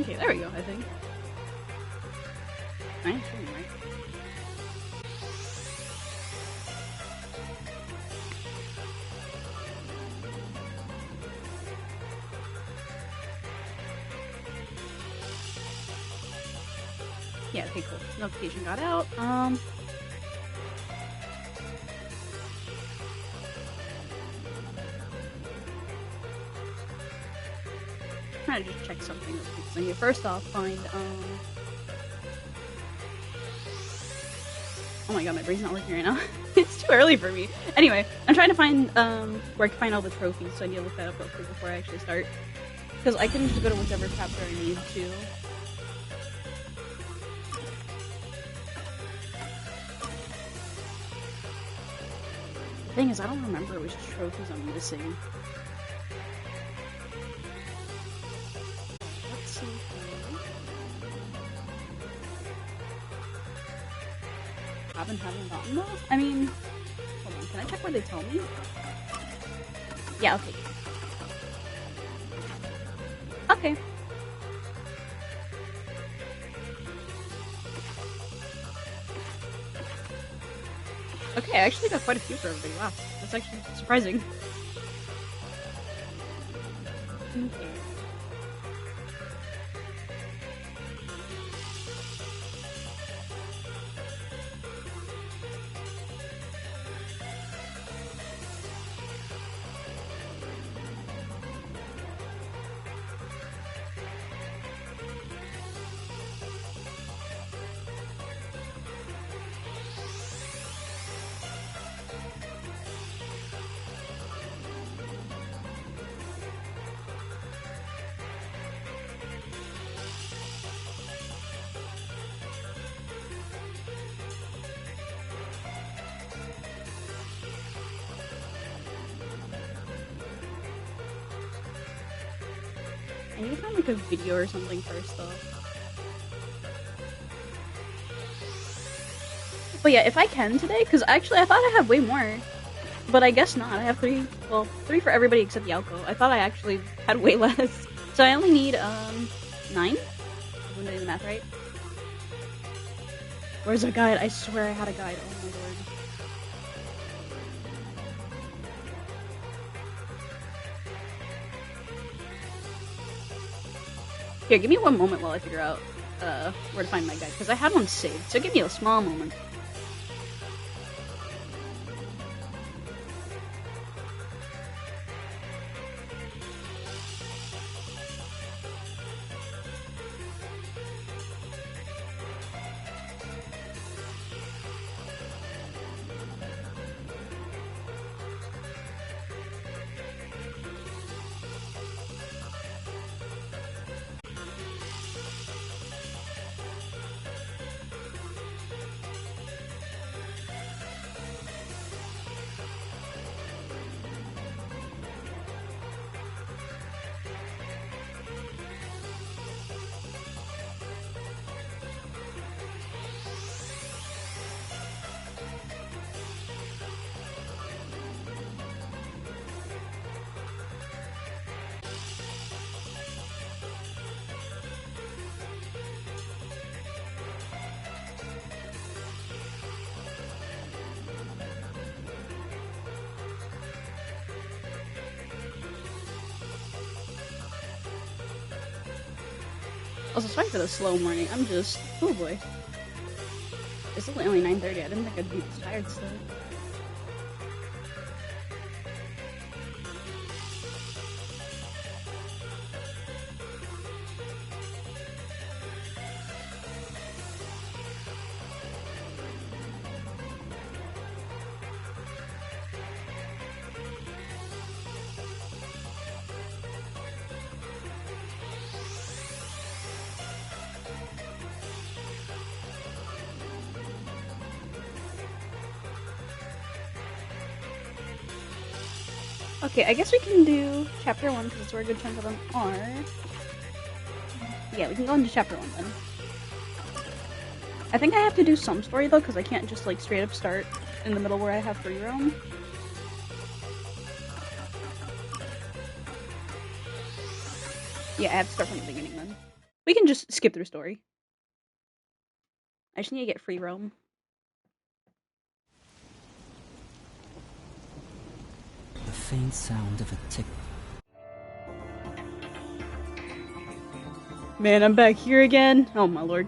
Okay, there we go, I think. Right? Right. Yeah, okay, cool. Notification got out. Trying to just check something real quick. So you first off find oh my god, my brain's not working right now. It's too early for me. Anyway, I'm trying to find where I can find all the trophies, so I need to look that up real quick before I actually start. Because I can just go to whichever chapter I need to. The thing is, I don't remember which trophies I'm missing. Let's see here. Haven't gotten those? I mean, hold on, can I check where they tell me? Yeah, okay. Okay. Okay, I actually got quite a few for everybody. Wow, that's actually surprising. Okay. I need to find like a video or something first though. But yeah, if I can today, because actually I thought I had way more. But I guess not. I have 3, well, 3 for everybody except Yalko. I thought I actually had way less. So I only need, 9? I'm doing the math right. Where's a guide? I swear I had a guide. Oh my lord. Here, give me one moment while I figure out where to find my guide, because I had one saved, so give me a small moment. Also, sorry for the slow morning. I'm just... oh boy. It's only 9:30. I didn't think I'd be this tired still. Okay, I guess we can do chapter 1 because that's where a good chunk of them are. Yeah, we can go into chapter 1 then. I think I have to do some story though, because I can't just like straight up start in the middle where I have free roam. Yeah, I have to start from the beginning then. We can just skip through story. I just need to get free roam. The faint sound of a tick. Man, I'm back here again. Oh my lord.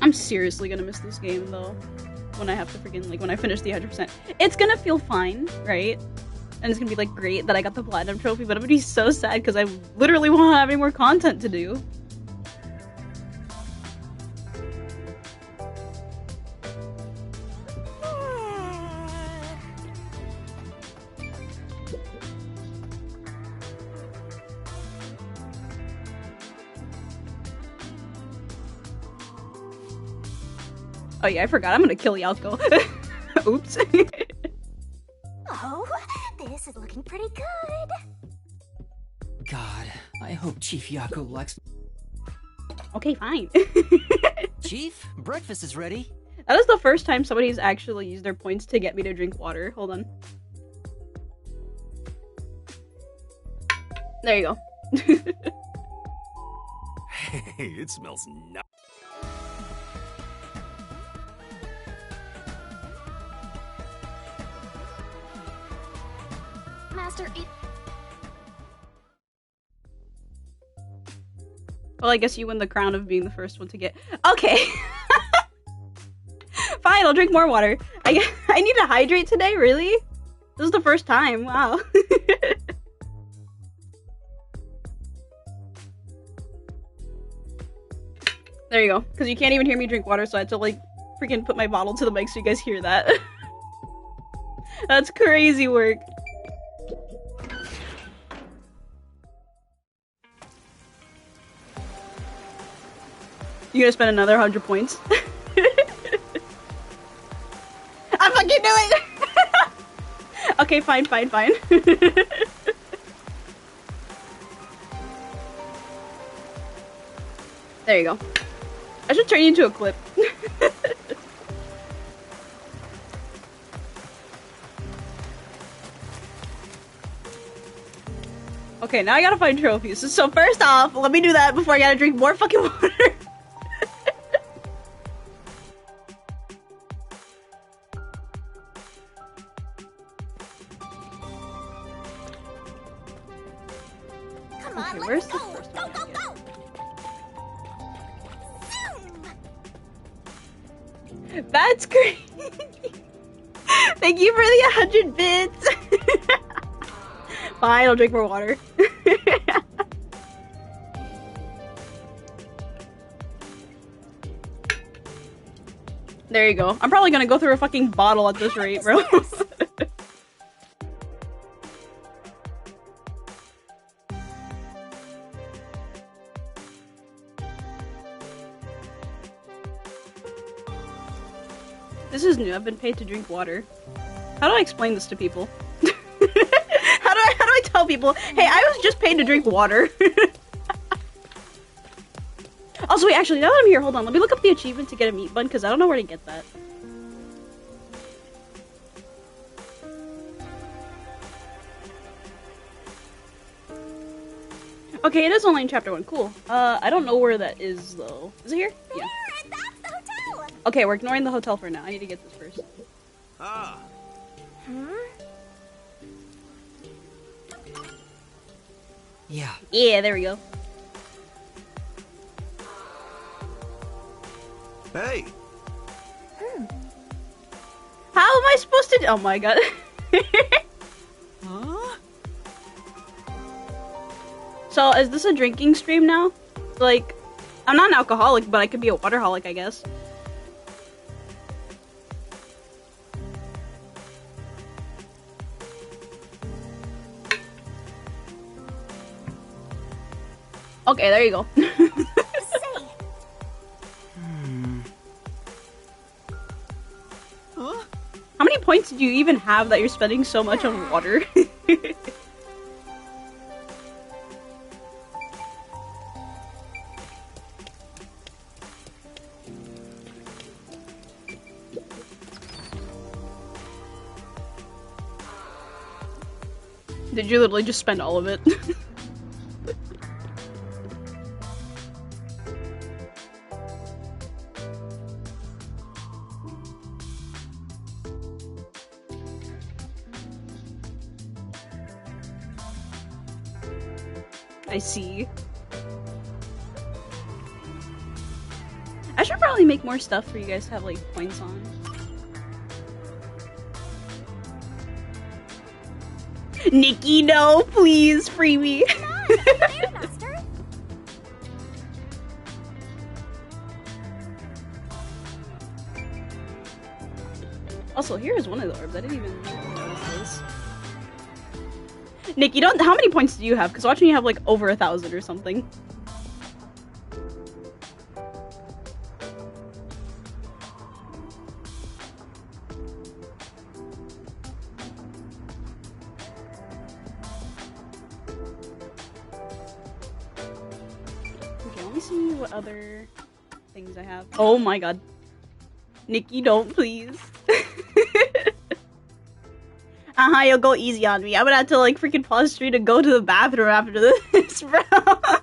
I'm seriously gonna miss this game though. When I have to freaking, like, when I finish the 100%. It's gonna feel fine, right? And it's gonna be like great that I got the platinum trophy, but I'm gonna be so sad because I literally won't have any more content to do. Oh yeah, I forgot. I'm gonna kill Yalko. Oops. Oh, this is looking pretty good. God, I hope Chief Yako likes. Okay, fine. Chief, breakfast is ready. That is the first time somebody's actually used their points to get me to drink water. Hold on. There you go. Hey, it smells nice. Master, Well, I guess you win the crown of being the first one to get. Okay. Fine, I'll drink more water. I need to hydrate today, really? This is the first time. Wow. There you go. Because you can't even hear me drink water, so I had to, like, freaking put my bottle to the mic so you guys hear that. That's crazy work. You gonna spend another 100 points? I fucking knew it! Okay, fine. There you go. I should turn you into a clip. Okay, now I gotta find trophies. So first off, let me do that before I gotta drink more fucking water. come on, Okay, let's where's the go. first Go, one? go, go. Zoom. That's great. Thank you for the 100 bits. Fine, I'll drink more water. There you go. I'm probably gonna go through a fucking bottle at this rate, bro. This is new. I've been paid to drink water. How do I explain this to people? How do I tell people, hey, I was just paid to drink water? Also, wait, actually, now that I'm here, hold on. Let me look up the achievement to get a meat bun, because I don't know where to get that. Okay, it is only in chapter 1. Cool. I don't know where that is, though. Is it here? Yeah. There, that's the hotel. Okay, we're ignoring the hotel for now. I need to get this first. Ah, Yeah. Yeah, there we go. hey. How am I supposed to? Oh my god. Huh? So, is this a drinking stream now? Like, I'm not an alcoholic, but I could be a waterholic, I guess. Okay, there you go. Say, Huh? How many points do you even have that you're spending so much on water? Did you literally just spend all of it? I see. I should probably make more stuff for you guys to have like points on. Nikki, no, please free me. There, Master. Also, here's one of the orbs. I didn't even notice this. Nikki, don't. How many points do you have? Because watching you have like over 1,000 or something. Okay, let me see what other things I have. Oh my god. Nikki, don't please. You'll go easy on me. I'm gonna have to like freaking pause stream to go to the bathroom after this, bro. I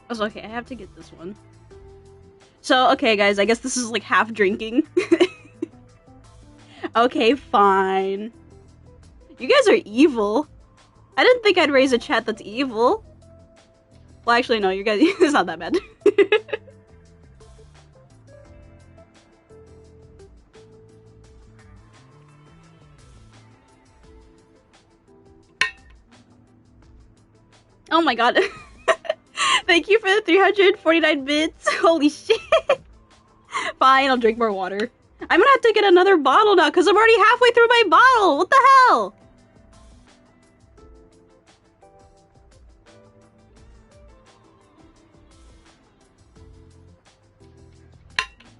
was okay, I have to get this one. So, okay guys, I guess this is like half drinking. Okay, fine. You guys are evil. I didn't think I'd raise a chat that's evil. Well, actually, no, you guys, it's not that bad. Oh my god. Thank you for the 349 bits. Holy shit. Fine, I'll drink more water. I'm gonna have to get another bottle now because I'm already halfway through my bottle. What the hell?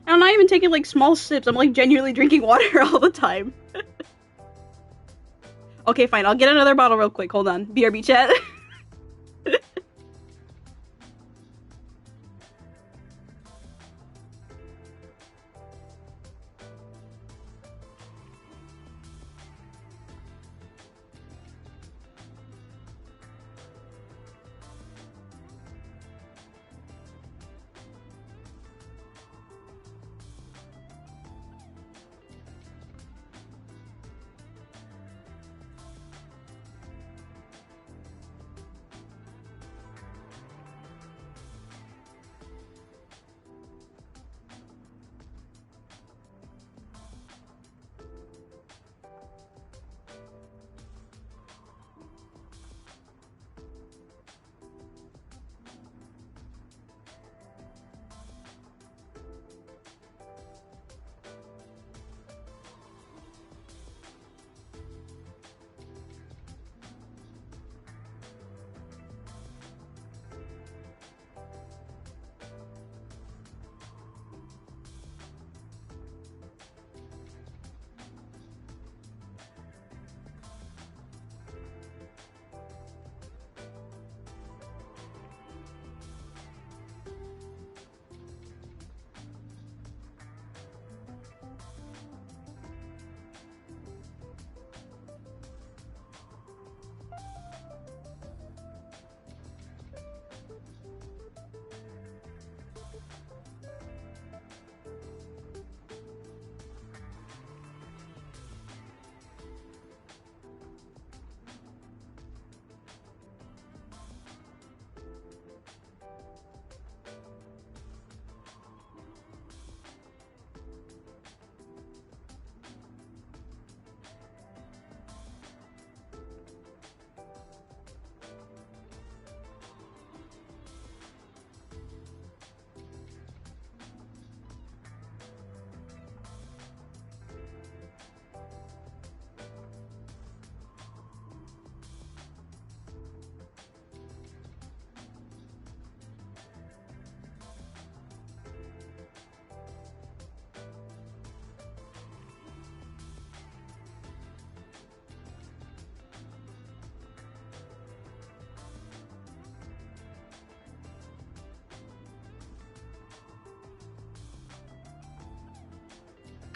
I'm not even taking like small sips. I'm like genuinely drinking water all the time. Okay, fine. I'll get another bottle real quick. Hold on. BRB chat.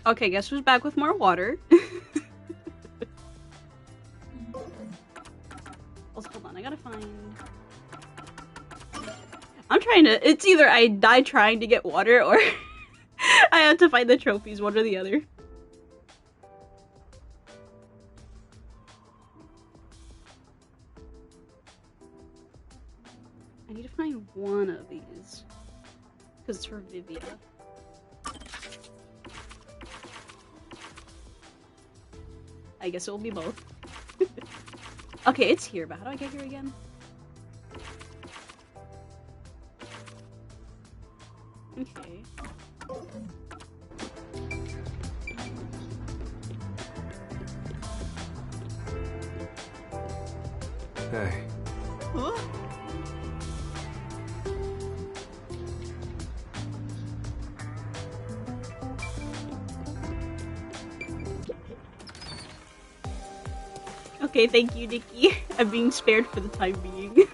Okay, guess who's back with more water? Also, hold on, I gotta find... I'm trying to... It's either I die trying to get water, or I have to find the trophies, one or the other. I need to find one of these. Because it's for Vivia. I guess it will be both. Okay, it's here, but how do I get here again? Okay. Hey. Huh? Okay, thank you, Nikki. I'm being spared for the time being.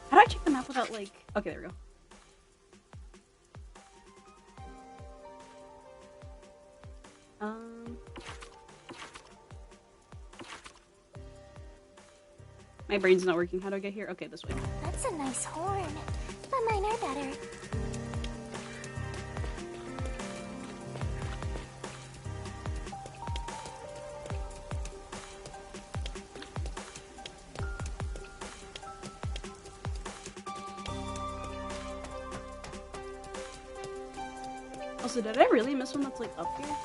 How do I check the map without, like... Okay, there we go. My brain's not working. How do I get here? Okay, this way. That's a nice horn, but mine are better. Also, did I really miss one that's like up here?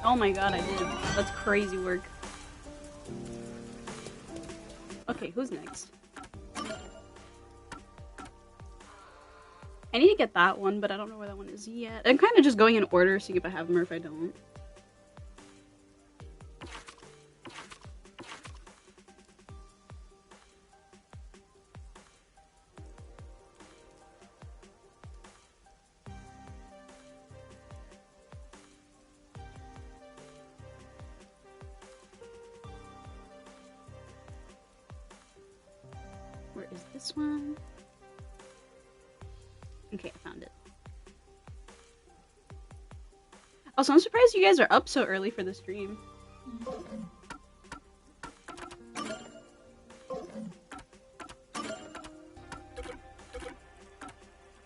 Oh my god, I did. That's crazy work. Okay, who's next? I need to get that one, but I don't know where that one is yet. I'm kind of just going in order, seeing if I have them or if I don't. Where is this one? Okay, I found it. Also, I'm surprised you guys are up so early for the stream.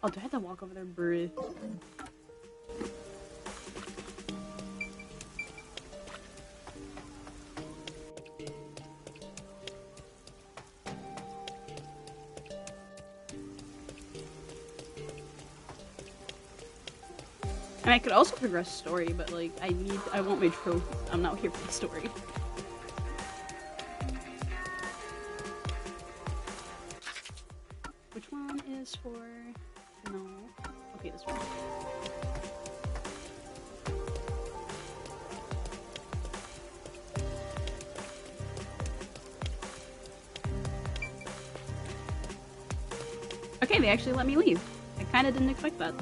Oh, do I have to walk over there? Bruh. And I could also progress story, but like, I want my trophies. I'm not here for the story. Which one is for... No. Okay, this one. Okay, they actually let me leave. I kinda didn't expect that.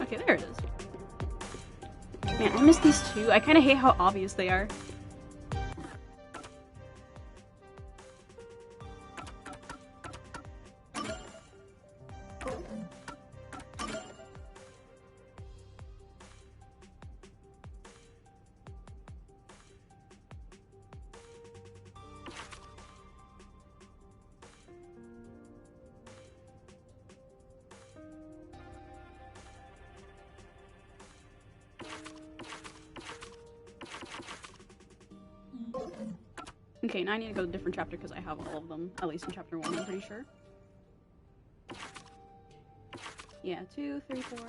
Okay, there it is. Man, I miss these two. I kind of hate how obvious they are. Okay, now I need to go to a different chapter because I have all of them, at least in chapter 1, I'm pretty sure. Yeah, 2, 3, 4.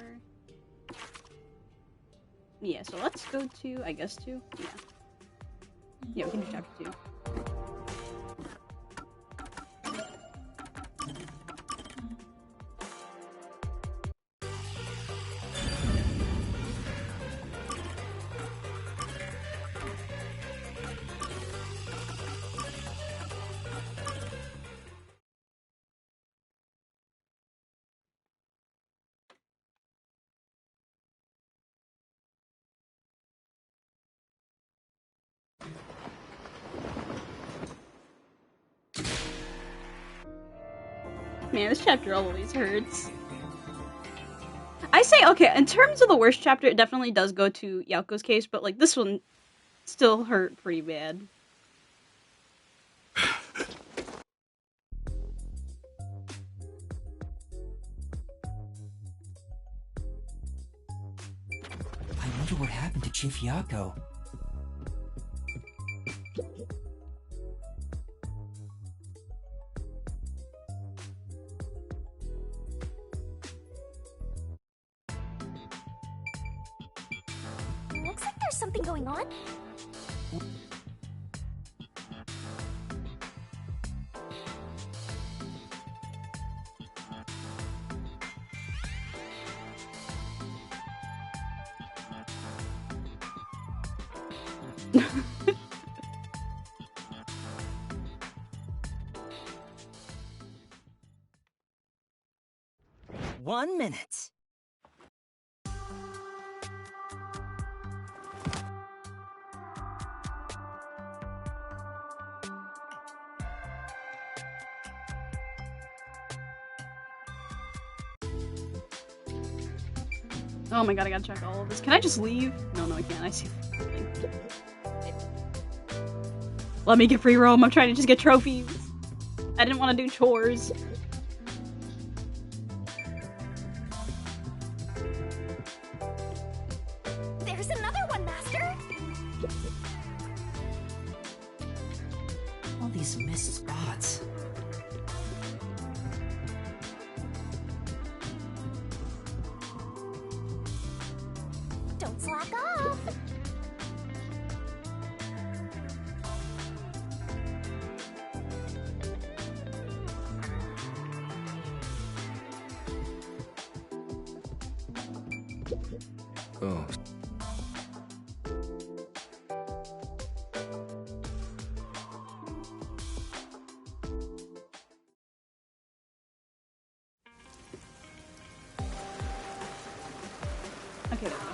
Yeah, so let's go to, I guess, 2? Yeah. Yeah, we can do chapter 2. Man, this chapter always hurts. I say, okay, in terms of the worst chapter, it definitely does go to Yaoko's case, but, like, this one still hurt pretty bad. I wonder what happened to Chief Yako. Looks like there's something going on. One minute. Oh my god, I gotta check all of this. Can I just leave? No, I can't. I see. Let me get free roam. I'm trying to just get trophies. I didn't want to do chores. There's another one, Master. All these missed spots. Don't slack off. Oh. Okay, there we go.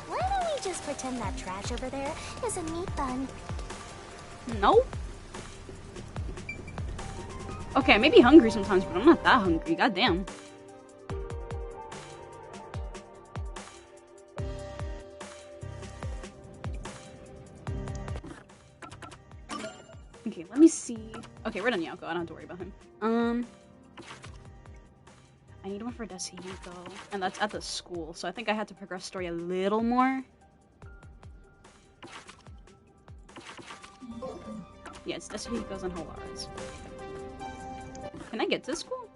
Why don't we just pretend that trash over there is a meat bun? No? Okay, I may be hungry sometimes, but I'm not that hungry. Goddamn. Okay, let me see. Okay, we're done Yako. I don't have to worry about him. I need one for Desihiko, and that's at the school, so I think I had to progress story a little more. Yeah, it's Desihiko's and Hawara's. Can I get to school?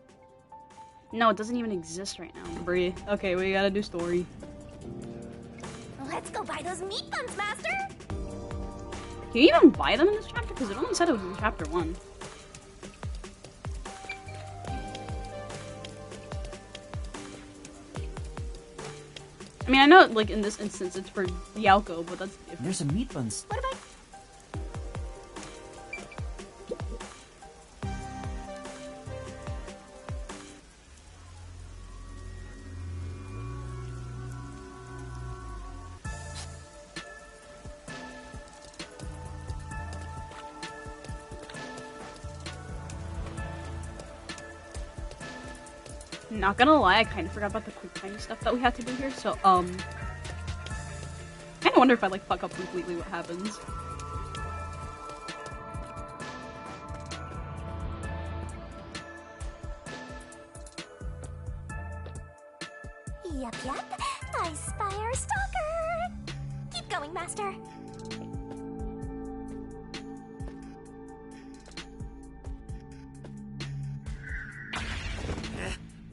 No, it doesn't even exist right now. Bree. Okay, we gotta do story. Let's go buy those meat buns, Master. Can you even buy them in this chapter? Because it only said it was in chapter 1. I mean, I know, like, in this instance, it's for Yauko, but that's different. There's some meat buns. What about... Not gonna lie, I kind of forgot about the quick time stuff that we had to do here, so, kind of wonder if I, like, fuck up completely what happens. Yep. I spy our stalker. Keep going, Master.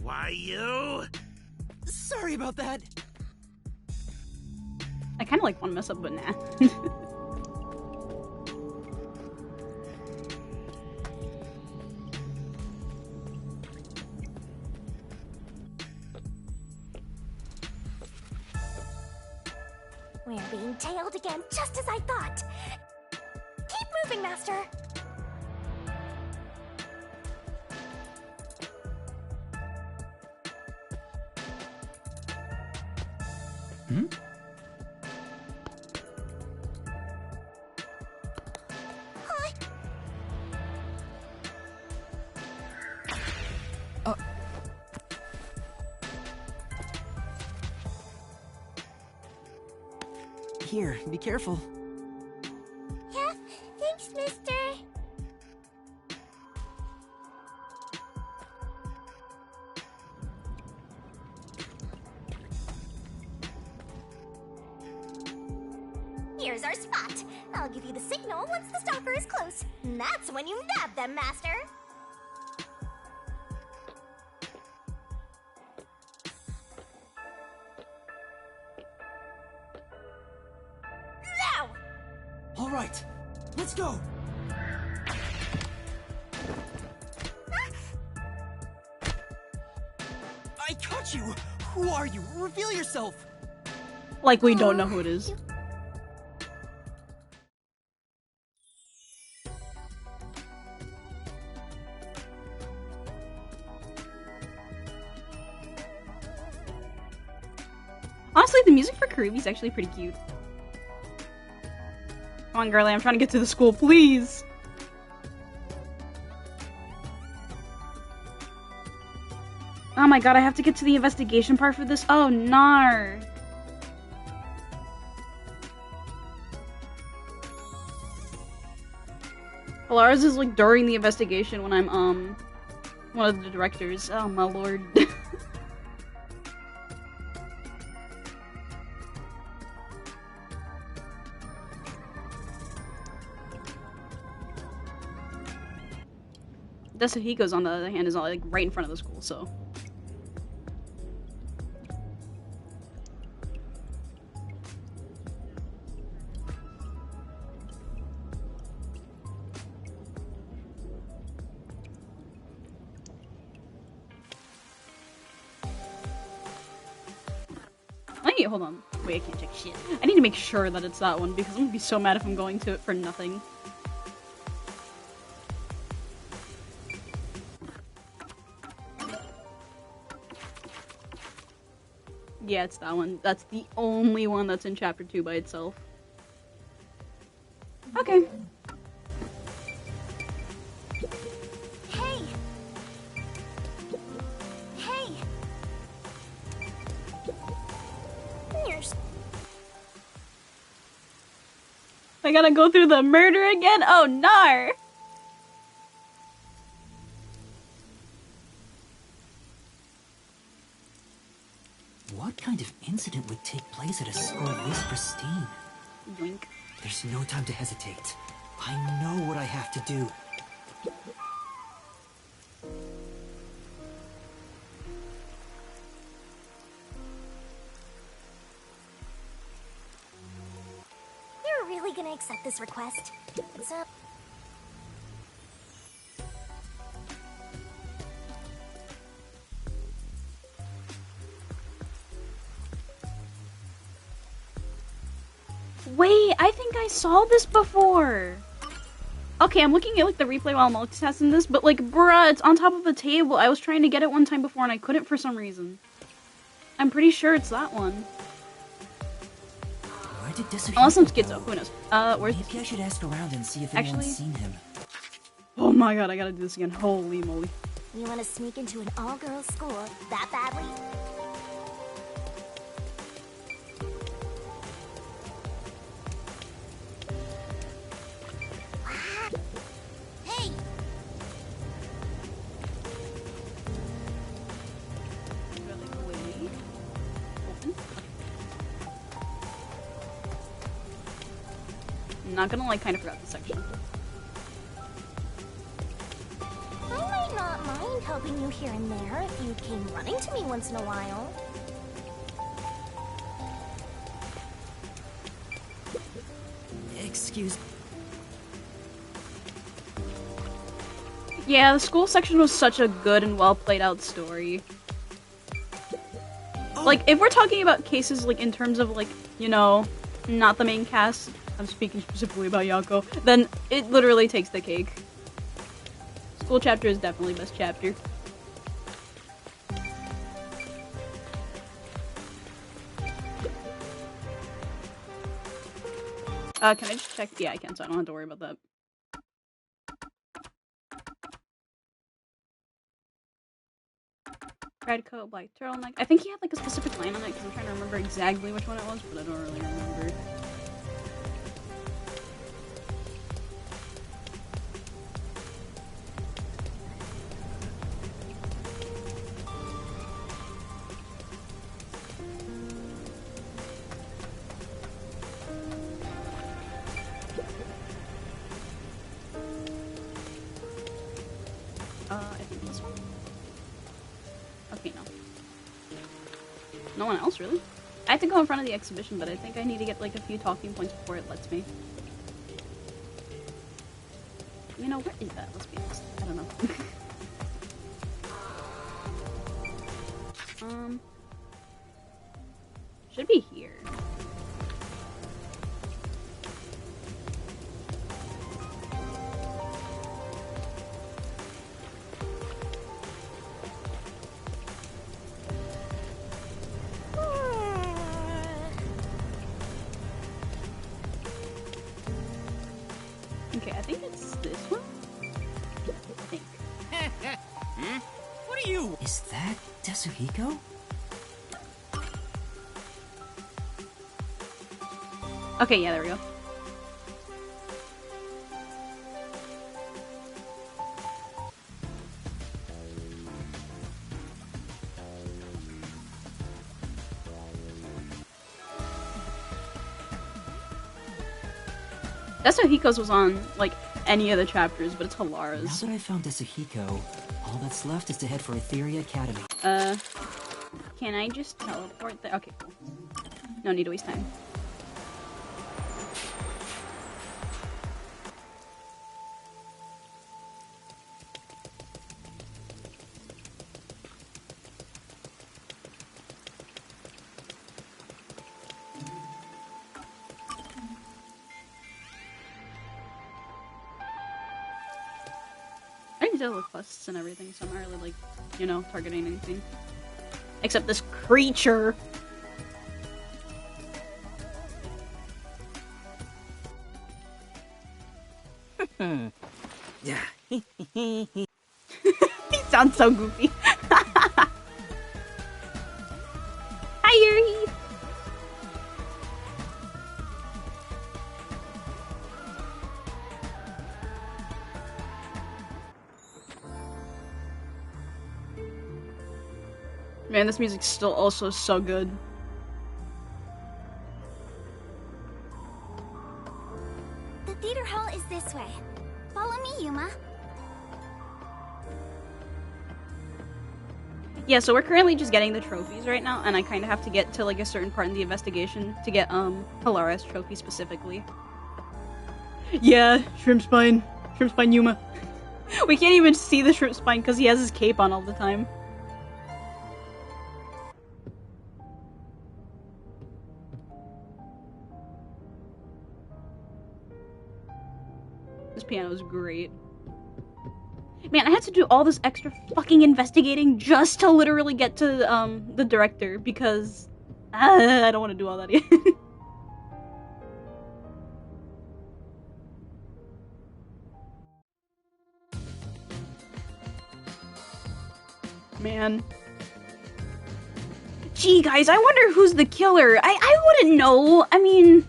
Why you? Sorry about that. kind of like want to mess up, but nah. We're being tailed again, just as I thought. Keep moving, Master. Hmm? Here, be careful. Yeah, thanks, mister. Here's our spot. I'll give you the signal once the stalker is close. And that's when you nab them, Master. Now! All right, let's go. I caught you. Who are you? Reveal yourself. Like we don't know who it is. Honestly, the music for Karubi is actually pretty cute. Come on, girlie, I'm trying to get to the school, please! Oh my god, I have to get to the investigation part for this? Oh, nar! Polaris is like during the investigation when I'm, one of the directors. Oh my lord. Dasuhiko's on the other hand is like right in front of the school, so. Wait, hold on. Wait, I can't check shit. I need to make sure that it's that one because I'm gonna be so mad if I'm going to it for nothing. Yeah, it's that one. That's the only one that's in chapter 2 by itself. Okay. Hey! Hey! Here's... I gotta go through the murder again? Oh, nar! What kind of incident would take place at a school this pristine? Yoink. There's no time to hesitate. I know what I have to do. You're really gonna accept this request? So... Wait, I think I saw this before. Okay, I'm looking at like the replay while I'm multitasking this, but like, bruh, it's on top of the table. I was trying to get it one time before and I couldn't for some reason. I'm pretty sure it's that one. Where did Disuhiko Unless I'm go? schizo, who knows? Where's Maybe I should ask around and see if Actually- anyone's seen him. Oh my god, I gotta do this again. Holy moly. You wanna sneak into an all-girls school that badly? Hey! I'm not gonna like kind of forgot this section. I might not mind helping you here and there if you came running to me once in a while. Excuse. Yeah, the school section was such a good and well played out story. Oh. Like, if we're talking about cases, like, in terms of, like, you know, not the main cast, I'm speaking specifically about Yako, then it literally takes the cake. School chapter is definitely best chapter. Can I just check? Yeah, I can, so I don't have to worry about that. Red coat, black turtleneck. I think he had like a specific line on it because I'm trying to remember exactly which one it was, but I don't really remember. I think this one? Okay, no. No one else, really? I have to go in front of the exhibition, but I think I need to get like a few talking points before it lets me. You know, where is that? Let's be honest. I don't know. Should be here. Okay, I think it's this one. I think. What are you? Is that Tetsuhiko? Okay, yeah, there we go. Tetsuhiko's was on, like, any of the chapters, but it's Halara's. Now that I found Tetsuhiko, all that's left is to head for Etheria Academy. Can I just teleport there? Okay, cool. No need to waste time. I can tell with quests and everything, so I'm not really, like, you know, targeting anything. Except this creature! Yeah. He sounds so goofy. Hi, Yuri! Man, this music's still also so good. The theater hall is this way. Follow me, Yuma. Yeah, so we're currently just getting the trophies right now, and I kind of have to get to, like, a certain part in the investigation to get, Halara's trophy specifically. Yeah, Shrimp Spine. Shrimp Spine Yuma. We can't even see the Shrimp Spine because he has his cape on all the time. This piano is great. Man, I had to do all this extra fucking investigating just to literally get to, the director, because I don't want to do all that again. Man. Gee, guys, I wonder who's the killer. I wouldn't know. I mean...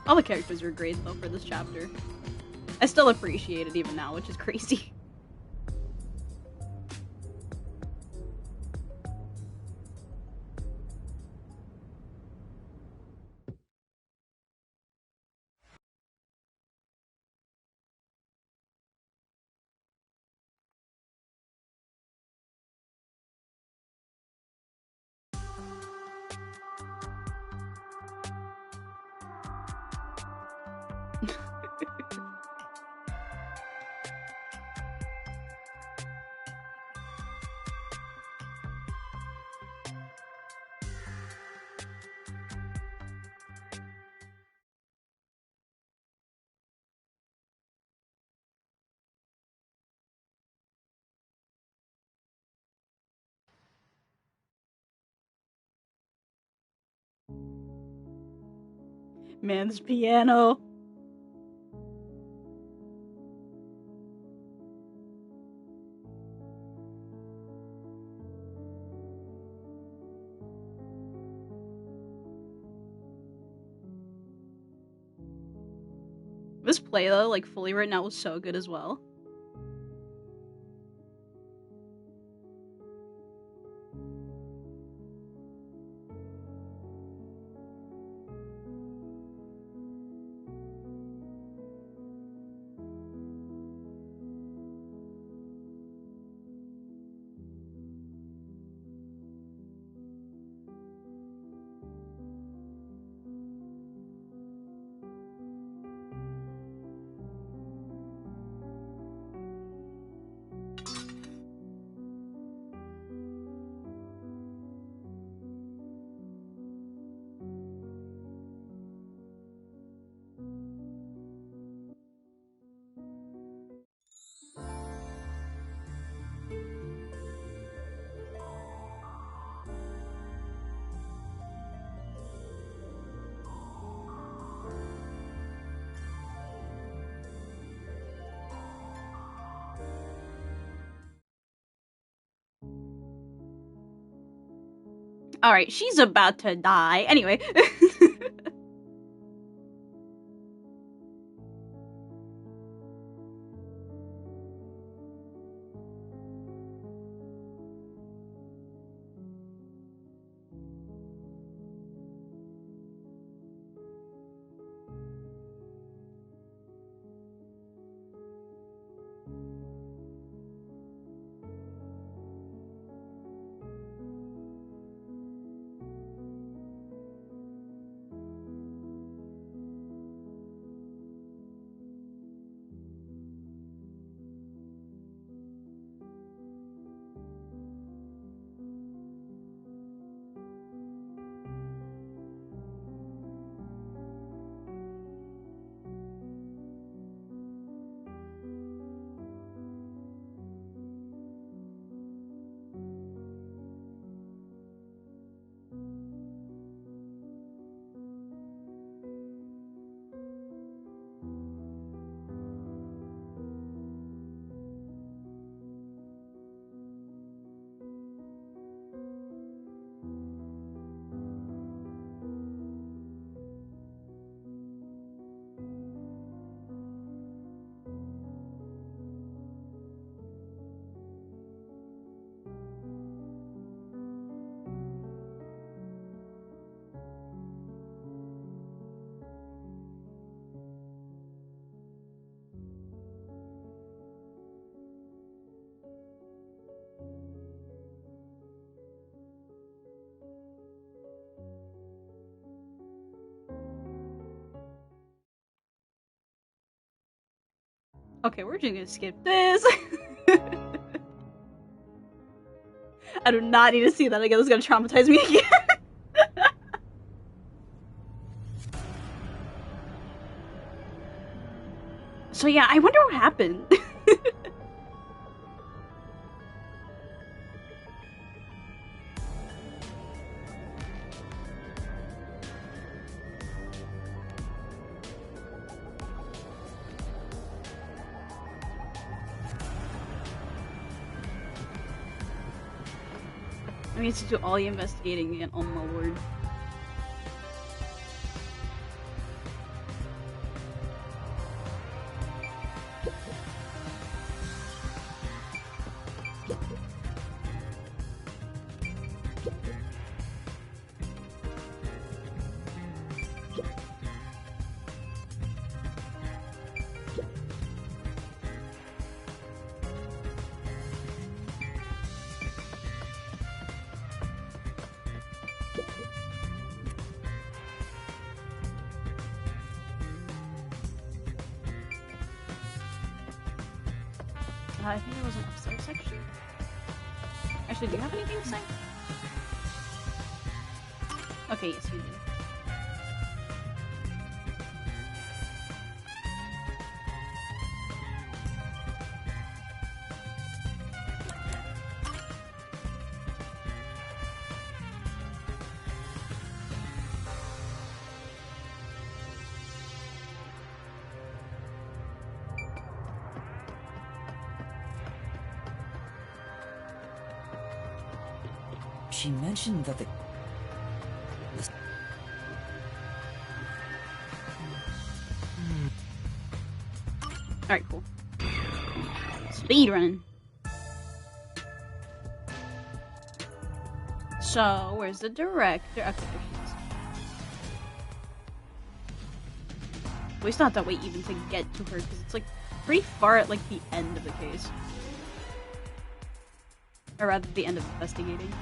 All the characters are great, though, for this chapter. I still appreciate it even now, which is crazy. Man's piano. This play though, like fully written out, was so good as well. Alright, she's about to die. Anyway. Okay, we're just gonna skip this. I do not need to see that again. It's gonna traumatize me again. So yeah, I wonder what happened. I need to do all the investigating again. Oh my lord. I think there was an upstairs section. Actually, do you have anything to say? Okay, yes, you do. She mentioned that the... Alright, cool. Speed running. So, where's the director? Okay, there she is. We still have to wait even to get to her, because it's like pretty far at like the end of the case. Or rather, the end of investigating.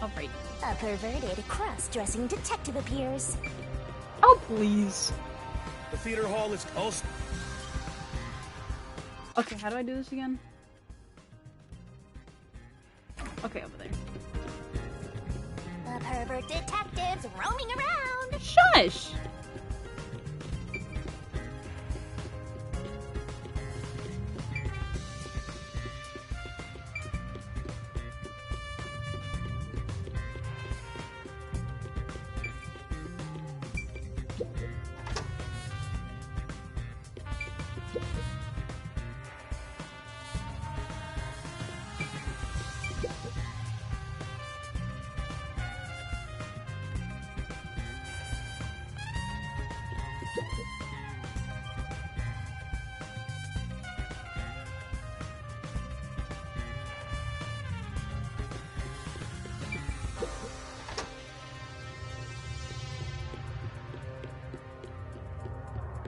Alright. A perverted cross-dressing detective appears. Oh, please. The theater hall is closed. Okay, how do I do this again? Okay, over there. The pervert detectives roaming around. Shush!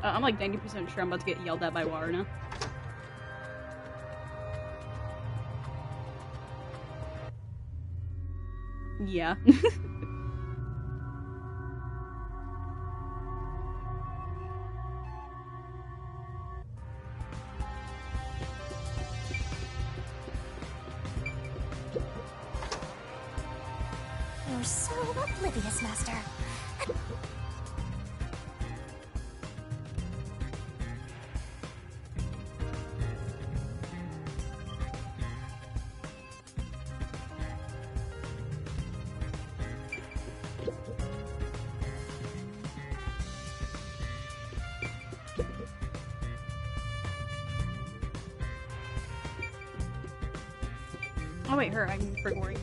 I'm like 90% sure I'm about to get yelled at by water now. Yeah. You're so oblivious, Master. Oh wait, her, I'm forgetting.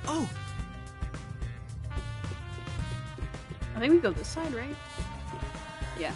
Oh! I think we go this side, right? Yeah.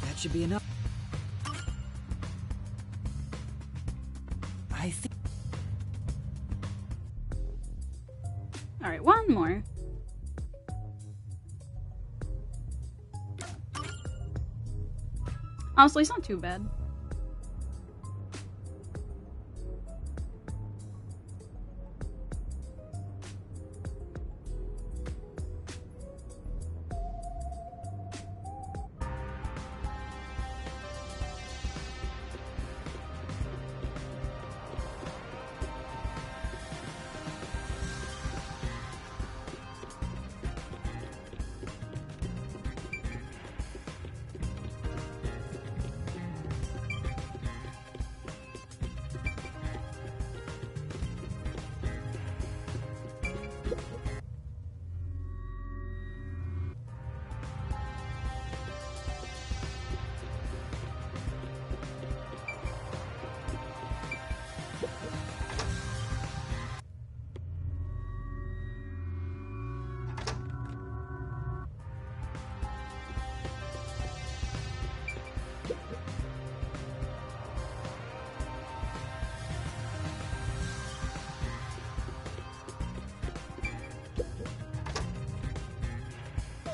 That should be enough. I think... Alright, one more. Honestly, it's not too bad.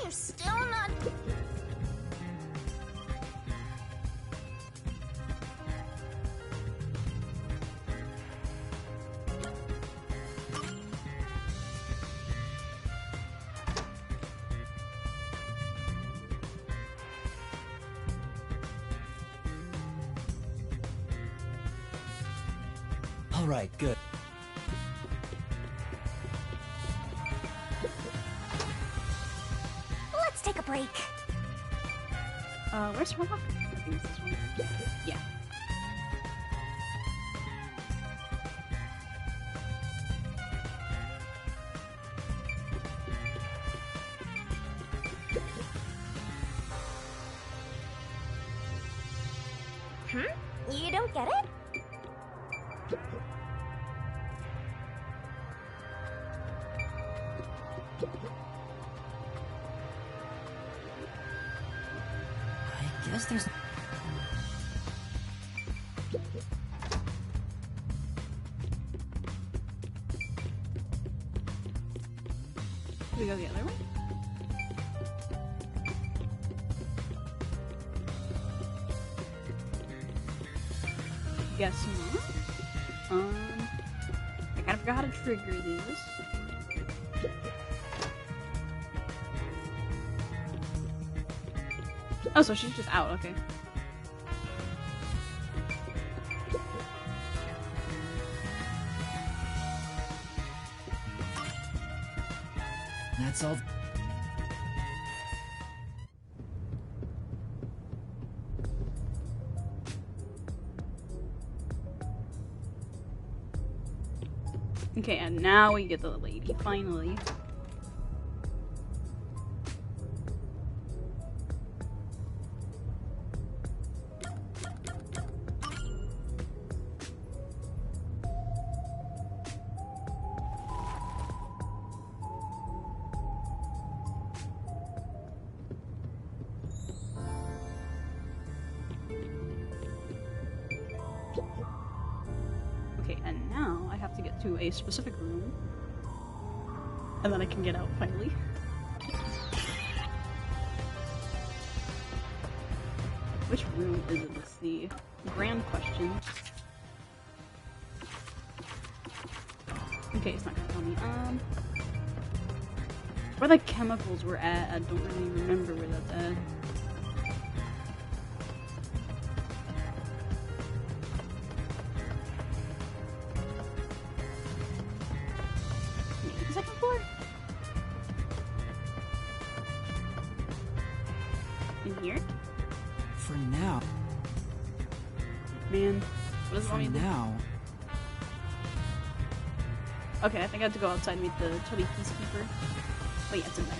You're still not... Alright, good. Let's take a break. Where's Roblox? I think it's this one. Yeah. You don't get it? I guess there's... Do we go the other way? Guess not. I kind of forgot how to trigger this. Oh, so she's just out, okay. That's all... Okay, and now we get the lady, finally. Okay, and now I have to get to a specific room. And then I can get out, finally. Which room is it? Let's see. Grand question. Okay, it's not gonna tell me. Where the chemicals were at, I don't really remember where that's at. In here? For now. Man. What does it For want me to do? now. Okay, I think I have to go outside and meet the chubby peacekeeper. Wait, yeah, it's in there.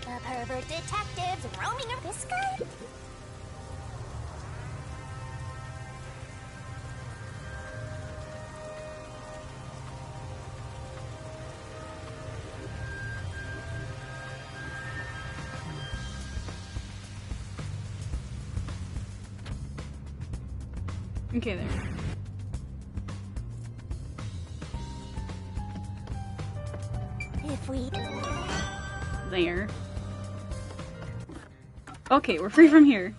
The pervert detectives roaming around this guy? Okay, there. If we... There. Okay, we're free from here.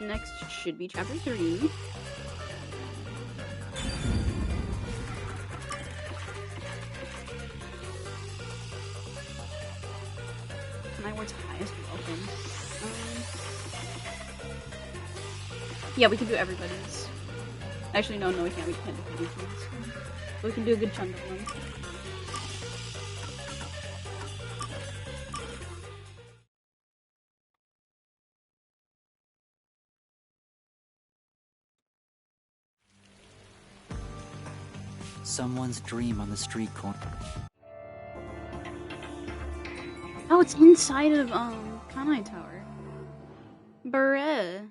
Next should be chapter 3. Can I what's highest welcome? Yeah, we can do everybody's. Actually, no, we can't. We can't do Pikachu's. But we can do a good chunk of them. Someone's dream on the street corner. Oh, it's inside of Kanai Tower. Bruh.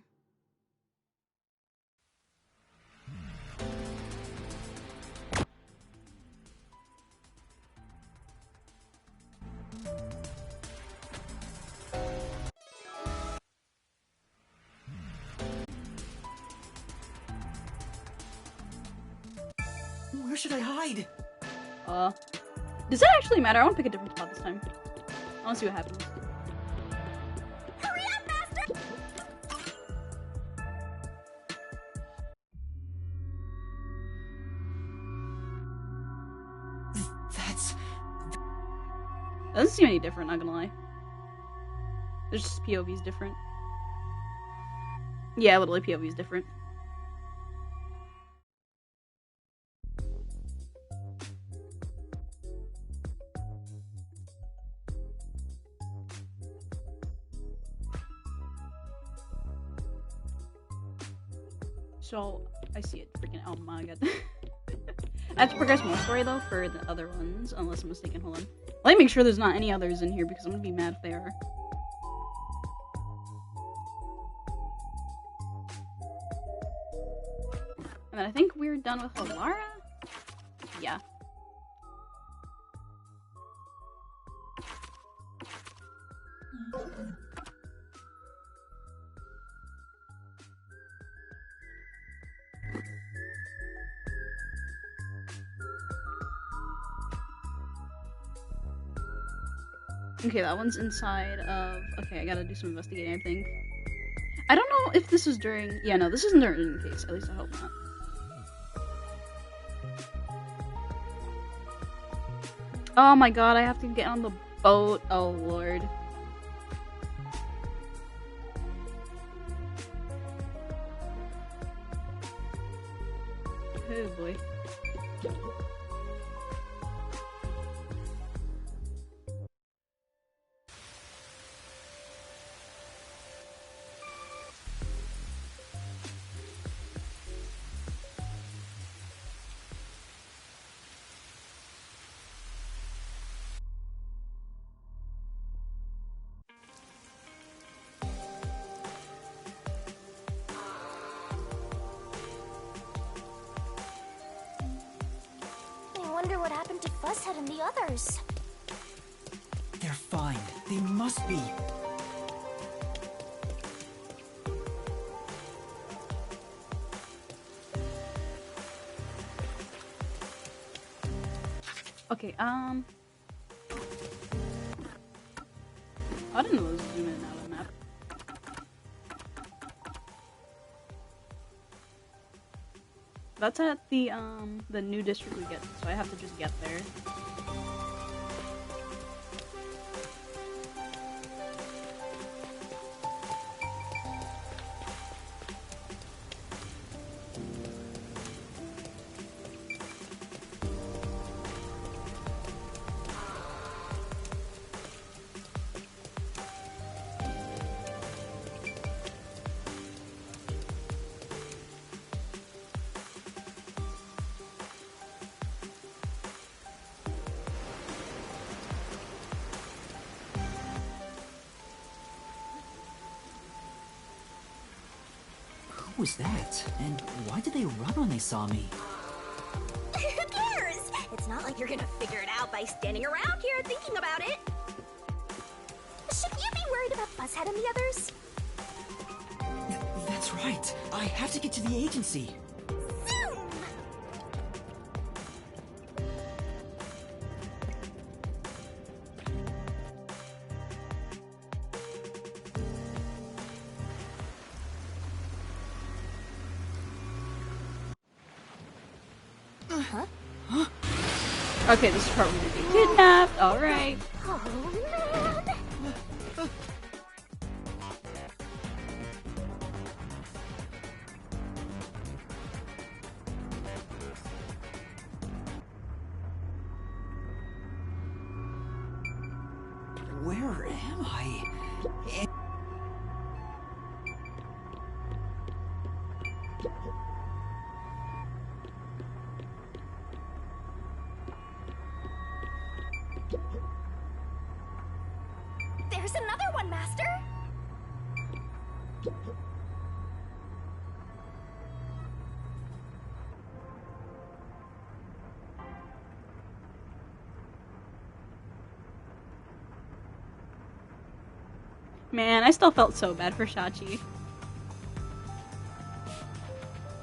Where should I hide? Does that actually matter? I want to pick a different spot this time. I want to see what happens. Hurry up, Master! That's... That doesn't seem any different, not gonna lie. There's just POV's different. Yeah, literally POV's different. So, I see it freaking, oh my god. I have to progress more story though for the other ones, unless I'm mistaken, hold on. Let me make sure there's not any others in here because I'm gonna be mad if they are. And then I think we're done with Halara? Yeah. Okay, that one's inside of... Okay, I gotta do some investigating, I think. I don't know if this is during... Yeah, no, this isn't during the case. At least I hope not. Oh my god, I have to get on the boat. Oh lord. Oh boy. I wonder what happened to Fuzzhead and the others. They're fine. They must be. Okay, I didn't know it was zoom in and out of the map. That's at the new district we get, so I have to just get there. Who was that? And why did they run when they saw me? Who cares? It's not like you're gonna figure it out by standing around here thinking about it. Should you be worried about Buzzhead and the others? That's right. I have to get to the agency. Zoom! Okay, this is probably gonna be kidnapped. All right. Oh man! Where am I? There's another one, Master! Man, I still felt so bad for Shachi.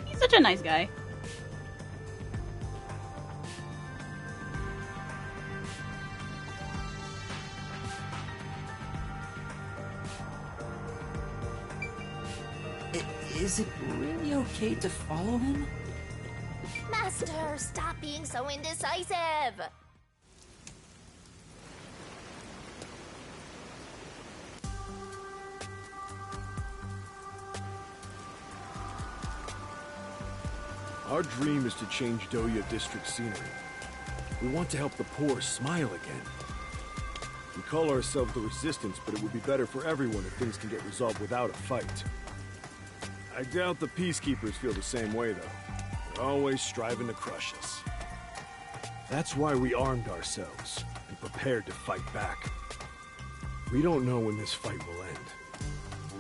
He's such a nice guy. Is it really okay to follow him? Master, stop being so indecisive! Our dream is to change Doya district scenery. We want to help the poor smile again. We call ourselves the Resistance, but it would be better for everyone if things can get resolved without a fight. I doubt the Peacekeepers feel the same way, though. They're always striving to crush us. That's why we armed ourselves and prepared to fight back. We don't know when this fight will end.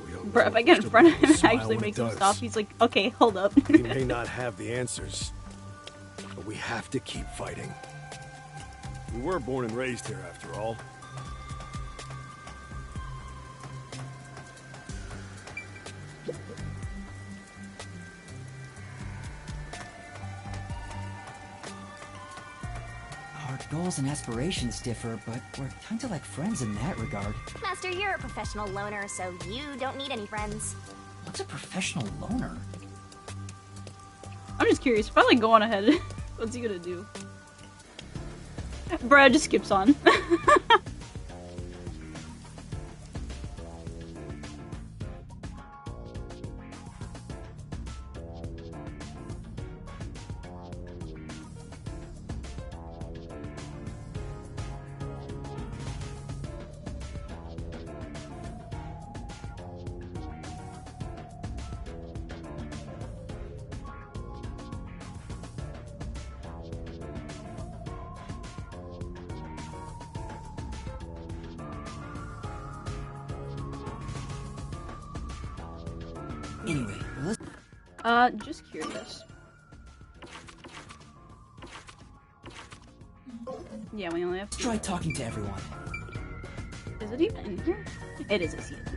We don't Bro, know if I get in we'll front of still be him able and to smile actually when make it him does. stop, he's like, okay, hold up. We may not have the answers, but we have to keep fighting. We were born and raised here, after all. Our goals and aspirations differ, but we're kind of like friends in that regard. Master, you're a professional loner, so you don't need any friends. What's a professional loner? I'm just curious. If I like go on ahead, what's he gonna do? Bruh, just skips on. Anyway, let's... Just curious. Yeah, we only have two. try talking to everyone. Is it even in here? It is, I see it.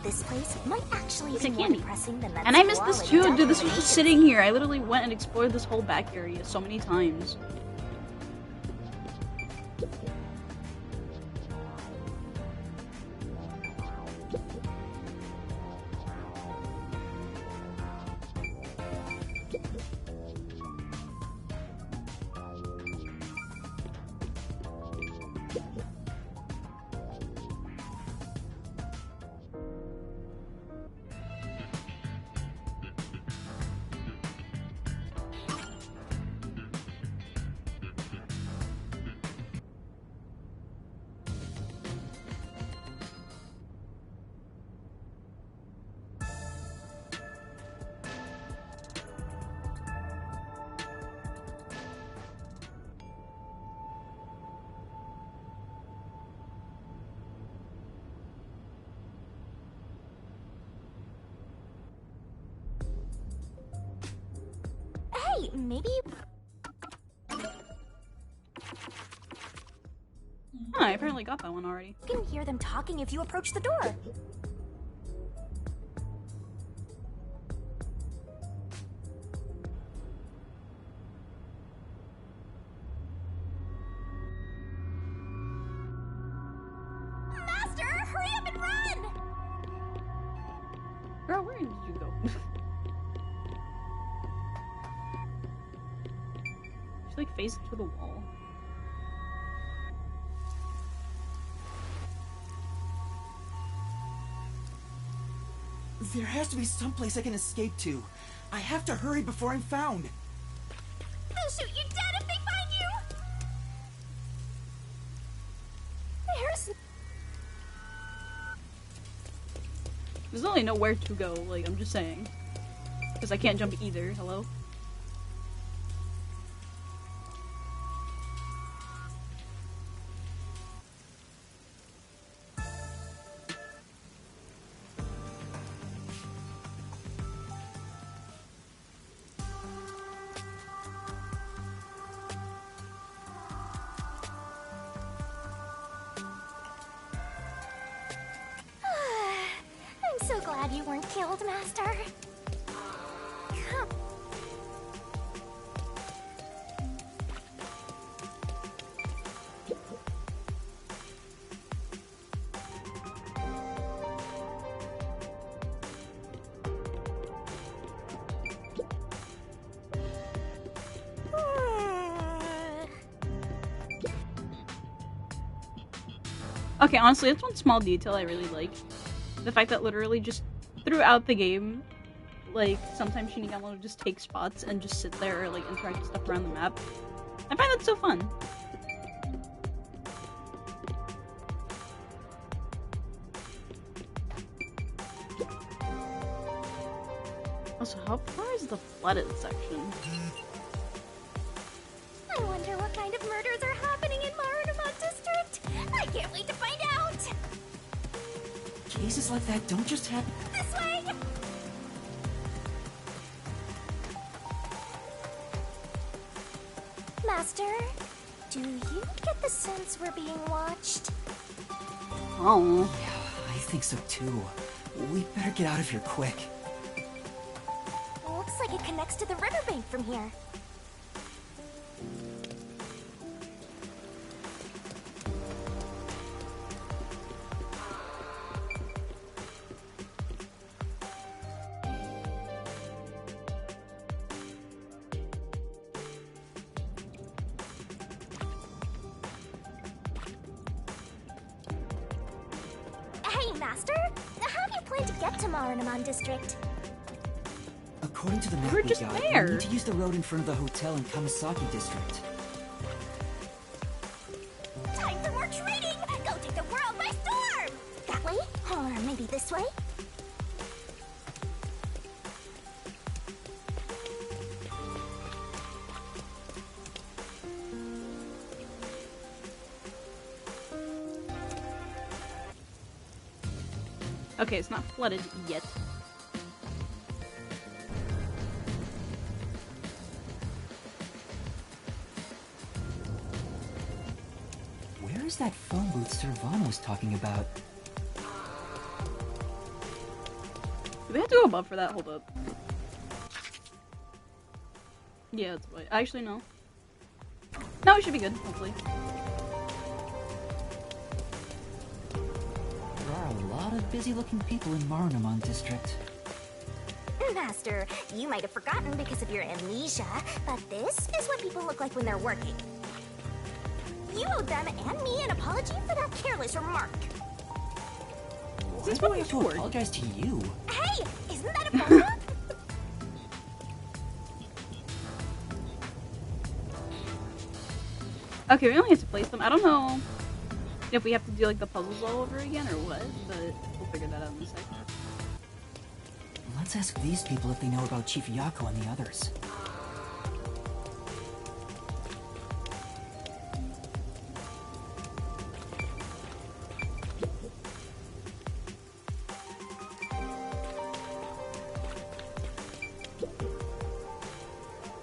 This place might actually It's be a more candy. depressing than that And I missed this squalid too, dude. This was decoration. just sitting here. I literally went and explored this whole back area so many times. Hey, maybe you I apparently got that one already. can hear them talking if you approach the door. Master, hurry up and run! Girl, where did you go? She like faced to the wall. There has to be some place I can escape to. I have to hurry before I'm found. They'll shoot you dead if they find you! There's... There's only nowhere to go, like, I'm just saying. Because I can't jump either, hello? I'm so glad you weren't killed, Master. Come. Okay, honestly, that's one small detail I really like. The fact that literally just throughout the game, like, sometimes Shinigami will just take spots and just sit there or, like, interact with stuff around the map. I find that so fun. Also, how far is the flooded section? I wonder what kind of murders are happening in Marunouman District. I can't wait to find out. Cases like that don't just happen. This way. Master, do you get the sense we're being watched? Oh. I think so too. We better get out of here quick. Looks like it connects to the riverbank from here. Hey, Master! How do you plan to get to Marunouman District? According to the map We're we just got, there. we need to use the road in front of the hotel in Kamasaki District. Time for more trading! Go take the world by storm! That way? Or maybe this way? Okay, it's not flooded yet. Where is that phone booth Servano was talking about? Do we have to go above for that? Hold up. Yeah, it's white. Actually, no. No, it should be good, hopefully. There are a lot of busy-looking people in Marunouman District. Master, you might have forgotten because of your amnesia, but this is what people look like when they're working. You owe them and me an apology for that careless remark. Why do I have to apologize to you? Hey, isn't that a phone book? Okay, we only have to place them. I don't know if we have to do like the puzzles all over again or what, but we'll figure that out in a second. Let's ask these people if they know about Chief Yako and the others.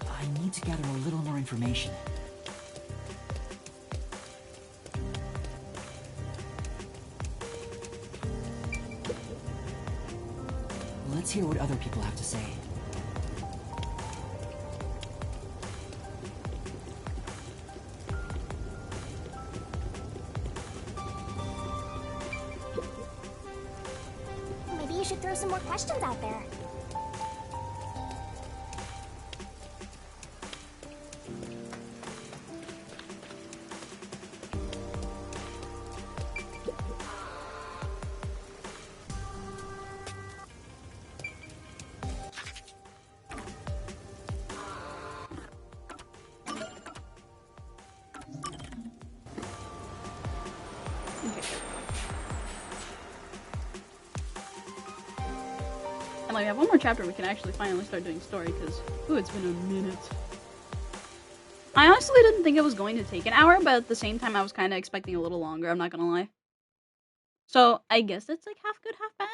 I need to gather a little more information. Let's hear what other people have to say. Maybe you should throw some more questions out there. And like, we have one more chapter we can actually finally start doing story, because, ooh, it's been a minute. I honestly didn't think it was going to take an hour, but at the same time I was kind of expecting a little longer, I'm not gonna lie. So, I guess it's like half good, half bad?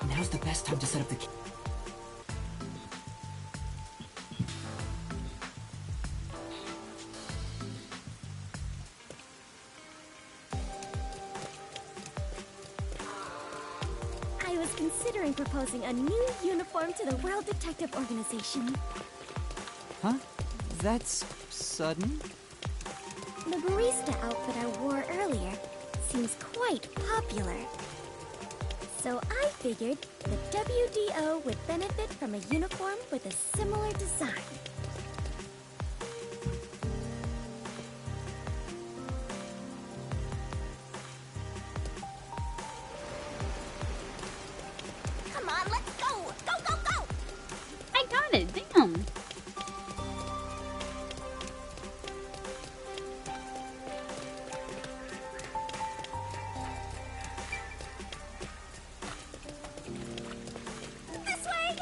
Now's the best time to set up the... I was considering proposing a new uniform to the World Detective Organization. Huh? That's sudden? The barista outfit I wore earlier seems quite popular. So I figured the WDO would benefit from a uniform with a similar design. Come on, let's go! Go, go, go! I got it, damn! This way!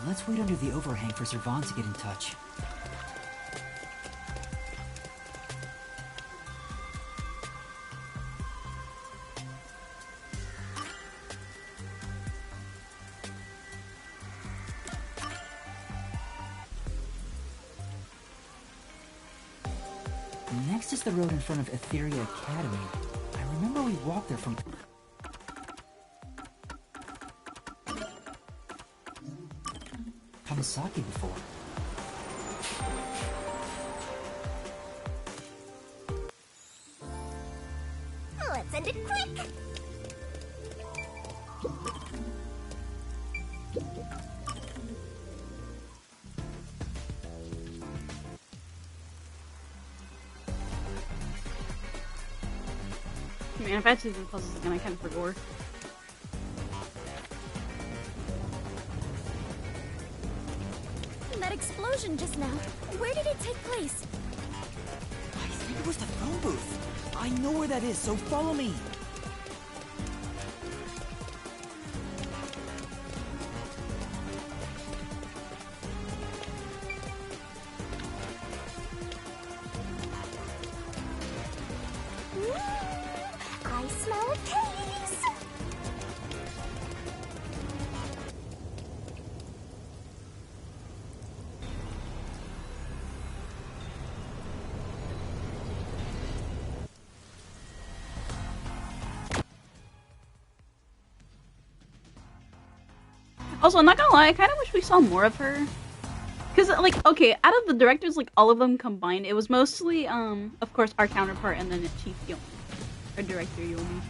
Let's wait under the overhang for Servan to get in touch. Next is the road in front of Etheria Academy. I remember we walked there from... Kamisaki before. Let's end it quick! Man, if I had to do the puzzles again, I kind of forgot. That explosion just now, where did it take place? I think it was the phone booth. I know where that is, so follow me. I smell cakes! Also, I'm not gonna lie, I kind of wish we saw more of her. Because, like, okay, out of the directors, like, all of them combined, it was mostly, of course, our counterpart and then Chief Yomi. Or Director Yomi.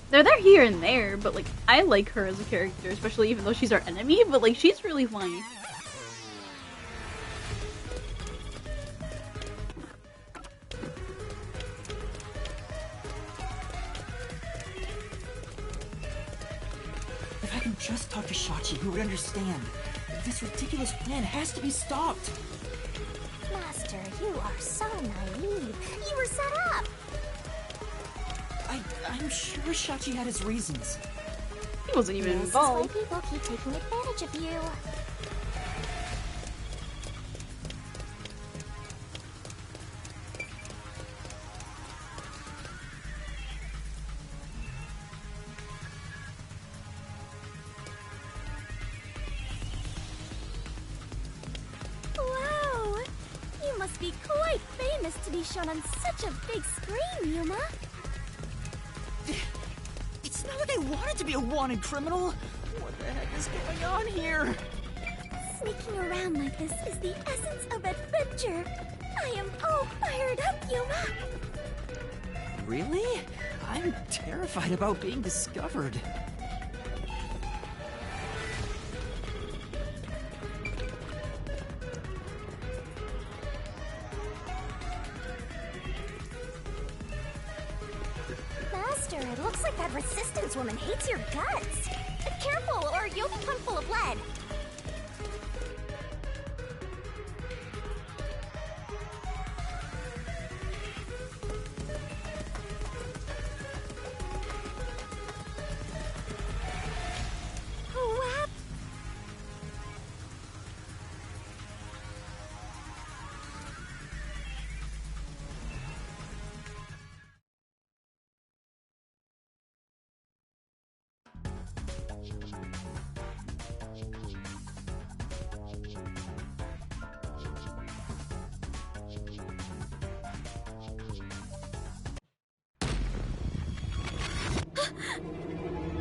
They're here and there, but, like, I like her as a character, especially even though she's our enemy, but, like, she's really funny. If I can just talk to Shachi, he would understand. This ridiculous plan has to be stopped. Master, you are so naive. You were set up. I'm sure Shachi had his reasons. He wasn't even This is why involved. people keep taking advantage of you. Wow! You must be quite famous to be shown on such a big screen, Yuma. It's not like I wanted to be a wanted criminal. What the heck is going on here? Sneaking around like this is the essence of adventure. I am all fired up, Yuma. Really? I'm terrified about being discovered. Master, it looks like that resistance woman hates your guts. Careful, or you'll become full of lead. Whap!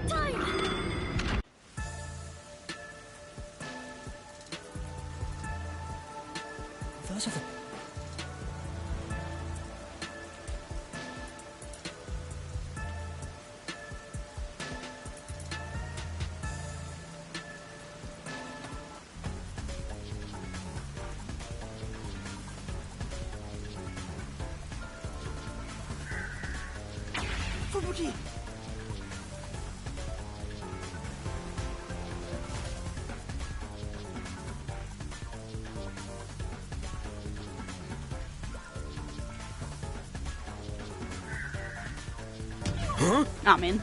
Time! Those are the... Fubuki! Nah, man.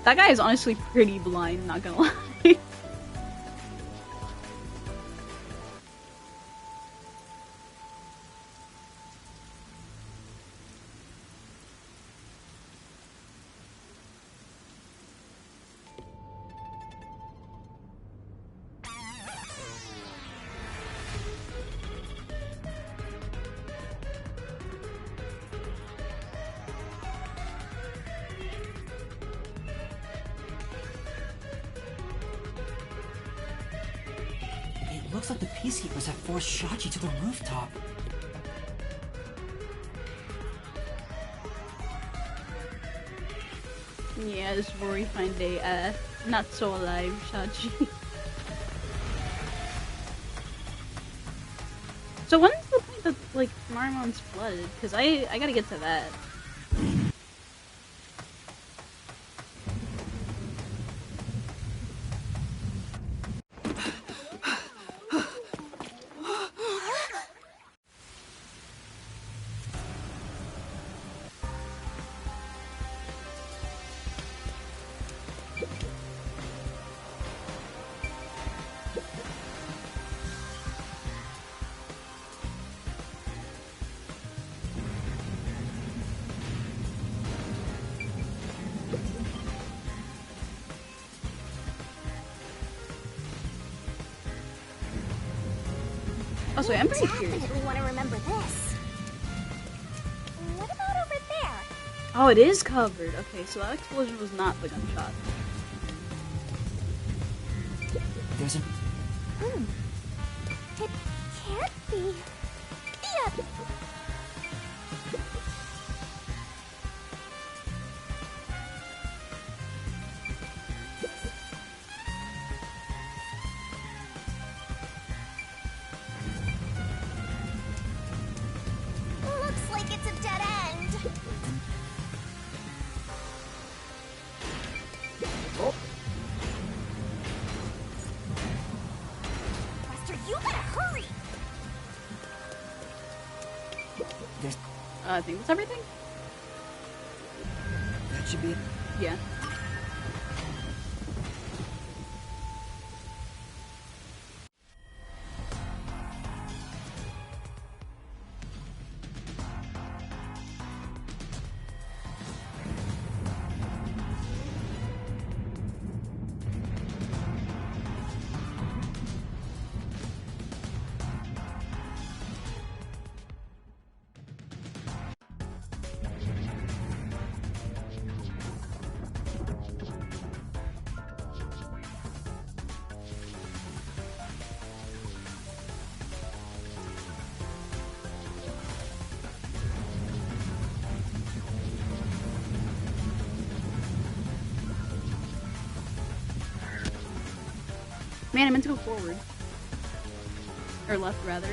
That guy is honestly pretty blind, not gonna lie. It looks like the peacekeepers have forced Shachi to the rooftop. Yeah, this is where we find a not so alive Shachi. So when's the point that like Marimon's flooded? Because I gotta get to that. Oh, so I'm very curious. Definitely want to remember this. What about over there? Oh, it is covered. Okay, so that explosion was not the gunshot. There's a... It can't be. Yeah. Looks like it's a dead end. Buster, you gotta hurry. There's... I think that's everything? That should be it. Yeah. Man, I meant to go forward. Or left, rather.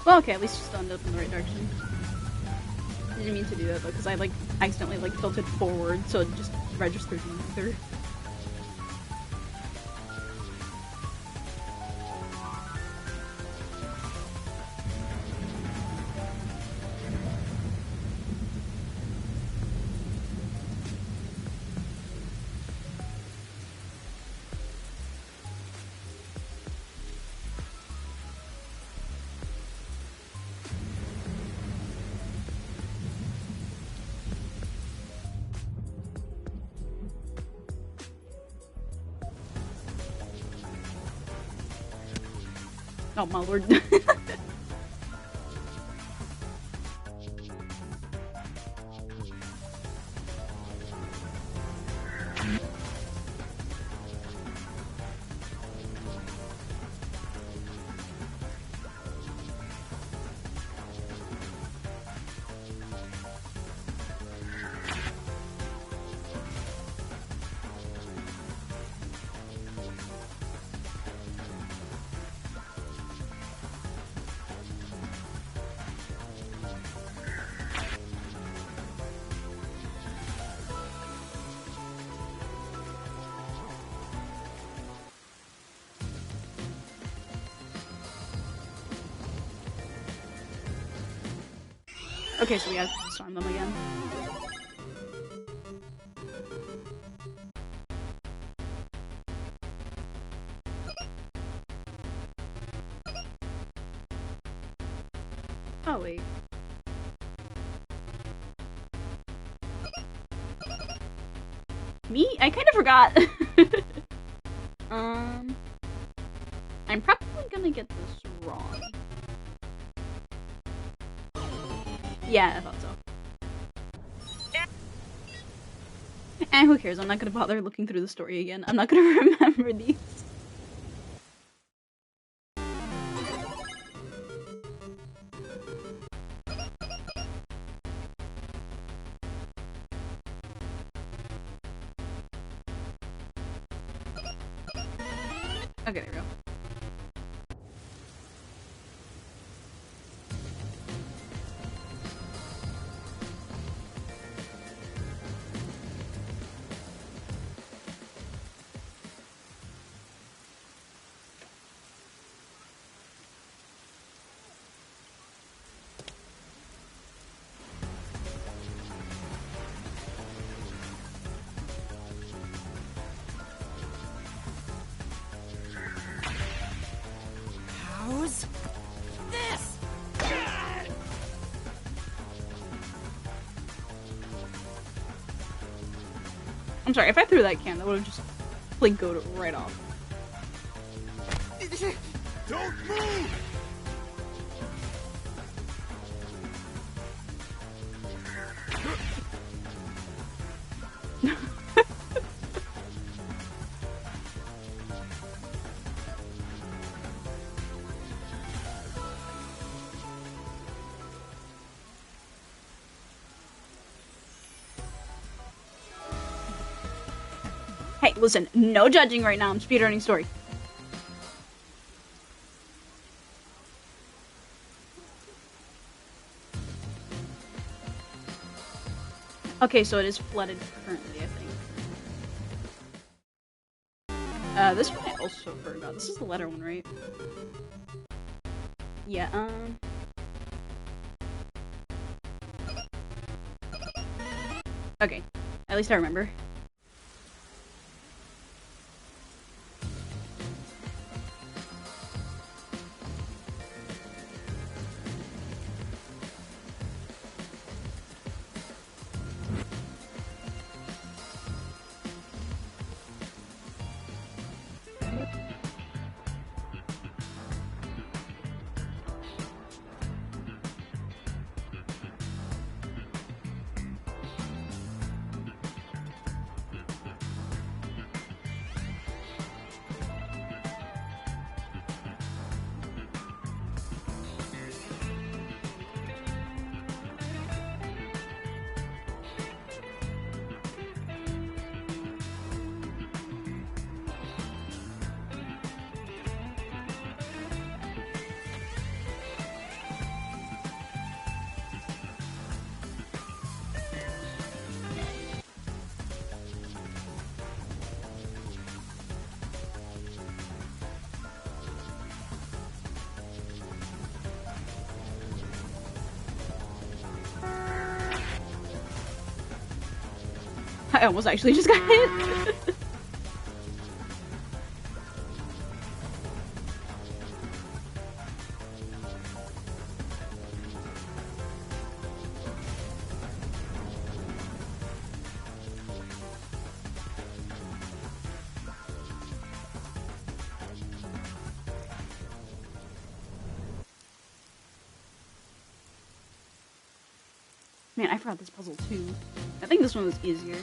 Well, okay, at least you still ended up in the right direction. I didn't mean to do that though, because I like accidentally like tilted forward, so it just registered neither. Oh my lord. Okay, so we have to storm them again. Oh wait. Me? I kind of forgot. I'm probably gonna get this wrong. Yeah, I thought so. And who cares? I'm not gonna bother looking through the story again. I'm not gonna remember these. Okay, there we go. I'm sorry, if I threw that can, that would have just plinkoed it right off. Don't move! Hey, listen, no judging right now. I'm speedrunning story. Okay, so it is flooded currently, I think. This one I also forgot. This is the letter one, right? Yeah, okay. At least I remember. I almost actually just got hit. Man, I forgot this puzzle too. I think this one was easier.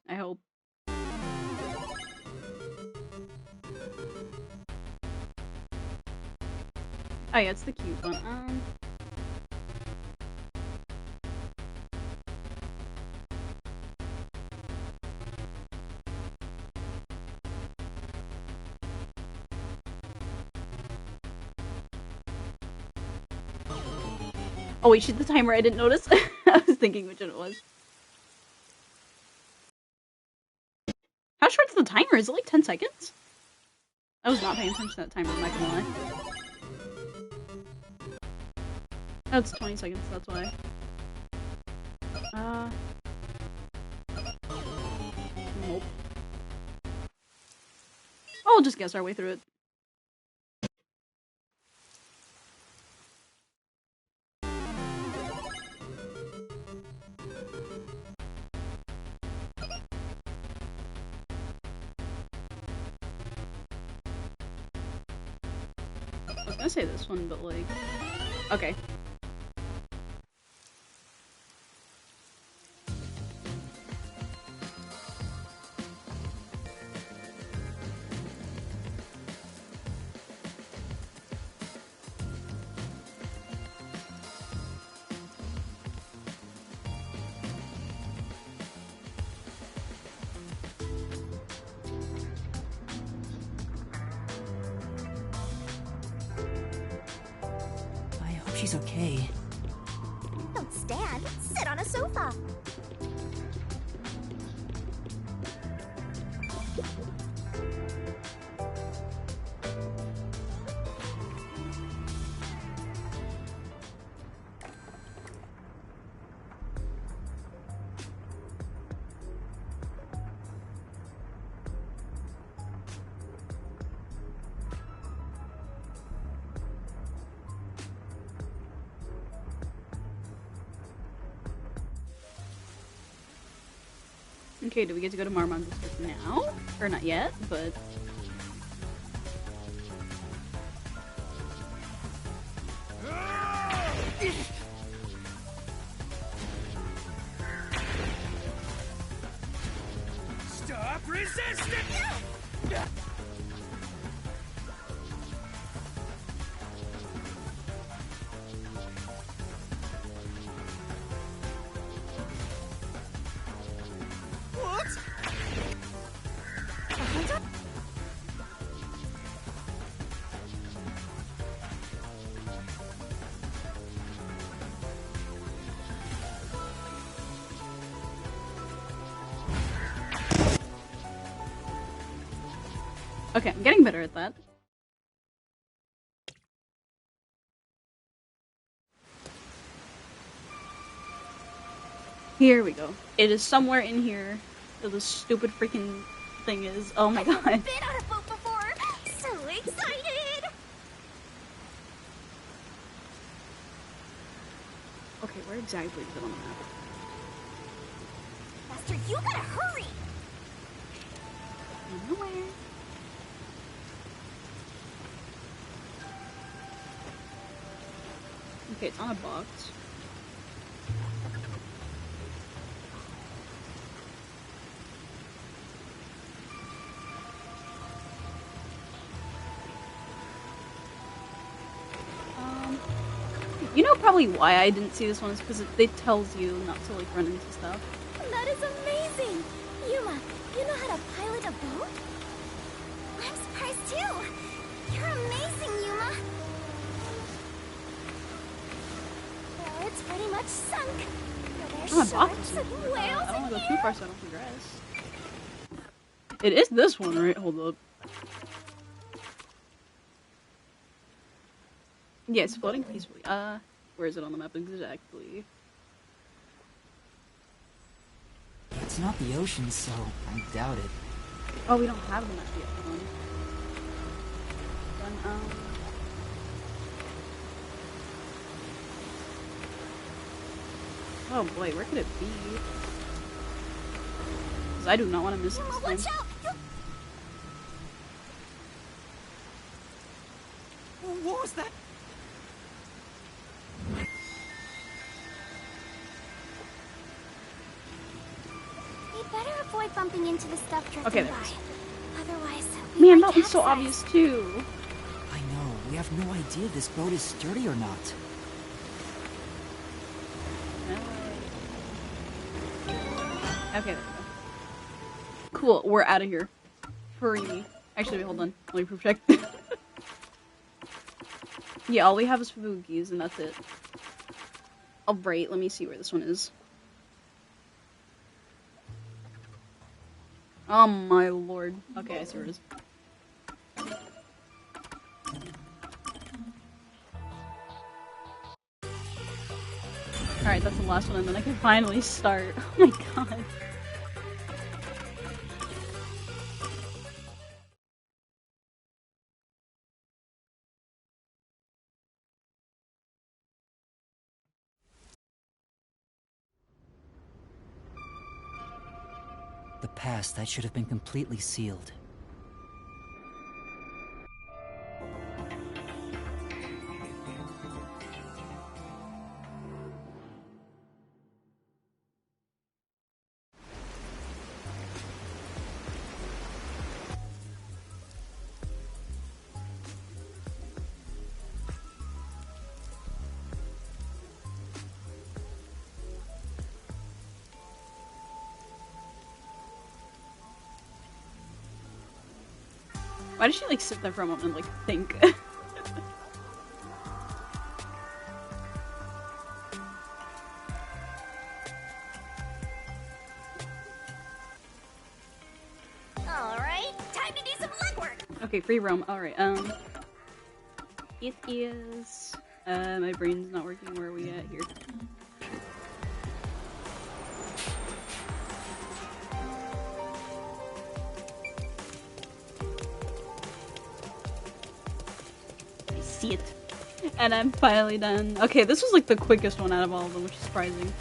I hope. Oh yeah, it's the cute one. Oh wait, shoot the timer, I didn't notice. I was thinking which one it was. How short's the timer? Is it like 10 seconds? I was not paying attention to that timer, I'm not gonna lie. Oh, it's 20 seconds, that's why. Nope. I'll just guess our way through it. I was gonna say this one, but like... Okay. She's okay. Don't stand. Sit on a sofa. Okay, do we get to go to Marmon District now? Or not yet, but... Stop resisting! What? Okay, I'm getting better at that. Here we go. It is somewhere in here that this stupid freaking thing is. Oh my god. I've been on a boat before. So excited. Okay, where exactly is it on the map? Master, you gotta hurry. Nowhere. Okay, it's on a box. You know probably why I didn't see this one is because it tells you not to like run into stuff. That is amazing. Yuma, you know how to pilot a boat? I'm surprised too. You're amazing, Yuma. Well, it's pretty much sunk. Are there Oh, my box sharks is and whales I don't want in to go too here? far so I don't progress. It is this one, right? Hold up. Yeah, it's floating peacefully. Where is it on the map exactly? It's not the ocean, so I doubt it. Oh, we don't have the map yet. Then, oh boy, where could it be? Because I do not want to miss Yuma, this watch thing. out! What was that? We better avoid bumping into the stuff drifting Okay, there by. it is. Otherwise, we Man, might that one's so capsize. obvious too. I know, we have no idea if this boat is sturdy or not. Okay, there we go. Cool, we're out of here. Hurry. Actually, wait, hold on. Let me proof check. Yeah, all we have is Fubuki's, and that's it. Alright, let me see where this one is. Oh my lord. Okay, I see where it is. Alright, that's the last one, and then I can finally start. Oh my god. The past that should have been completely sealed. Why does she like sit there for a moment and like think? Alright, time to do some legwork. Okay, free roam. Alright, it is... my brain's not working. Where are we at here? I see it. And I'm finally done. Okay, this was like the quickest one out of all of them, which is surprising.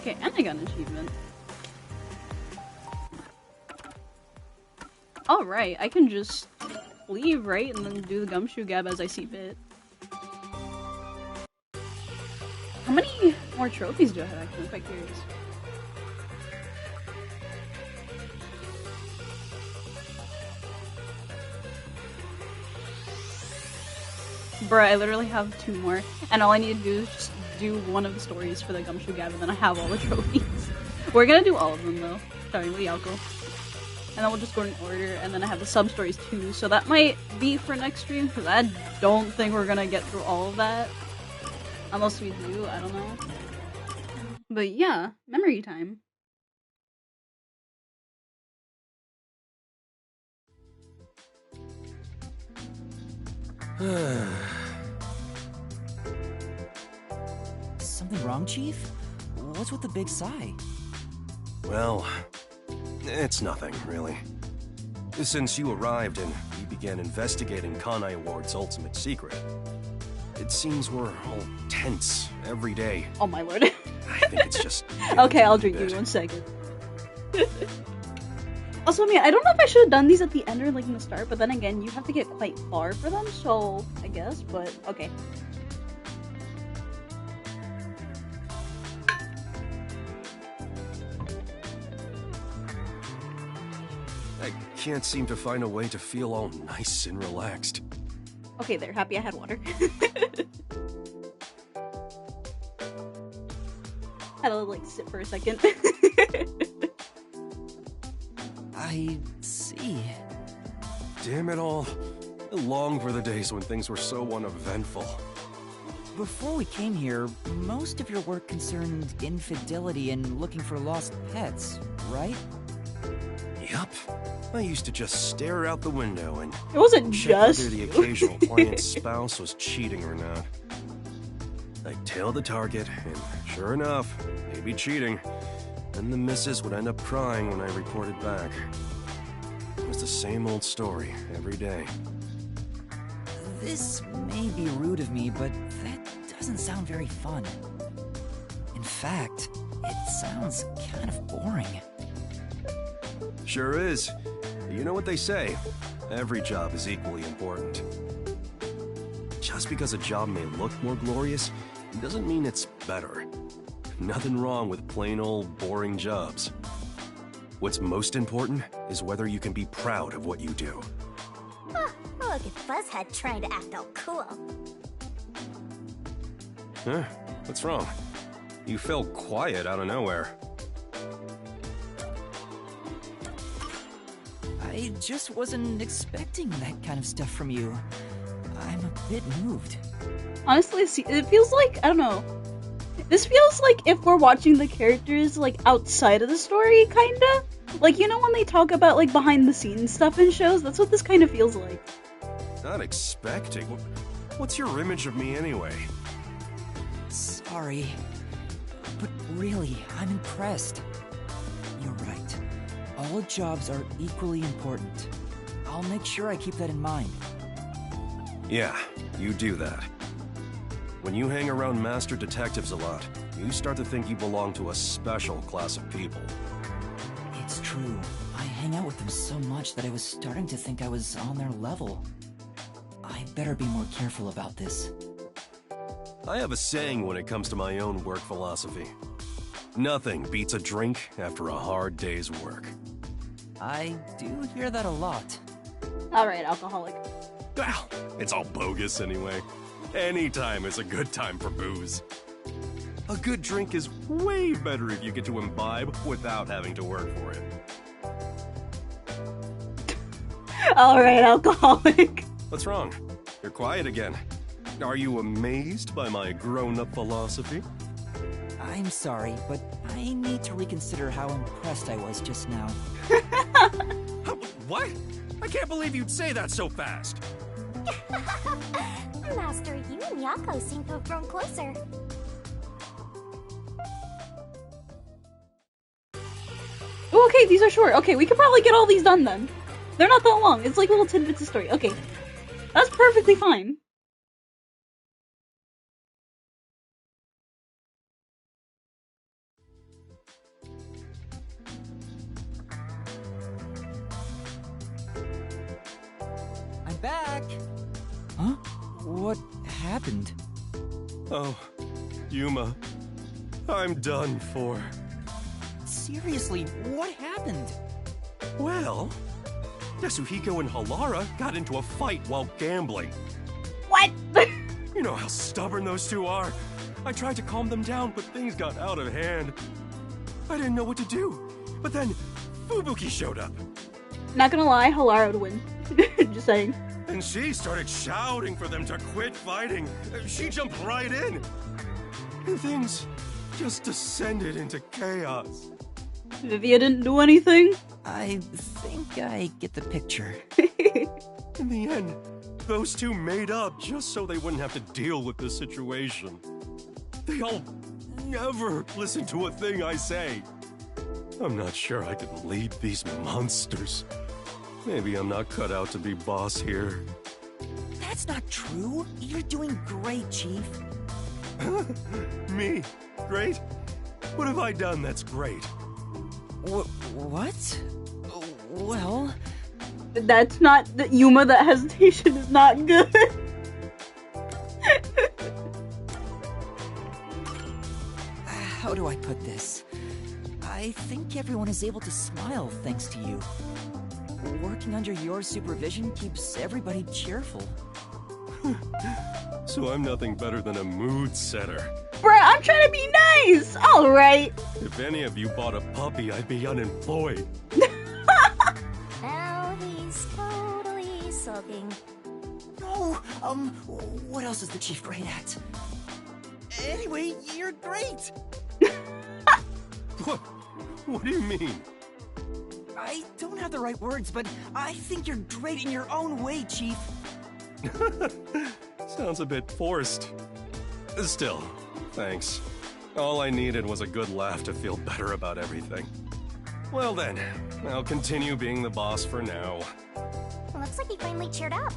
Okay, and I got an achievement. Alright, I can just leave, right? And then do the Gumshoe Gab as I see fit. How many more trophies do I have, actually? I'm quite curious. Bruh, I literally have 2 more. And all I need to do is just do one of the stories for the Gumshoe Gab, and then I have all the trophies. We're gonna do all of them, though. Starting with Yalko. And then we'll just go in order, and then I have the sub-stories too, so that might be for next stream, because I don't think we're gonna get through all of that. Unless we do, I don't know. But yeah, memory time. Something wrong, Chief? What's with the big sigh? Well, it's nothing, really. Since you arrived and we began investigating Kanai Ward's ultimate secret, it seems we're all tense every day. Oh my lord. I think it's just... Okay, I'll drink you 1 second. Also, I mean, I don't know if I should have done these at the end or like in the start, but then again, you have to get quite far for them, so I guess, but okay. I can't seem to find a way to feel all nice and relaxed. Okay, there. Happy I had water. Had to like sit for a second. I see. Damn it all. I long for the days when things were so uneventful. Before we came here, most of your work concerned infidelity and looking for lost pets, right? Yup. I used to just stare out the window and It wasn't check just whether the you. occasional client's spouse was cheating or not. I'd tail the target, and sure enough, they'd be cheating. Then the missus would end up crying when I reported back. It was the same old story every day. This may be rude of me, but that doesn't sound very fun. In fact, it sounds kind of boring. Sure is. You know what they say, every job is equally important. Just because a job may look more glorious, doesn't mean it's better. Nothing wrong with plain old boring jobs. What's most important is whether you can be proud of what you do. Huh, look at Buzzhead trying to act all cool. Huh? What's wrong? You fell quiet out of nowhere. I just wasn't expecting that kind of stuff from you. I'm a bit moved. Honestly, it feels like, I don't know. This feels like if we're watching the characters, like, outside of the story, kinda? Like, you know when they talk about, like, behind-the-scenes stuff in shows? That's what this kind of feels like. Not expecting? What's your image of me anyway? Sorry. But really, I'm impressed. You're right. All jobs are equally important. I'll make sure I keep that in mind. Yeah, you do that. When you hang around master detectives a lot, you start to think you belong to a special class of people. It's true. I hang out with them so much that I was starting to think I was on their level. I better be more careful about this. I have a saying when it comes to my own work philosophy. Nothing beats a drink after a hard day's work. I do hear that a lot. Alright, alcoholic. Well, it's all bogus anyway. Any time is a good time for booze. A good drink is way better if you get to imbibe without having to work for it. Alright, alcoholic. What's wrong? You're quiet again. Are you amazed by my grown-up philosophy? I'm sorry, but I need to reconsider how impressed I was just now. What? I can't believe you'd say that so fast. Master, you and Yako seem to have grown closer. Oh, okay, these are short. Okay, we could probably get all these done then. They're not that long. It's like little tidbits of story. Okay. That's perfectly fine. back. Huh? What happened? Oh, Yuma. I'm done for. Seriously, what happened? Well, Yasuhiko and Halara got into a fight while gambling. What? You know how stubborn those two are. I tried to calm them down, but things got out of hand. I didn't know what to do. But then, Fubuki showed up. Not gonna lie, Halara would win. Just saying. And she started shouting for them to quit fighting. She jumped right in. And things just descended into chaos. Vivia didn't do anything? I think I get the picture. In the end, those two made up just so they wouldn't have to deal with this situation. They all never listen to a thing I say. I'm not sure I can lead these monsters. Maybe I'm not cut out to be boss here. That's not true. You're doing great, Chief. Me? Great? What have I done that's great? What? Well... That's not... Yuma, that hesitation is not good. How do I put this? I think everyone is able to smile thanks to you. Working under your supervision keeps everybody cheerful. So I'm nothing better than a mood setter. Bruh, I'm trying to be nice! Alright. If any of you bought a puppy, I'd be unemployed. Now he's totally sulking. No, what else is the chief great at? Anyway, you're great! What do you mean? I don't have the right words, but I think you're great in your own way, Chief. Sounds a bit forced. Still, thanks. All I needed was a good laugh to feel better about everything. Well then, I'll continue being the boss for now. Looks like he finally cheered up.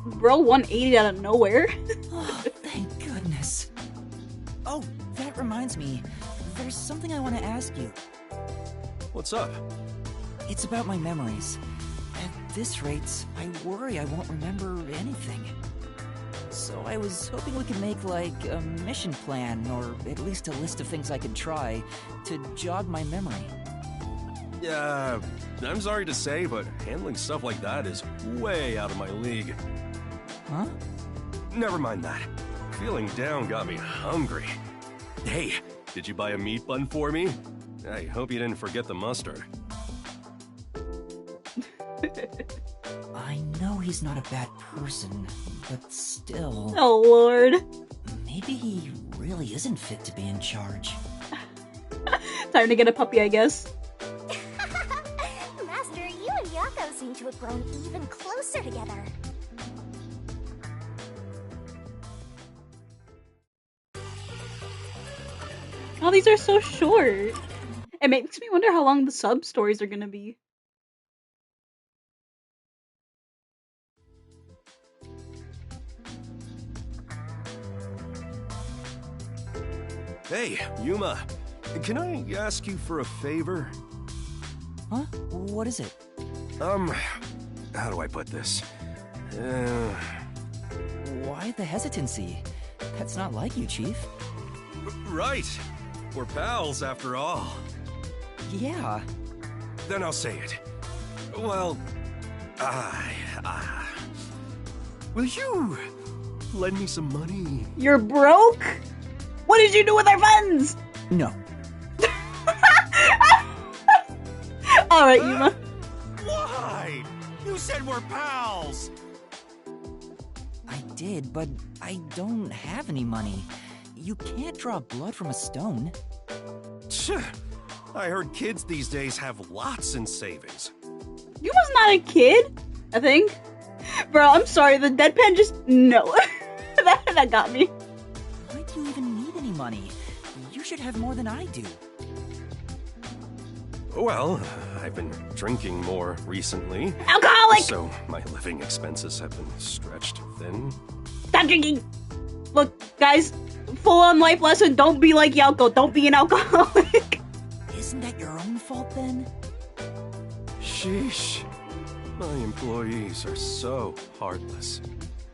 Bro 180 out of nowhere. Oh, thank goodness. Oh, that reminds me. There's something I want to ask you. What's up? It's about my memories. At this rate, I worry I won't remember anything. So I was hoping we could make, like, a mission plan, or at least a list of things I could try, to jog my memory. Yeah, I'm sorry to say, but handling stuff like that is way out of my league. Huh? Never mind that. Feeling down got me hungry. Hey, did you buy a meat bun for me? I hope you didn't forget the mustard. I know he's not a bad person, but still... Oh, Lord. Maybe he really isn't fit to be in charge. Time to get a puppy, I guess. Master, you and Yako seem to have grown even closer together. Oh, these are so short. It makes me wonder how long the sub stories are gonna be. Hey, Yuma. Can I ask you for a favor? Huh? What is it? How do I put this? Why the hesitancy? That's not like you, Chief. Right. We're pals, after all. Yeah. Then I'll say it. Well, will you lend me some money? You're broke? What did you do with our funds? No. Alright, Yuma. Why? You said we're pals! I did, but I don't have any money. You can't draw blood from a stone. I heard kids these days have lots in savings. Yuma's not a kid, I think. Bro, I'm sorry, the deadpan just... No. that got me. Why do you even need any money? You should have more than I do. Well, I've been drinking more recently. Alcoholic! So my living expenses have been stretched thin. Stop drinking! Look, guys, full-on life lesson, don't be like Yoko. Don't be an alcoholic. Isn't that your own fault then? Sheesh. My employees are so heartless.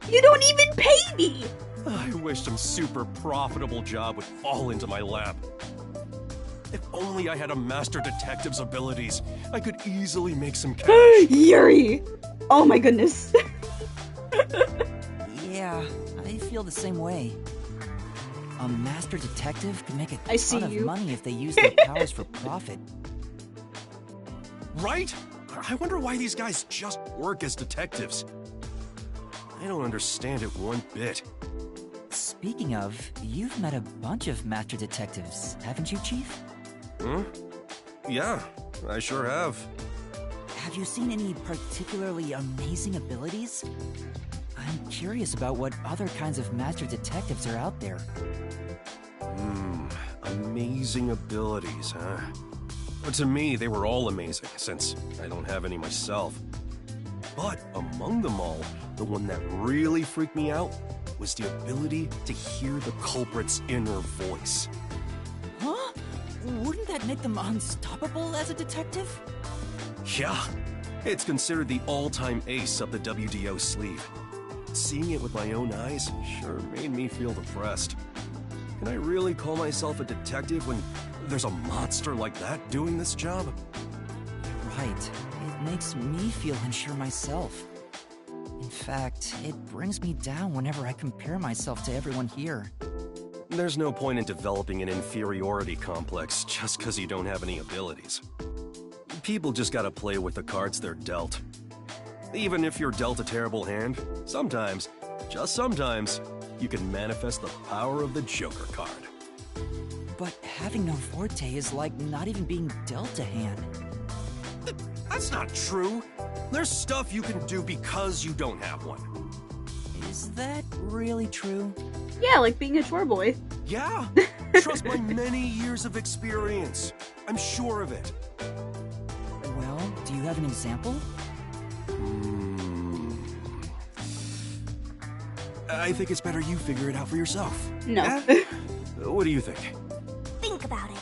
You don't even pay me! I wish some super profitable job would fall into my lap. If only I had a master detective's abilities, I could easily make some cash. Yuri! Oh my goodness. Yeah, I feel the same way. A master detective could make a I see ton of you. money if they use their powers for profit. Right? I wonder why these guys just work as detectives. I don't understand it one bit. Speaking of, you've met a bunch of master detectives, haven't you, Chief? Huh? Yeah, I sure have. Have you seen any particularly amazing abilities? I'm curious about what other kinds of master detectives are out there. Amazing abilities, huh? Well, to me, they were all amazing, since I don't have any myself. But among them all, the one that really freaked me out was the ability to hear the culprit's inner voice. Huh? Wouldn't that make them unstoppable as a detective? Yeah, it's considered the all-time ace up the WDO sleeve. Seeing it with my own eyes sure made me feel depressed. Can I really call myself a detective when there's a monster like that doing this job? Right. It makes me feel unsure myself. In fact, it brings me down whenever I compare myself to everyone here. There's no point in developing an inferiority complex just because you don't have any abilities. People just gotta play with the cards they're dealt. Even if you're dealt a terrible hand, sometimes, just sometimes, you can manifest the power of the Joker card. But having no forte is like not even being dealt a hand. That's not true. There's stuff you can do because you don't have one. Is that really true? Yeah, like being a chore boy. Yeah, trust my many years of experience. I'm sure of it. Well, do you have an example? I think it's better you figure it out for yourself. No. Eh? What do you think? Think about it.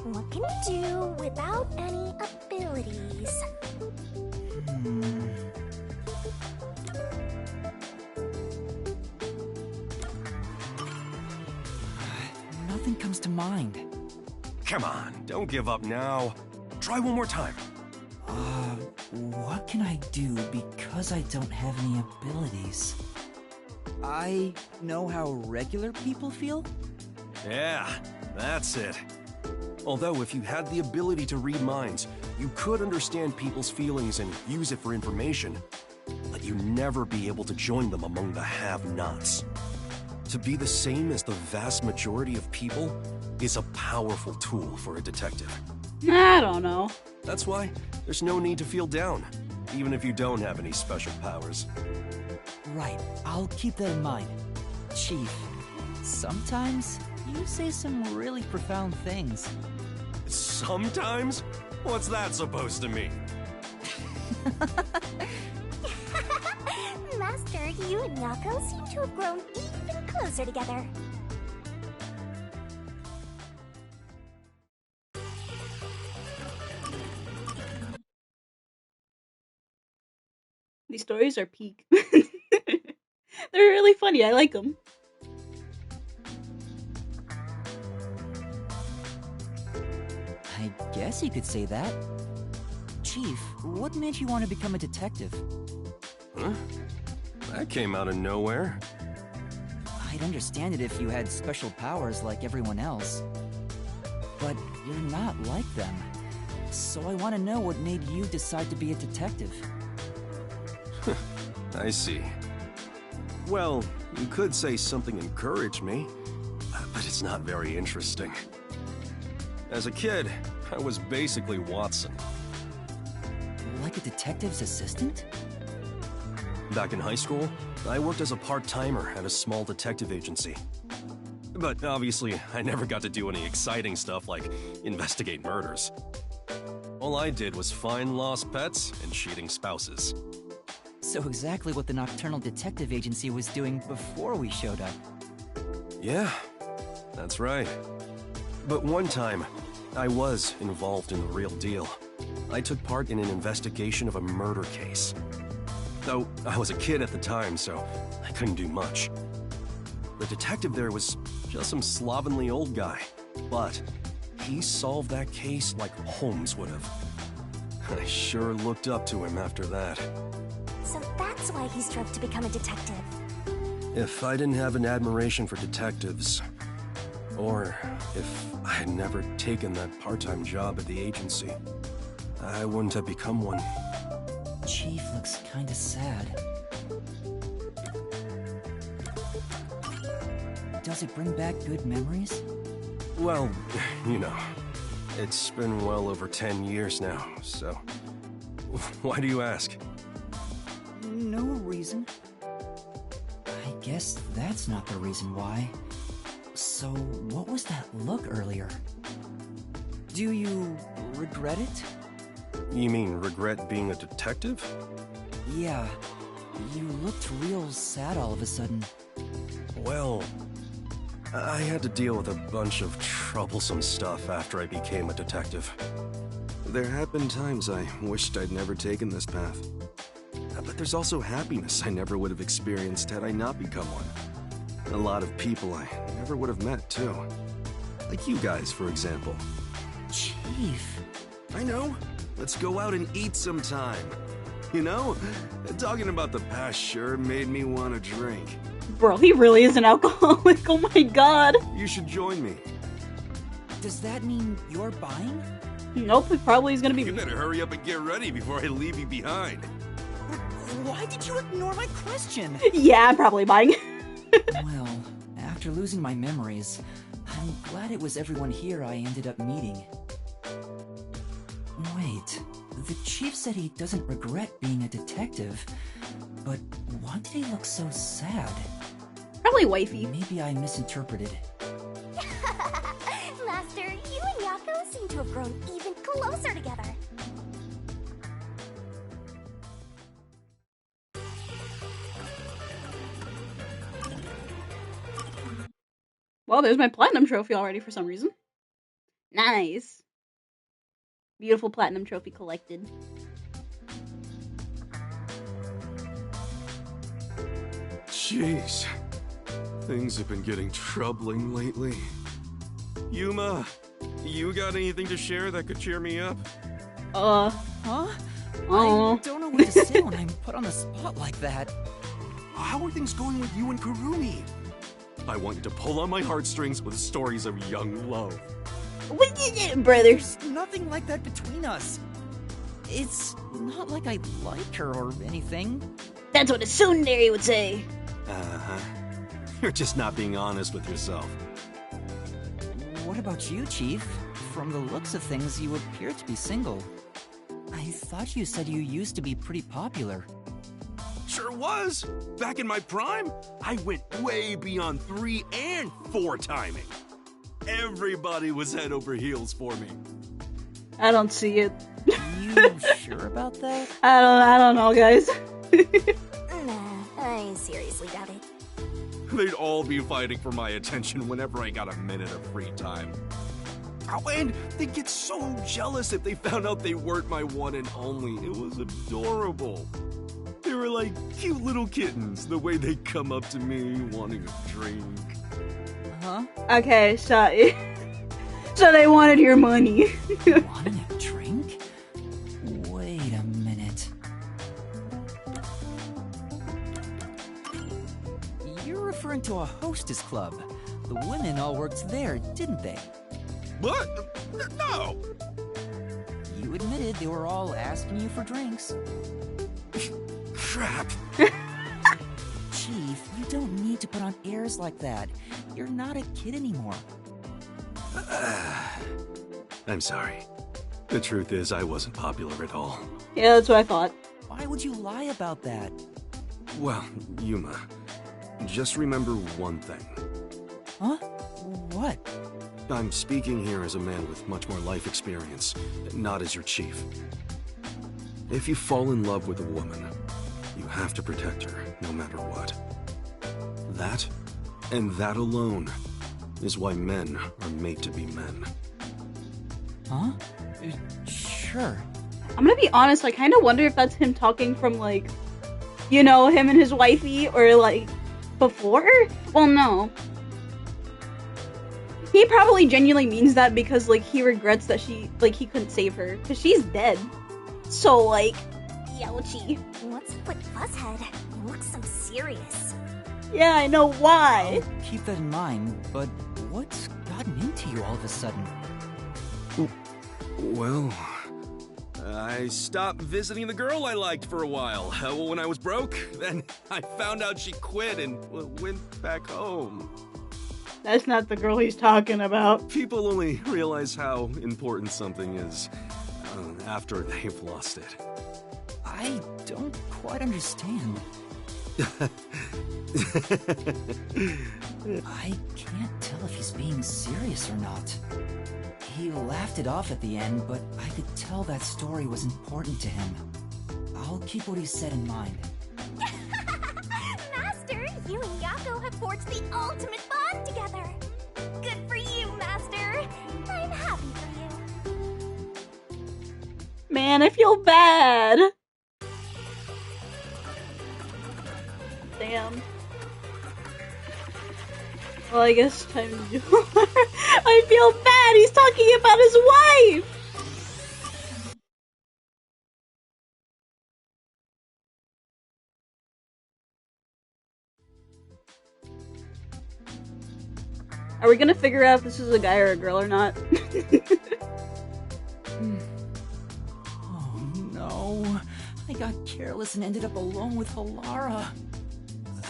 What can you do without any abilities? Nothing comes to mind. Come on, don't give up now. Try one more time. What can I do because I don't have any abilities? I know how regular people feel? Yeah, that's it. Although if you had the ability to read minds, you could understand people's feelings and use it for information, but you'd never be able to join them among the have-nots. To be the same as the vast majority of people is a powerful tool for a detective. I don't know. That's why there's no need to feel down, even if you don't have any special powers. Right, I'll keep that in mind. Chief, sometimes you say some really profound things. Sometimes? What's that supposed to mean? Master, you and Yako seem to have grown even closer together. These stories are peak. They're really funny. I like them. I guess you could say that. Chief, what made you want to become a detective? Huh? That came out of nowhere. I'd understand it if you had special powers like everyone else. But you're not like them. So I want to know what made you decide to be a detective. I see. Well, you could say something encouraged me, but it's not very interesting. As a kid, I was basically Watson. Like a detective's assistant? Back in high school, I worked as a part-timer at a small detective agency. But obviously, I never got to do any exciting stuff like investigate murders. All I did was find lost pets and cheating spouses. So exactly what the Nocturnal Detective Agency was doing before we showed up. Yeah, that's right. But one time, I was involved in the real deal. I took part in an investigation of a murder case. Though I was a kid at the time, so I couldn't do much. The detective there was just some slovenly old guy, but he solved that case like Holmes would have. I sure looked up to him after that. So that's why he strove to become a detective. If I didn't have an admiration for detectives, or if I had never taken that part-time job at the agency, I wouldn't have become one. Chief looks kinda sad. Does it bring back good memories? Well, you know, it's been well over 10 years now, so... Why do you ask? No reason. I guess that's not the reason why. So, what was that look earlier? Do you regret it? You mean regret being a detective? Yeah. You looked real sad all of a sudden. Well, I had to deal with a bunch of troublesome stuff after I became a detective. There have been times I wished I'd never taken this path. But there's also happiness I never would have experienced had I not become one. A lot of people I never would have met, too. Like you guys, for example. Chief. I know. Let's go out and eat sometime. You know, talking about the past sure made me want to drink. Bro, he really is an alcoholic. Oh my god. You should join me. Does that mean you're buying? Nope, it probably is gonna be. You better hurry up and get ready before I leave you behind. Why did you ignore my question? Yeah, I'm probably buying. Well, after losing my memories, I'm glad it was everyone here I ended up meeting. Wait, the chief said he doesn't regret being a detective, but why did he look so sad? Probably wifey. Maybe I misinterpreted. Master, you and Yako seem to have grown even closer together. Well, there's my platinum trophy already for some reason. Nice. Beautiful platinum trophy collected. Jeez. Things have been getting troubling lately. Yuma, you got anything to share that could cheer me up? Huh? Oh. I don't know what to say when I'm put on the spot like that. How are things going with you and Kurumi? I want you to pull on my heartstrings with stories of young love. Brothers. There's nothing like that between us. It's not like I like her or anything. That's what a tsundere would say. Uh-huh. You're just not being honest with yourself. What about you, Chief? From the looks of things, you appear to be single. I thought you said you used to be pretty popular. Sure was. Back in my prime, I went way beyond 3 and 4 timing. Everybody was head over heels for me. I don't see it. You sure about that? I don't know, guys. Nah, I seriously doubt it. They'd all be fighting for my attention whenever I got a minute of free time. Oh, and they'd get so jealous if they found out they weren't my one and only. It was adorable. They were like cute little kittens, the way they'd come up to me wanting a drink. Huh? Okay, so they wanted your money. Wanting a drink? Wait a minute. You're referring to a hostess club. The women all worked there, didn't they? What? No! You admitted they were all asking you for drinks. Crap. Chief, you don't need to put on airs like that. You're not a kid anymore. I'm sorry. The truth is, I wasn't popular at all. Yeah, that's what I thought. Why would you lie about that? Well, Yuma, just remember one thing. Huh? What? I'm speaking here as a man with much more life experience, not as your chief. If you fall in love with a woman, you have to protect her, no matter what. That, and that alone, is why men are made to be men. Huh? Sure. I'm gonna be honest, I kind of wonder if that's him talking from, like, you know, him and his wifey, or, like, before? Well, no. He probably genuinely means that because, like, he regrets that he couldn't save her. Because she's dead. So, like, ouchie. What's up with Fuzzhead? He looks so serious. Yeah, I know why. I'll keep that in mind, but what's gotten into you all of a sudden? Well, I stopped visiting the girl I liked for a while. When I was broke, then I found out she quit and went back home. That's not the girl he's talking about. People only realize how important something is after they've lost it. I don't quite understand. I can't tell if he's being serious or not. He laughed it off at the end, but I could tell that story was important to him. I'll keep what he said in mind. Master, you and Yako have forged the ultimate bond together. Good for you, Master. I'm happy for you. Man, I feel bad. Damn. Well, I guess time to do I feel bad! He's talking about his wife! Are we gonna figure out if this is a guy or a girl or not? Oh no, I got careless and ended up alone with Halara.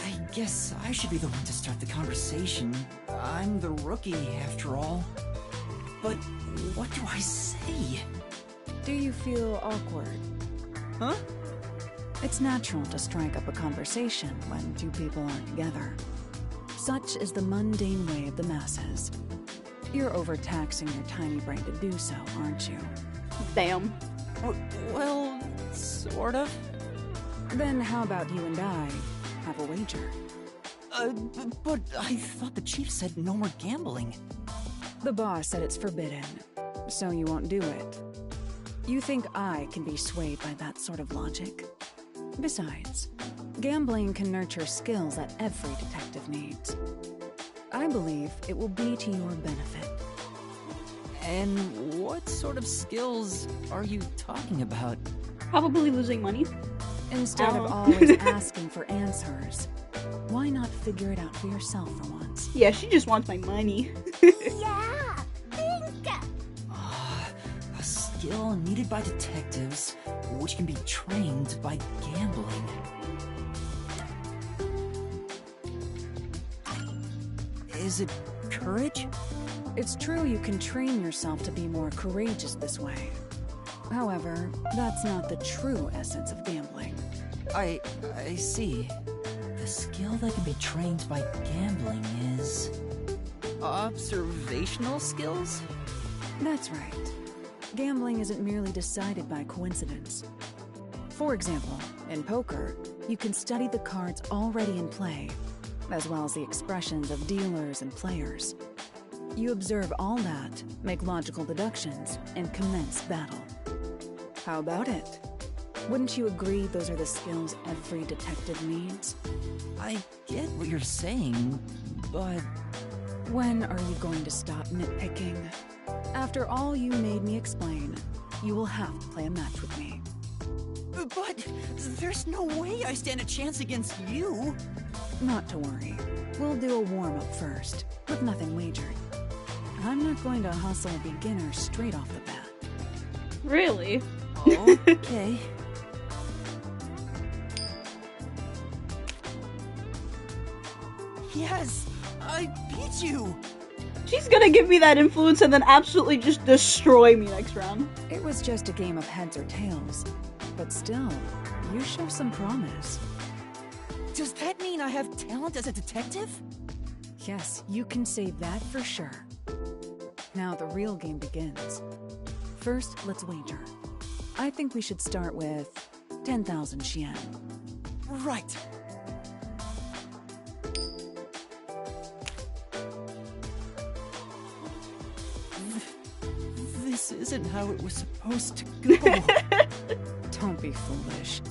I guess I should be the one to start the conversation. I'm the rookie, after all. But what do I say? Do you feel awkward? Huh? It's natural to strike up a conversation when two people aren't together. Such is the mundane way of the masses. You're overtaxing your tiny brain to do so, aren't you? Damn. Well, sort of. Then how about you and I have a wager? But I thought the chief said no more gambling. The boss said it's forbidden, so you won't do it. You think I can be swayed by that sort of logic? Besides, gambling can nurture skills that every detective needs. I believe it will be to your benefit. And what sort of skills are you talking about? Probably losing money. Instead of always asking for answers, why not figure it out for yourself for once? Yeah, she just wants my money. Yeah, think. A skill needed by detectives, which can be trained by gambling. Is it courage? It's true you can train yourself to be more courageous this way. However, that's not the true essence of gambling. I see. The skill that can be trained by gambling is... observational skills? That's right. Gambling isn't merely decided by coincidence. For example, in poker, you can study the cards already in play, as well as the expressions of dealers and players. You observe all that, make logical deductions, and commence battle. How about it? Wouldn't you agree those are the skills every detective needs? I get what you're saying, but... When are you going to stop nitpicking? After all you made me explain, you will have to play a match with me. But there's no way I stand a chance against you! Not to worry. We'll do a warm-up first, with nothing wagered. I'm not going to hustle a beginner straight off the bat. Really? Okay. Yes! I beat you! She's gonna give me that influence and then absolutely just destroy me next round. It was just a game of heads or tails. But still, you show some promise. Does that mean I have talent as a detective? Yes, you can say that for sure. Now the real game begins. First, let's wager. I think we should start with 10,000 Yen. Right. This isn't how it was supposed to go. Don't be foolish.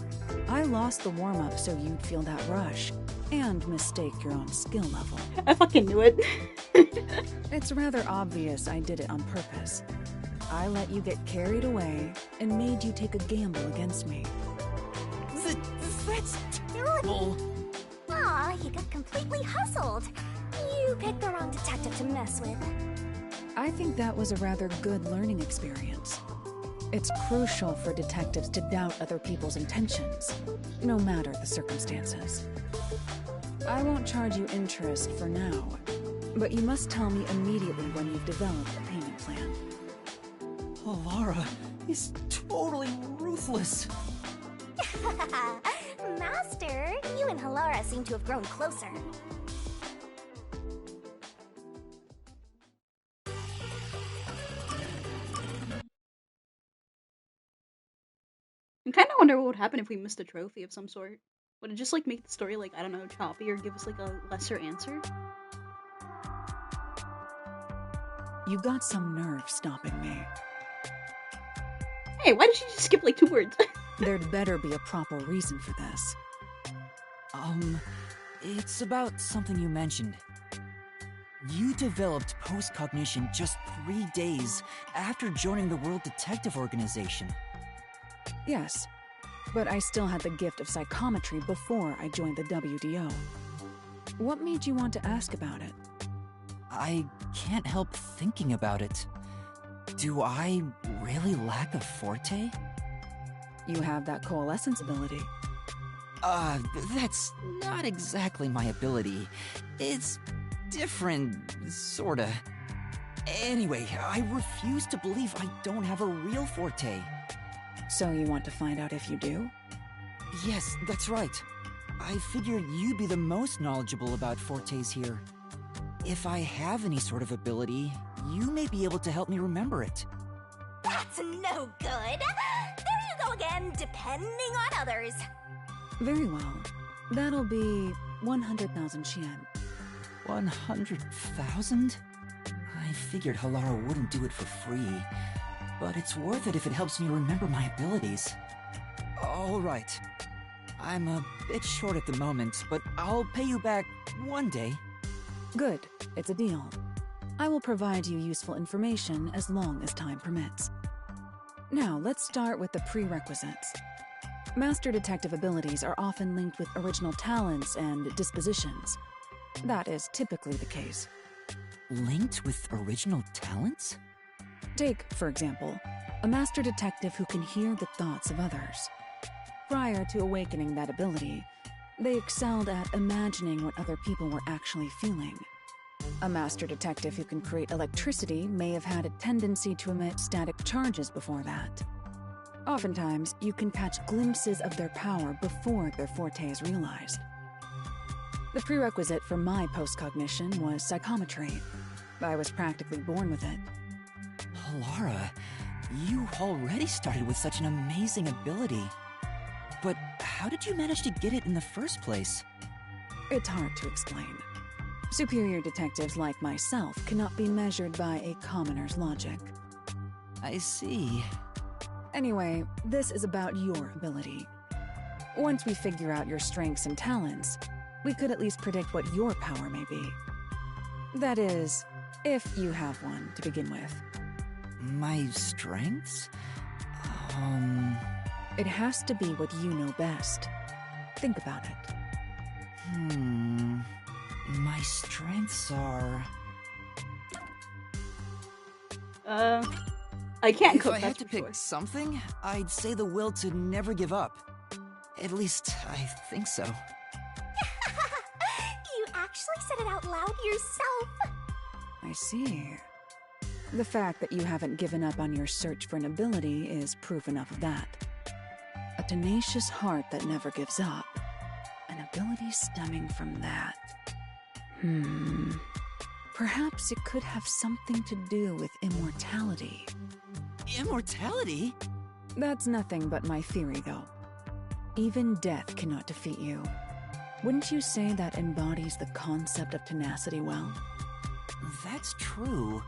I lost the warm-up so you'd feel that rush, and mistake your own skill level. I fucking knew it. It's rather obvious I did it on purpose. I let you get carried away and made you take a gamble against me. That's terrible! Aw, you got completely hustled. You picked the wrong detective to mess with. I think that was a rather good learning experience. It's crucial for detectives to doubt other people's intentions, no matter the circumstances. I won't charge you interest for now, but you must tell me immediately when you've developed a payment plan. Lara is totally ruthless. Master, you and Halara seem to have grown closer. I kind of wonder what would happen if we missed a trophy of some sort. Would it just like make the story like, I don't know, choppy or give us like a lesser answer? You got some nerve stopping me. Hey, why did she just skip like 2 words? There'd better be a proper reason for this. It's about something you mentioned. You developed post-cognition just 3 days after joining the World Detective Organization. Yes, but I still had the gift of psychometry before I joined the WDO. What made you want to ask about it? I can't help thinking about it. Do I really lack a forte? You have that coalescence ability. That's not exactly my ability. It's different, sorta. Anyway, I refuse to believe I don't have a real forte. So you want to find out if you do? Yes, that's right. I figured you'd be the most knowledgeable about fortes here. If I have any sort of ability, you may be able to help me remember it. That's no good. There you go again, depending on others. Very well. That'll be 100,000 Xian. 100,000? I figured Halara wouldn't do it for free, but it's worth it if it helps me remember my abilities. All right. I'm a bit short at the moment, but I'll pay you back one day. Good. It's a deal. I will provide you useful information as long as time permits. Now, let's start with the prerequisites. Master detective abilities are often linked with original talents and dispositions. That is typically the case. Linked with original talents? Take, for example, a master detective who can hear the thoughts of others. Prior to awakening that ability, they excelled at imagining what other people were actually feeling. A master detective who can create electricity may have had a tendency to emit static charges before that. Oftentimes, you can catch glimpses of their power before their forte is realized. The prerequisite for my postcognition was psychometry. I was practically born with it. Lara, you already started with such an amazing ability. But how did you manage to get it in the first place? It's hard to explain. Superior detectives like myself cannot be measured by a commoner's logic. I see. Anyway, this is about your ability. Once we figure out your strengths and talents, we could at least predict what your power may be. That is, if you have one to begin with. My strengths? It has to be what you know best. Think about it. My strengths are... I can't If cook, I had that's to for pick sure. something, I'd say the will to never give up. At least, I think so. You actually said it out loud yourself. I see. The fact that you haven't given up on your search for an ability is proof enough of that. A tenacious heart that never gives up. An ability stemming from that. Perhaps it could have something to do with immortality. Immortality? That's nothing but my theory, though. Even death cannot defeat you. Wouldn't you say that embodies the concept of tenacity well? That's true,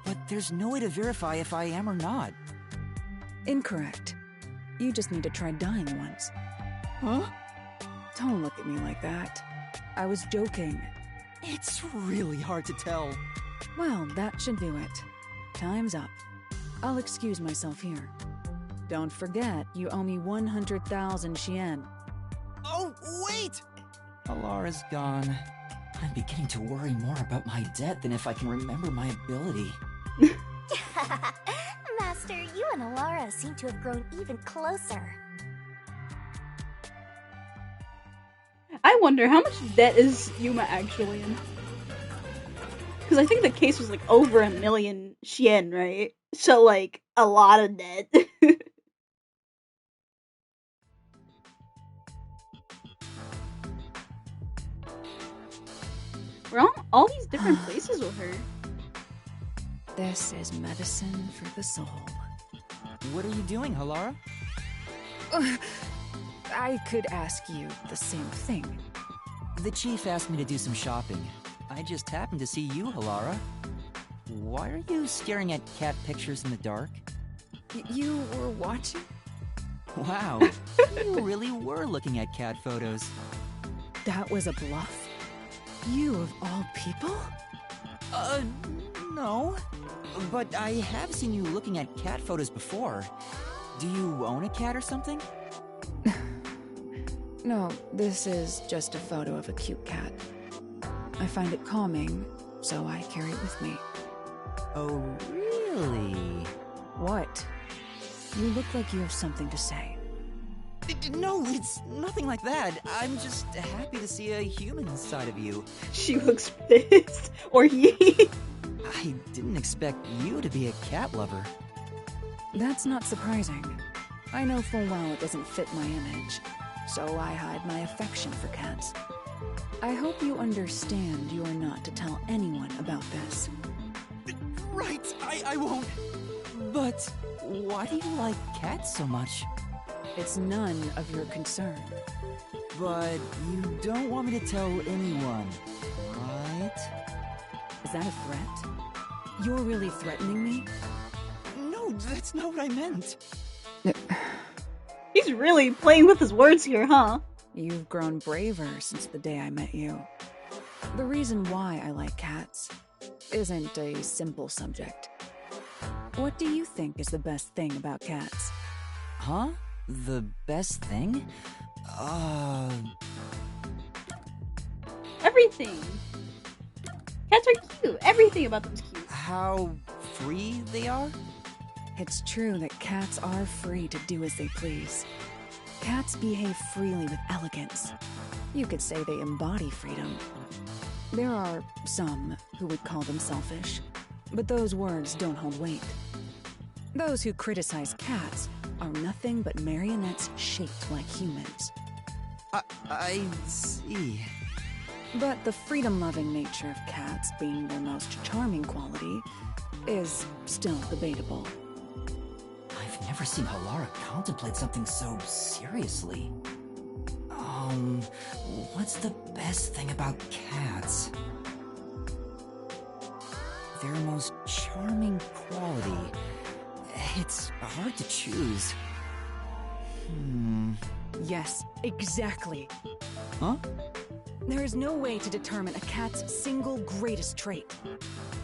but there's no way to verify if I am or not. Incorrect. You just need to try dying once. Huh? Don't look at me like that. I was joking. It's really hard to tell. Well, that should do it. Time's up. I'll excuse myself here. Don't forget, you owe me 100,000 Xian. Oh, wait! Alara's gone. I'm beginning to worry more about my debt than if I can remember my ability. Master, you and Alara seem to have grown even closer. I wonder how much debt is Yuma actually in? Because I think the case was like over 1 million Xian, right? So like a lot of debt. We're on all these different places with her. This is medicine for the soul. What are you doing, Halara? I could ask you the same thing. The chief asked me to do some shopping. I just happened to see you, Halara. Why are you staring at cat pictures in the dark? You were watching? Wow, you really were looking at cat photos. That was a bluff? You of all people? No. But I have seen you looking at cat photos before. Do you own a cat or something? No, this is just a photo of a cute cat. I find it calming, so I carry it with me. Oh, really? What? You look like you have something to say. No, it's nothing like that. I'm just happy to see a human side of you. She looks pissed. Or he. I didn't expect you to be a cat lover. That's not surprising. I know full well it doesn't fit my image, so I hide my affection for cats. I hope you understand you are not to tell anyone about this. Right, I won't. But why do you like cats so much? It's none of your concern. But you don't want me to tell anyone, right? Is that a threat? You're really threatening me? No, that's not what I meant. He's really playing with his words here, huh? You've grown braver since the day I met you. The reason why I like cats isn't a simple subject. What do you think is the best thing about cats? Huh? The best thing? Everything. Cats are cute. Everything about them's cute. How free they are? It's true that cats are free to do as they please. Cats behave freely with elegance. You could say they embody freedom. There are some who would call them selfish, but those words don't hold weight. Those who criticize cats are nothing but marionettes shaped like humans. I see. But the freedom-loving nature of cats being their most charming quality is still debatable. I've never seen Halara contemplate something so seriously. What's the best thing about cats? Their most charming quality. It's hard to choose. Yes, exactly. Huh? There is no way to determine a cat's single greatest trait.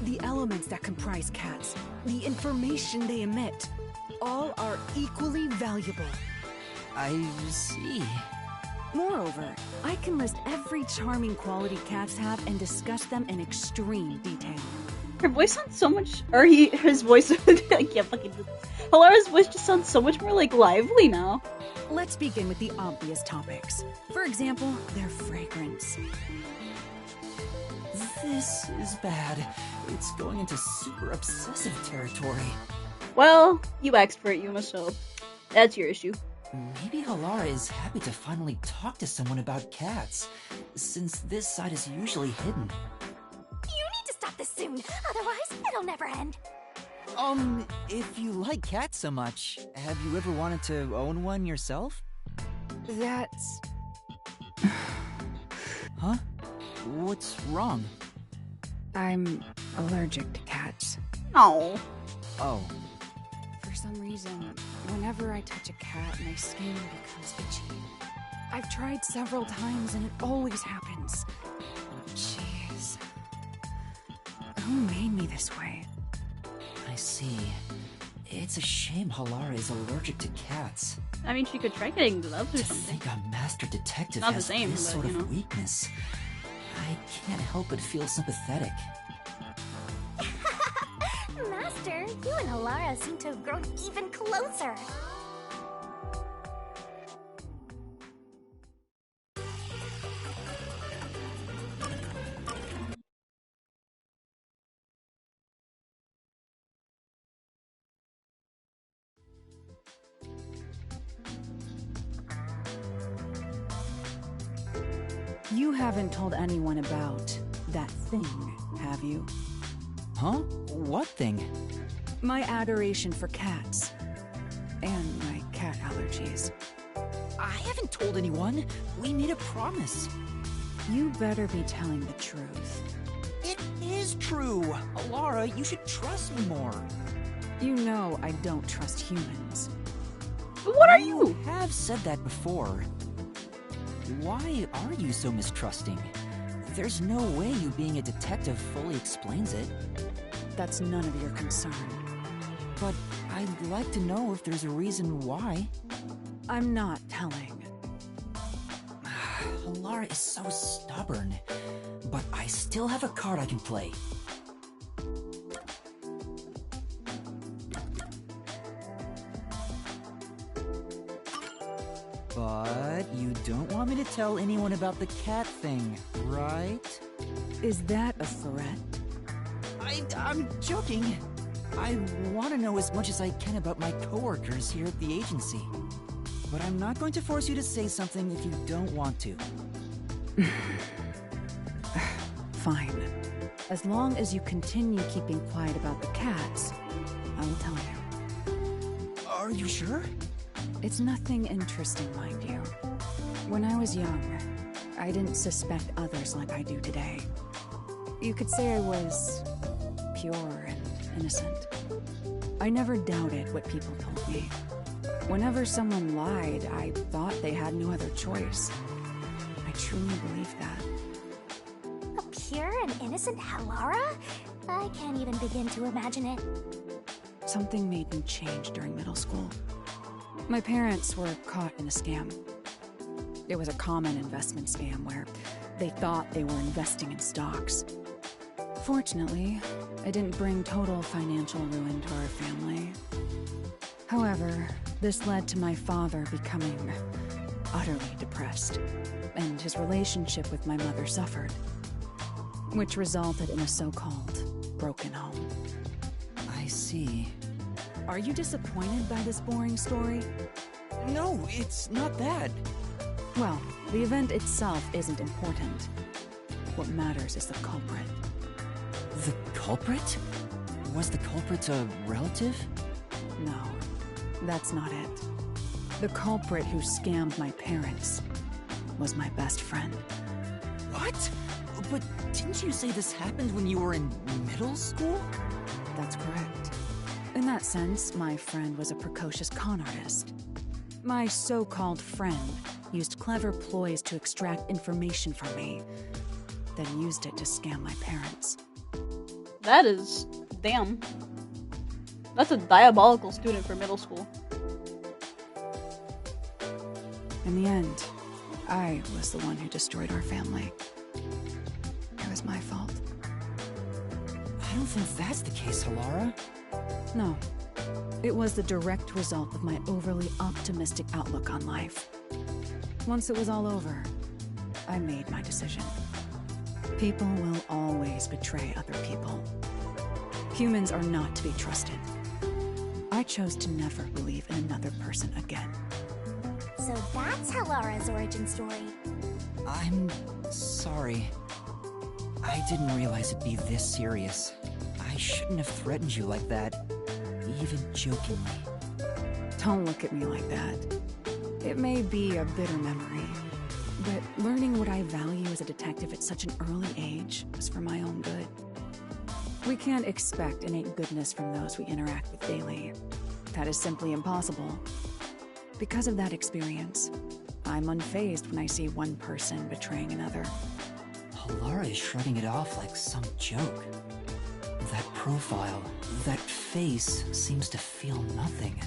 The elements that comprise cats, the information they emit, all are equally valuable. I see. Moreover, I can list every charming quality cats have and discuss them in extreme detail. Her voice sounds so much, or his voice, I can't fucking do this. Halara's voice just sounds so much more, like, lively now. Let's begin with the obvious topics. For example, their fragrance. This is bad. It's going into super obsessive territory. Well, you asked for it, Yuma, so that's your issue. Maybe Halara is happy to finally talk to someone about cats, since this side is usually hidden. You need to stop this soon, otherwise it'll never end. If you like cats so much, have you ever wanted to own one yourself? That's... Huh? What's wrong? I'm allergic to cats. Oh. Oh. For some reason, Whenever I touch a cat, my skin becomes itchy. I've tried several times and it always happens. Jeez. Who made me this way? I see. It's a shame Halara is allergic to cats. I mean, she could try getting gloves or To something. think a master detective Not the has same, this but, sort you know. of weakness. I can't help but feel sympathetic. Master, you and Alara seem to have grown even closer. You haven't told anyone about that thing, have you? Huh? What thing? My adoration for cats. And my cat allergies. I haven't told anyone. We made a promise. You better be telling the truth. It is true. Alara, you should trust me more. You know I don't trust humans. But what are you? Have said that before. Why are you so mistrusting? There's no way you being a detective fully explains it. That's none of your concern. But I'd like to know if there's a reason why. I'm not telling. Alara is so stubborn. But I still have a card I can play. But you don't want me to tell anyone about the cat thing, right? Is that a threat? I'm joking. I want to know as much as I can about my coworkers here at the agency. But I'm not going to force you to say something if you don't want to. Fine. As long as you continue keeping quiet about the cats, I will tell you. Are you sure? It's nothing interesting, mind you. When I was young, I didn't suspect others like I do today. You could say I was pure and innocent. I never doubted what people told me. Whenever someone lied, I thought they had no other choice. I truly believed that. A pure and innocent Halara? I can't even begin to imagine it. Something made me change during middle school. My parents were caught in a scam. It was a common investment scam where they thought they were investing in stocks. Fortunately, it didn't bring total financial ruin to our family. However, this led to my father becoming utterly depressed, and his relationship with my mother suffered, which resulted in a so-called broken home. I see. Are you disappointed by this boring story? No, it's not that. Well, the event itself isn't important. What matters is the culprit. The culprit? Was the culprit a relative? No, that's not it. The culprit who scammed my parents was my best friend. What? But didn't you say this happened when you were in middle school? That's correct. In that sense, my friend was a precocious con artist. My so-called friend used clever ploys to extract information from me, then used it to scam my parents. That is... damn. That's a diabolical student for middle school. In the end, I was the one who destroyed our family. It was my fault. I don't think that's the case, Halara. No. It was the direct result of my overly optimistic outlook on life. Once it was all over, I made my decision. People will always betray other people. Humans are not to be trusted. I chose to never believe in another person again. So that's Halara's origin story. I'm sorry. I didn't realize it'd be this serious. I shouldn't have threatened you like that, even jokingly. Don't look at me like that. It may be a bitter memory, but learning what I value as a detective at such an early age was for my own good. We can't expect innate goodness from those we interact with daily. That is simply impossible. Because of that experience, I'm unfazed when I see one person betraying another. Halara is shrugging it off like some joke. That profile, that face seems to feel nothing.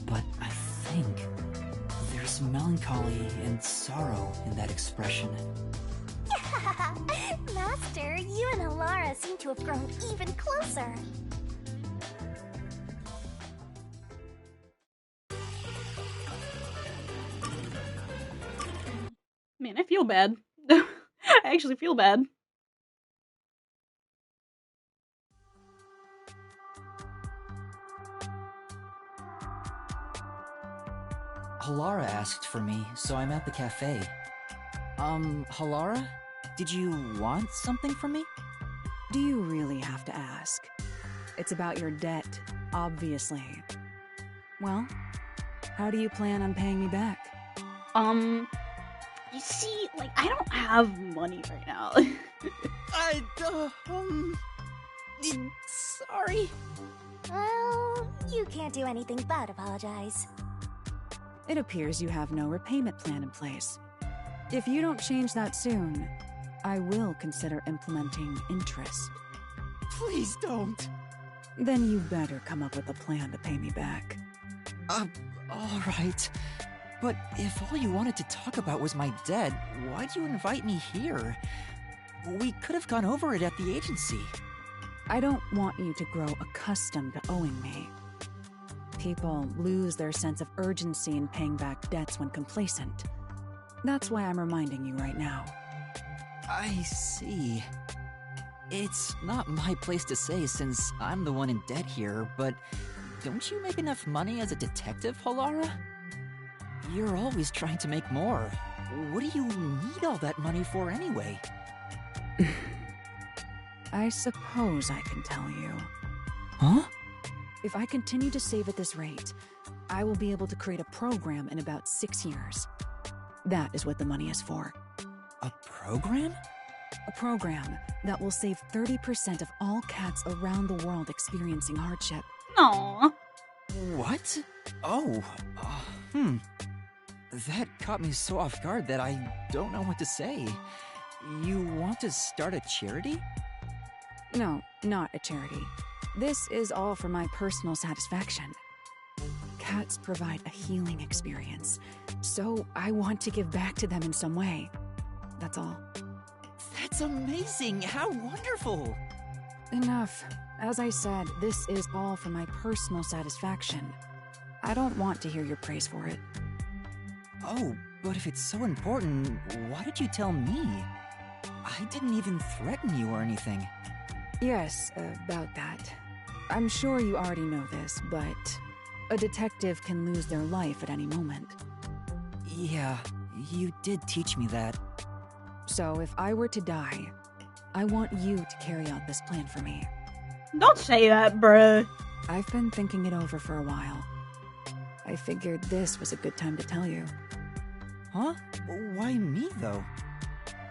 But I think there's melancholy and sorrow in that expression. Master, you and Alara seem to have grown even closer. Man, I feel bad. I actually feel bad. Halara asked for me, so I'm at the cafe. Halara? Did you want something from me? Do you really have to ask? It's about your debt, obviously. Well, how do you plan on paying me back? You see, like, I don't have money right now. Sorry. Well, you can't do anything but apologize. It appears you have no repayment plan in place. If you don't change that soon, I will consider implementing interest. Please don't. Then you better come up with a plan to pay me back. Alright. But if all you wanted to talk about was my debt, why'd you invite me here? We could have gone over it at the agency. I don't want you to grow accustomed to owing me. People lose their sense of urgency in paying back debts when complacent. That's why I'm reminding you right now. I see. It's not my place to say since I'm the one in debt here, but don't you make enough money as a detective, Halara? You're always trying to make more. What do you need all that money for anyway? I suppose I can tell you. Huh? If I continue to save at this rate, I will be able to create a program in about 6 years. That is what the money is for. A program? A program that will save 30% of all cats around the world experiencing hardship. Aww. What? Oh, That caught me so off guard that I don't know what to say. You want to start a charity? No, not a charity. This is all for my personal satisfaction. Cats provide a healing experience, so I want to give back to them in some way. That's all. That's amazing! How wonderful! Enough. As I said, this is all for my personal satisfaction. I don't want to hear your praise for it. Oh, but if it's so important, why did you tell me? I didn't even threaten you or anything. Yes, about that. I'm sure you already know this, but a detective can lose their life at any moment. Yeah, you did teach me that. So if I were to die, I want you to carry out this plan for me. Don't say that, bruh. I've been thinking it over for a while. I figured this was a good time to tell you. Huh? Why me, though?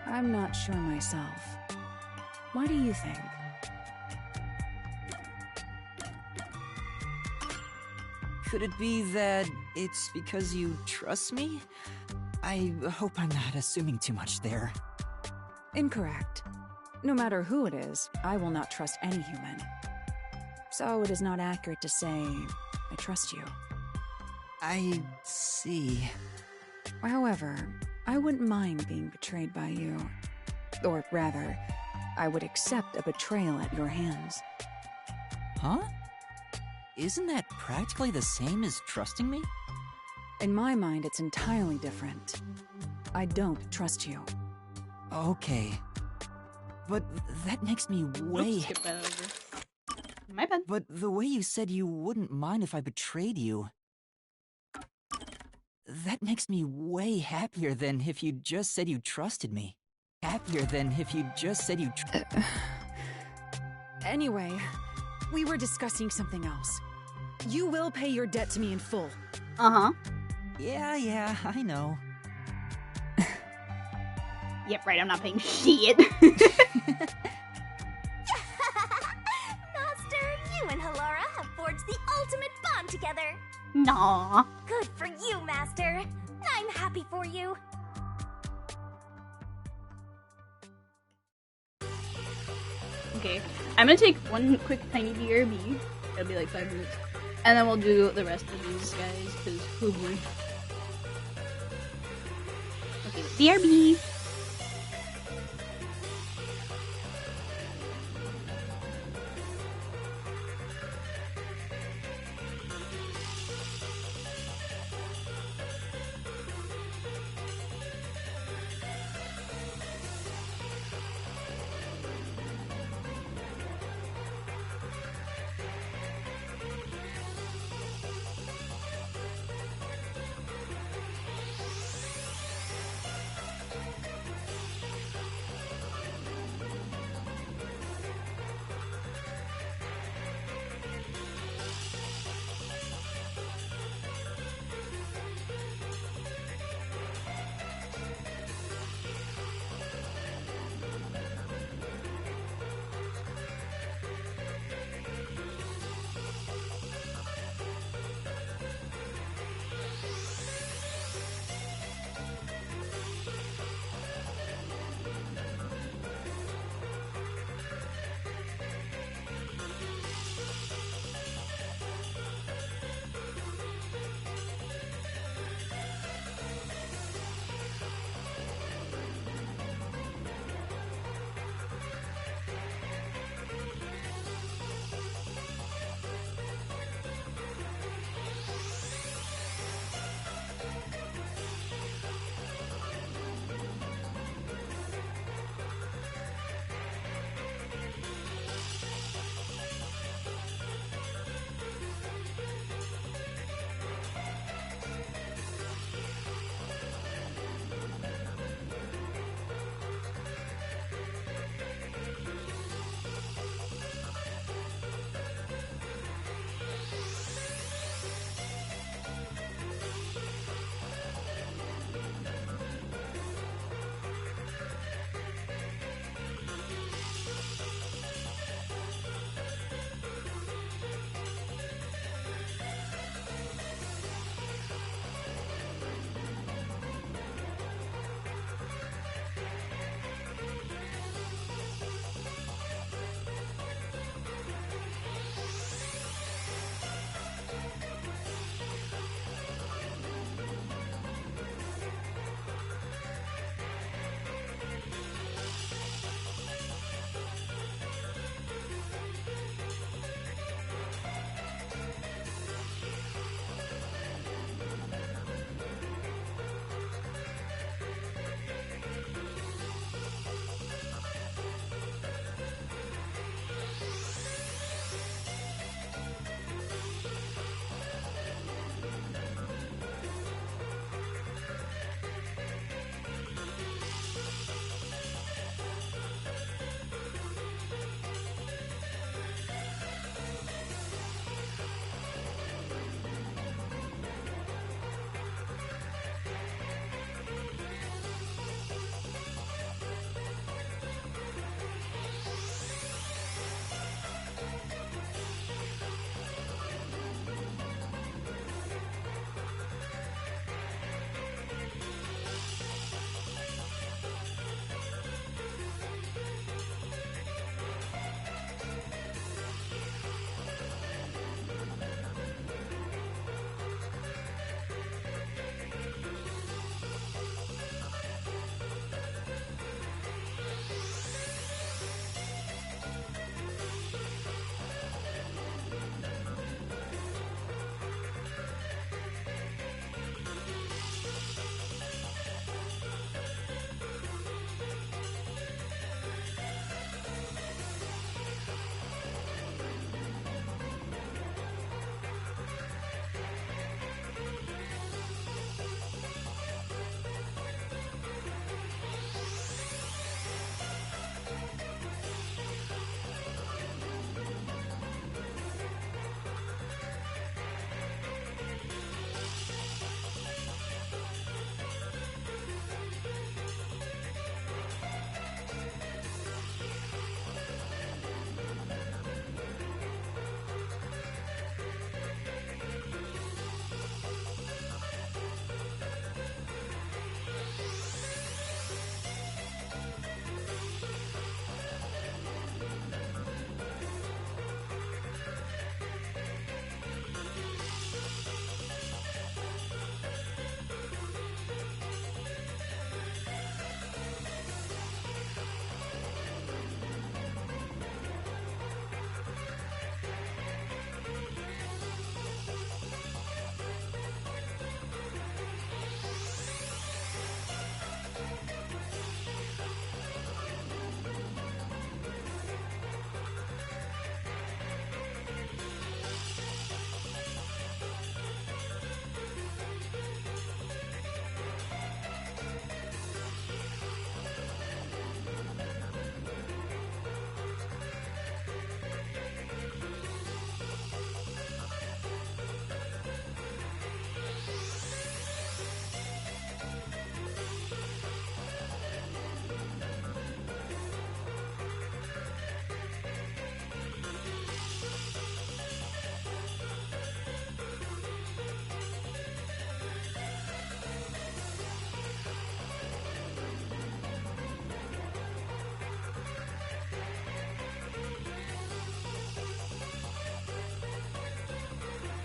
I'm not sure myself. Why do you think? Could it be that it's because you trust me? I hope I'm not assuming too much there. Incorrect. No matter who it is, I will not trust any human. So it is not accurate to say, I trust you. I see. However, I wouldn't mind being betrayed by you. Or rather, I would accept a betrayal at your hands. Huh? Isn't that practically the same as trusting me? In my mind, it's entirely different. I don't trust you. Okay. But that makes me way... Oops, skip that over. My bad. But the way you said you wouldn't mind if I betrayed you... That makes me way happier than if you just said you trusted me. Happier than if you just said you... Anyway, we were discussing something else. You will pay your debt to me in full. Uh-huh. Yeah, I know. Yep, right, I'm not paying shit. Master, you and Halara have forged the ultimate bond together. Nah. Good for you, Master. I'm happy for you. Okay, I'm gonna take one quick tiny BRB. It'll be like 5 minutes. And then we'll do the rest of these guys, because oh boy. Okay, BRB!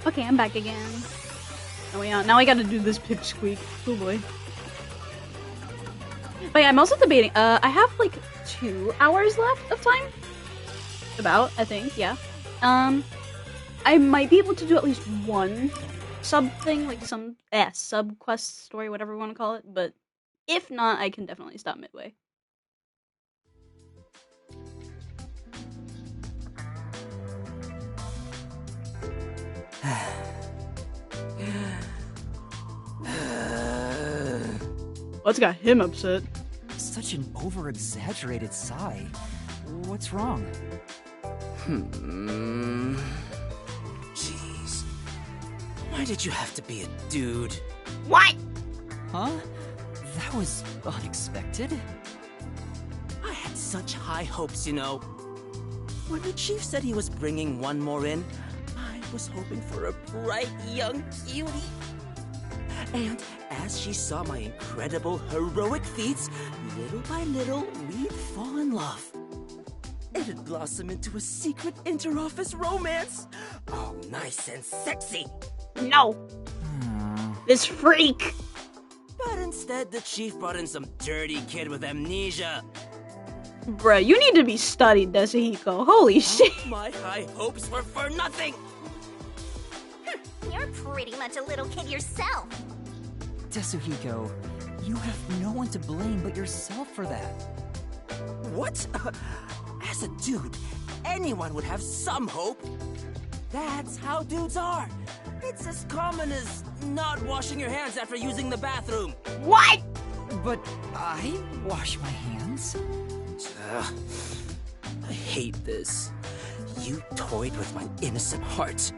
Okay, I'm back again. Oh yeah, now I gotta do this pipsqueak. Oh boy. But yeah, I'm also debating. I have like 2 hours left of time. About, I think, yeah. I might be able to do at least one sub thing, like some sub quest story, whatever we want to call it. But if not, I can definitely stop midway. What's got him upset? Such an over-exaggerated sigh. What's wrong? Jeez. Why did you have to be a dude? What? Huh? That was unexpected. I had such high hopes, you know. When the chief said he was bringing one more in, I was hoping for a bright young cutie. And as she saw my incredible heroic feats, little by little, we'd fall in love. It'd blossom into a secret inter-office romance. Oh, nice and sexy. No! This freak! But instead, the chief brought in some dirty kid with amnesia. Bruh, you need to be studied, Desahiko. Holy shit. My high hopes were for nothing. You're pretty much a little kid yourself. Tetsuhiko, you have no one to blame but yourself for that. What? As a dude, anyone would have some hope. That's how dudes are. It's as common as not washing your hands after using the bathroom. What? But I wash my hands. Ugh. I hate this. You toyed with my innocent heart.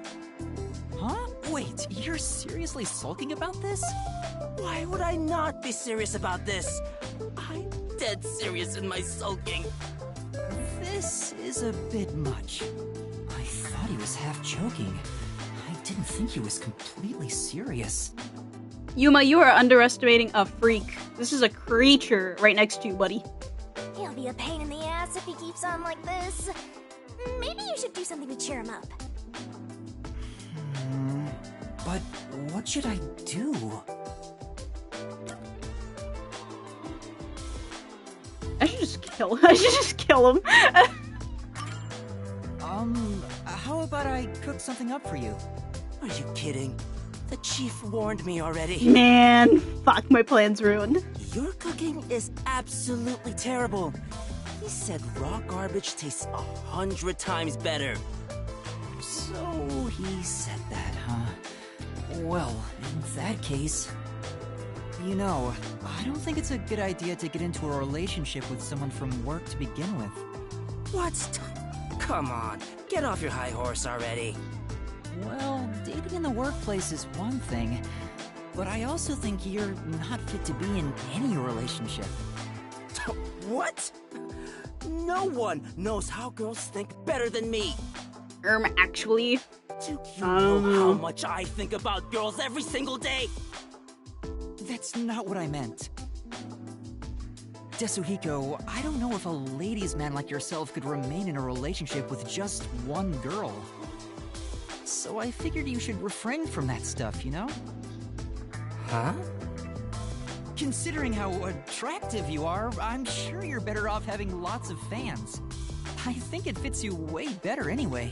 Huh? Wait, you're seriously sulking about this? Why would I not be serious about this? I'm dead serious in my sulking. This is a bit much. I thought he was half joking. I didn't think he was completely serious. Yuma, you are underestimating a freak. This is a creature right next to you, buddy. He'll be a pain in the ass if he keeps on like this. Maybe you should do something to cheer him up. But what should I do? I should just kill him. How about I cook something up for you? Are you kidding? The chief warned me already. Man, fuck, my plan's ruined. Your cooking is absolutely terrible. He said raw garbage tastes 100 times better. So he said that, huh? Well, in that case... You know, I don't think it's a good idea to get into a relationship with someone from work to begin with. What? Come on, get off your high horse already. Well, dating in the workplace is one thing, but I also think you're not fit to be in any relationship. What? No one knows how girls think better than me. Actually... Do you know how much I think about girls every single day? That's not what I meant. Tetsuhiko, I don't know if a ladies' man like yourself could remain in a relationship with just one girl. So I figured you should refrain from that stuff, you know? Huh? Considering how attractive you are, I'm sure you're better off having lots of fans. I think it fits you way better anyway.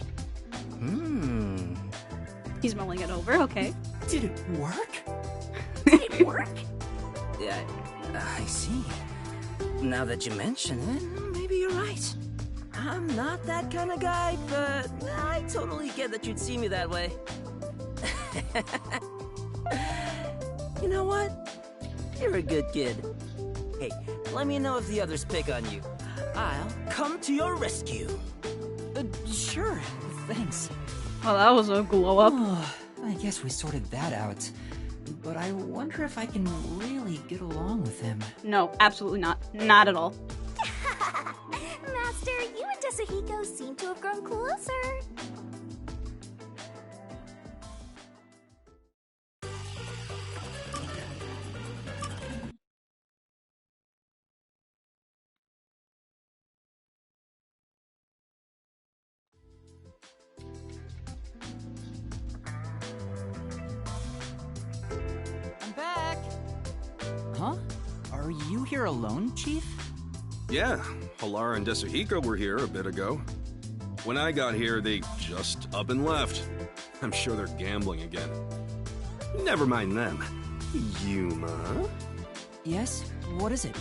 He's mulling it over, okay. Did it work? Did it work? Yeah, I see. Now that you mention it, maybe you're right. I'm not that kind of guy, but I totally get that you'd see me that way. You know what? You're a good kid. Hey, let me know if the others pick on you. I'll come to your rescue. Sure, thanks. Well, that was a glow up. I guess we sorted that out. But I wonder if I can really get along with him. No, absolutely not. Not at all. Master, you and Tetsuhiko seem to have grown closer. Are you here alone, Chief? Yeah, Halara and Desuhiko were here a bit ago. When I got here, they just up and left. I'm sure they're gambling again. Never mind them. Yuma? Yes? What is it?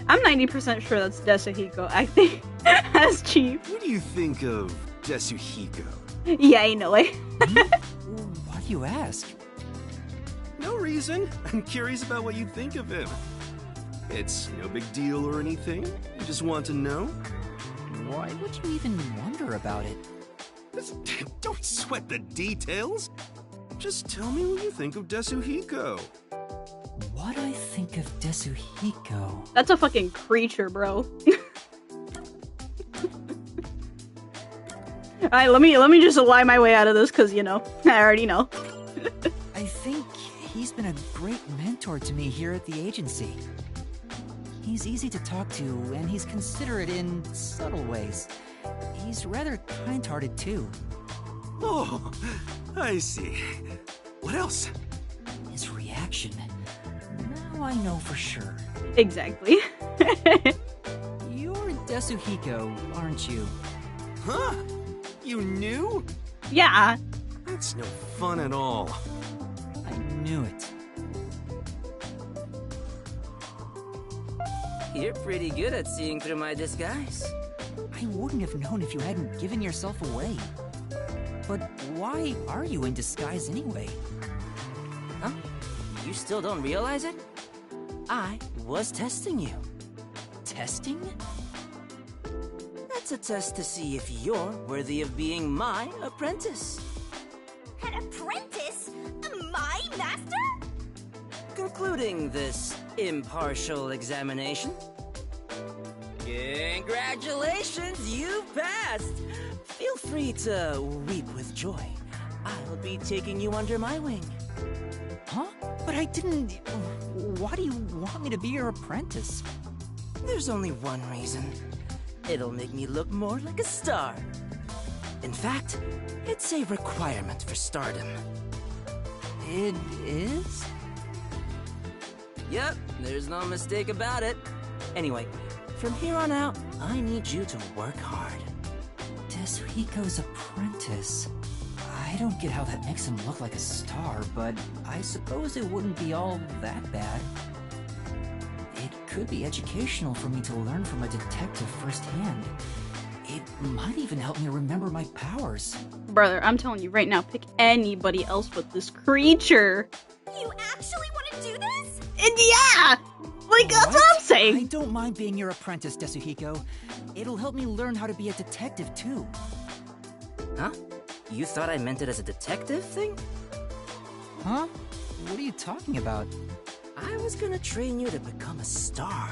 I'm 90% sure that's Desuhiko acting as Chief. What do you think of Desuhiko? Yeah, I know it. Why do you ask? No reason. I'm curious about what you think of him. It's no big deal or anything. You just want to know? Why would you even wonder about it? Don't sweat the details. Just tell me what you think of Desuhiko. What I think of Desuhiko? That's a fucking creature, bro. Alright, let me just lie my way out of this, because, you know, I already know. I think he's been a great mentor to me here at the agency. He's easy to talk to, and he's considerate in subtle ways. He's rather kind-hearted, too. Oh, I see. What else? His reaction. Now I know for sure. Exactly. You're Desuhiko, aren't you? Huh? You knew? Yeah. That's no fun at all. I knew it. You're pretty good at seeing through my disguise. I wouldn't have known if you hadn't given yourself away. But why are you in disguise anyway? Huh? You still don't realize it? I was testing you. Testing? That's a test to see if you're worthy of being my apprentice. An apprentice? My master? Concluding this impartial examination. Congratulations, you've passed! Feel free to weep with joy. I'll be taking you under my wing. Huh? But I didn't... Why do you want me to be your apprentice? There's only one reason. It'll make me look more like a star. In fact, it's a requirement for stardom. It is? Yep, there's no mistake about it. Anyway, from here on out, I need you to work hard. Desuhiko's apprentice. I don't get how that makes him look like a star, but I suppose it wouldn't be all that bad. It could be educational for me to learn from a detective firsthand. It might even help me remember my powers. Brother, I'm telling you right now, pick anybody else but this creature. You actually want to do this? And yeah! Like, that's what I'm saying! I don't mind being your apprentice, Desuhiko. It'll help me learn how to be a detective, too. Huh? You thought I meant it as a detective thing? Huh? What are you talking about? I was gonna train you to become a star.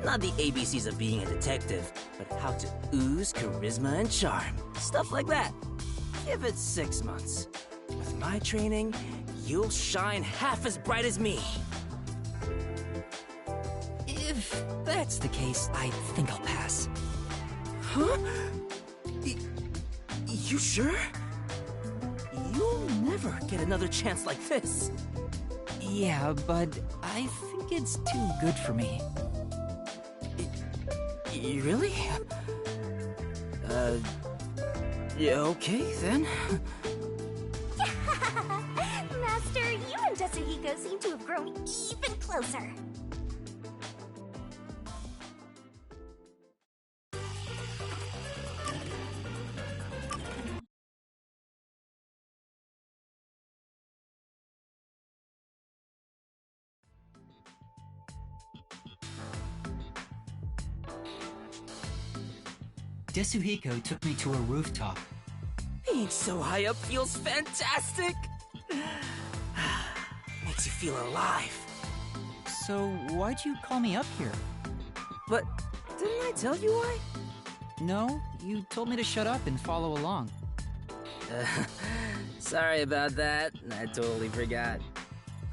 Not the ABCs of being a detective, but how to ooze charisma and charm. Stuff like that. Give it 6 months. With my training, you'll shine half as bright as me. If that's the case, I think I'll pass. Huh? You sure? You'll never get another chance like this. Yeah, but I think it's too good for me. Really? Yeah, okay then. Master, you and Desuhiko seem to have grown even closer. Desuhiko took me to a rooftop. Being so high up feels fantastic. Makes you feel alive. So why'd you call me up here? But didn't I tell you why? No, you told me to shut up and follow along. Sorry about that. I totally forgot.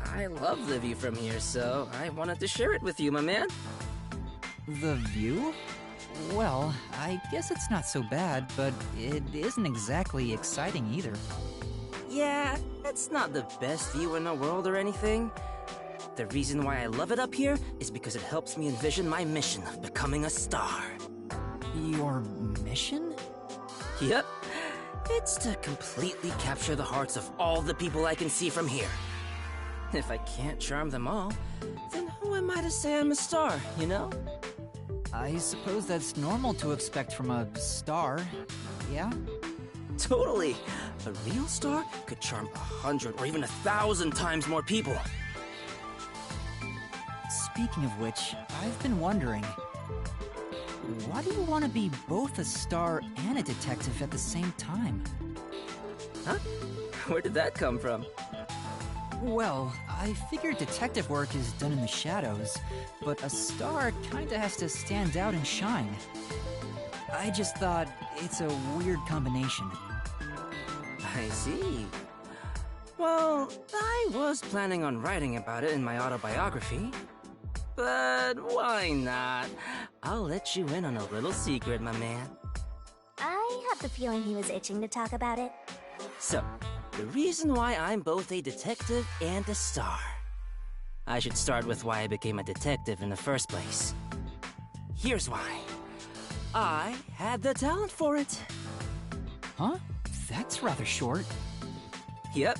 I love the view from here, so I wanted to share it with you, my man. The view? Well, I guess it's not so bad, but it isn't exactly exciting either. Yeah, it's not the best view in the world or anything. the reason why I love it up here is because it helps me envision my mission of becoming a star. Your mission? Yep. It's to completely capture the hearts of all the people I can see from here. If I can't charm them all, then who am I to say I'm a star, you know? I suppose that's normal to expect from a star, yeah? Totally. A real star could charm 100 or even 1,000 times more people. Speaking of which, I've been wondering, why do you want to be both a star and a detective at the same time? Huh? Where did that come from? Well, I figured detective work is done in the shadows, but a star kinda has to stand out and shine. I just thought it's a weird combination. I see. Well, I was planning on writing about it in my autobiography. But why not? I'll let you in on a little secret, my man. I have the feeling he was itching to talk about it. So, the reason why I'm both a detective and a star. I should start with why I became a detective in the first place. Here's why. I had the talent for it. Huh? That's rather short. Yep,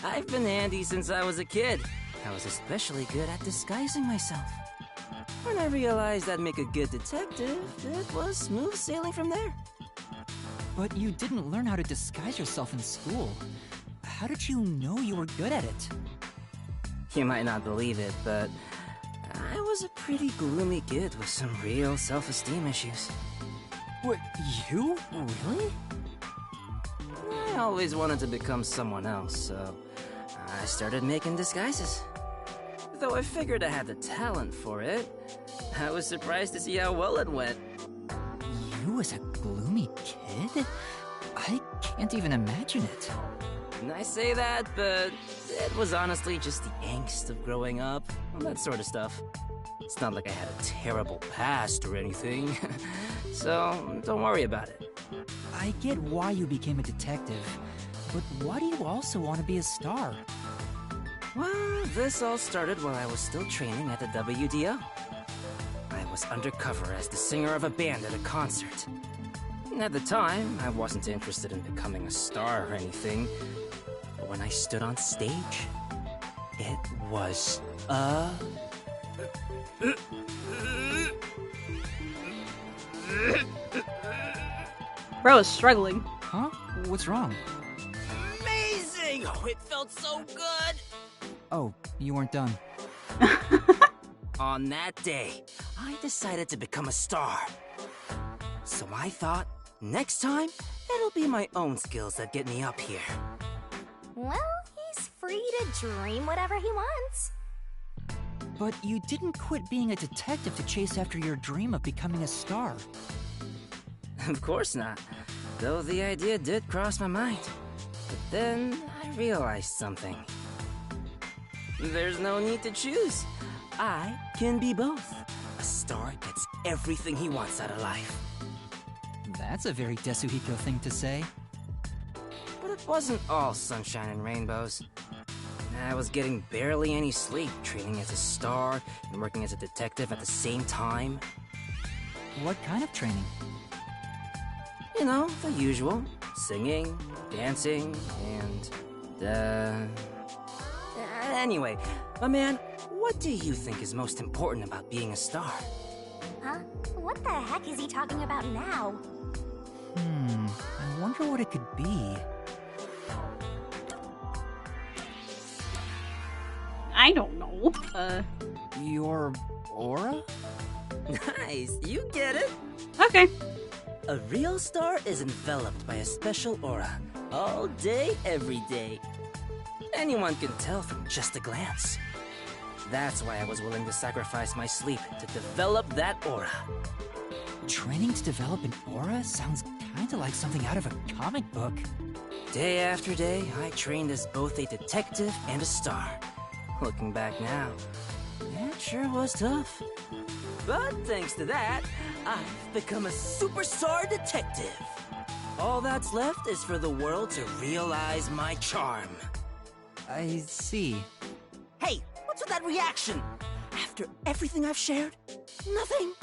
I've been handy since I was a kid. I was especially good at disguising myself. When I realized I'd make a good detective, it was smooth sailing from there. But you didn't learn how to disguise yourself in school. How did you know you were good at it? You might not believe it, but I was a pretty gloomy kid with some real self-esteem issues. What, you? Really? I always wanted to become someone else, so I started making disguises. Though I figured I had the talent for it, I was surprised to see how well it went. You as a gloomy kid? I can't even imagine it. And I say that, but it was honestly just the angst of growing up, that sort of stuff. It's not like I had a terrible past or anything, so don't worry about it. I get why you became a detective, but why do you also want to be a star? Well, this all started while I was still training at the WDO. I was undercover as the singer of a band at a concert. And at the time, I wasn't interested in becoming a star or anything. But when I stood on stage, it was Bro is struggling. Huh? What's wrong? amazing! Oh, it felt so good! Oh, you weren't done. On that day, I decided to become a star. So I thought, next time, it'll be my own skills that get me up here. Well, he's free to dream whatever he wants. But you didn't quit being a detective to chase after your dream of becoming a star. Of course not, though the idea did cross my mind. But then I realized something. There's no need to choose. I can be both. A star gets everything he wants out of life. That's a very Desuhiko thing to say. But it wasn't all sunshine and rainbows. I was getting barely any sleep, training as a star and working as a detective at the same time. What kind of training? You know, the usual. Singing, dancing, and, Anyway, my man, what do you think is most important about being a star? Huh? What the heck is he talking about now? I wonder what it could be. I don't know. Your aura? Nice, you get it. Okay. A real star is enveloped by a special aura, all day, every day. Anyone can tell from just a glance. That's why I was willing to sacrifice my sleep to develop that aura. Training to develop an aura sounds kinda like something out of a comic book. Day after day, I trained as both a detective and a star. Looking back now, it sure was tough. But thanks to that, I've become a superstar detective. All that's left is for the world to realize my charm. I see. Hey, what's What's with that reaction? After everything I've shared? Nothing?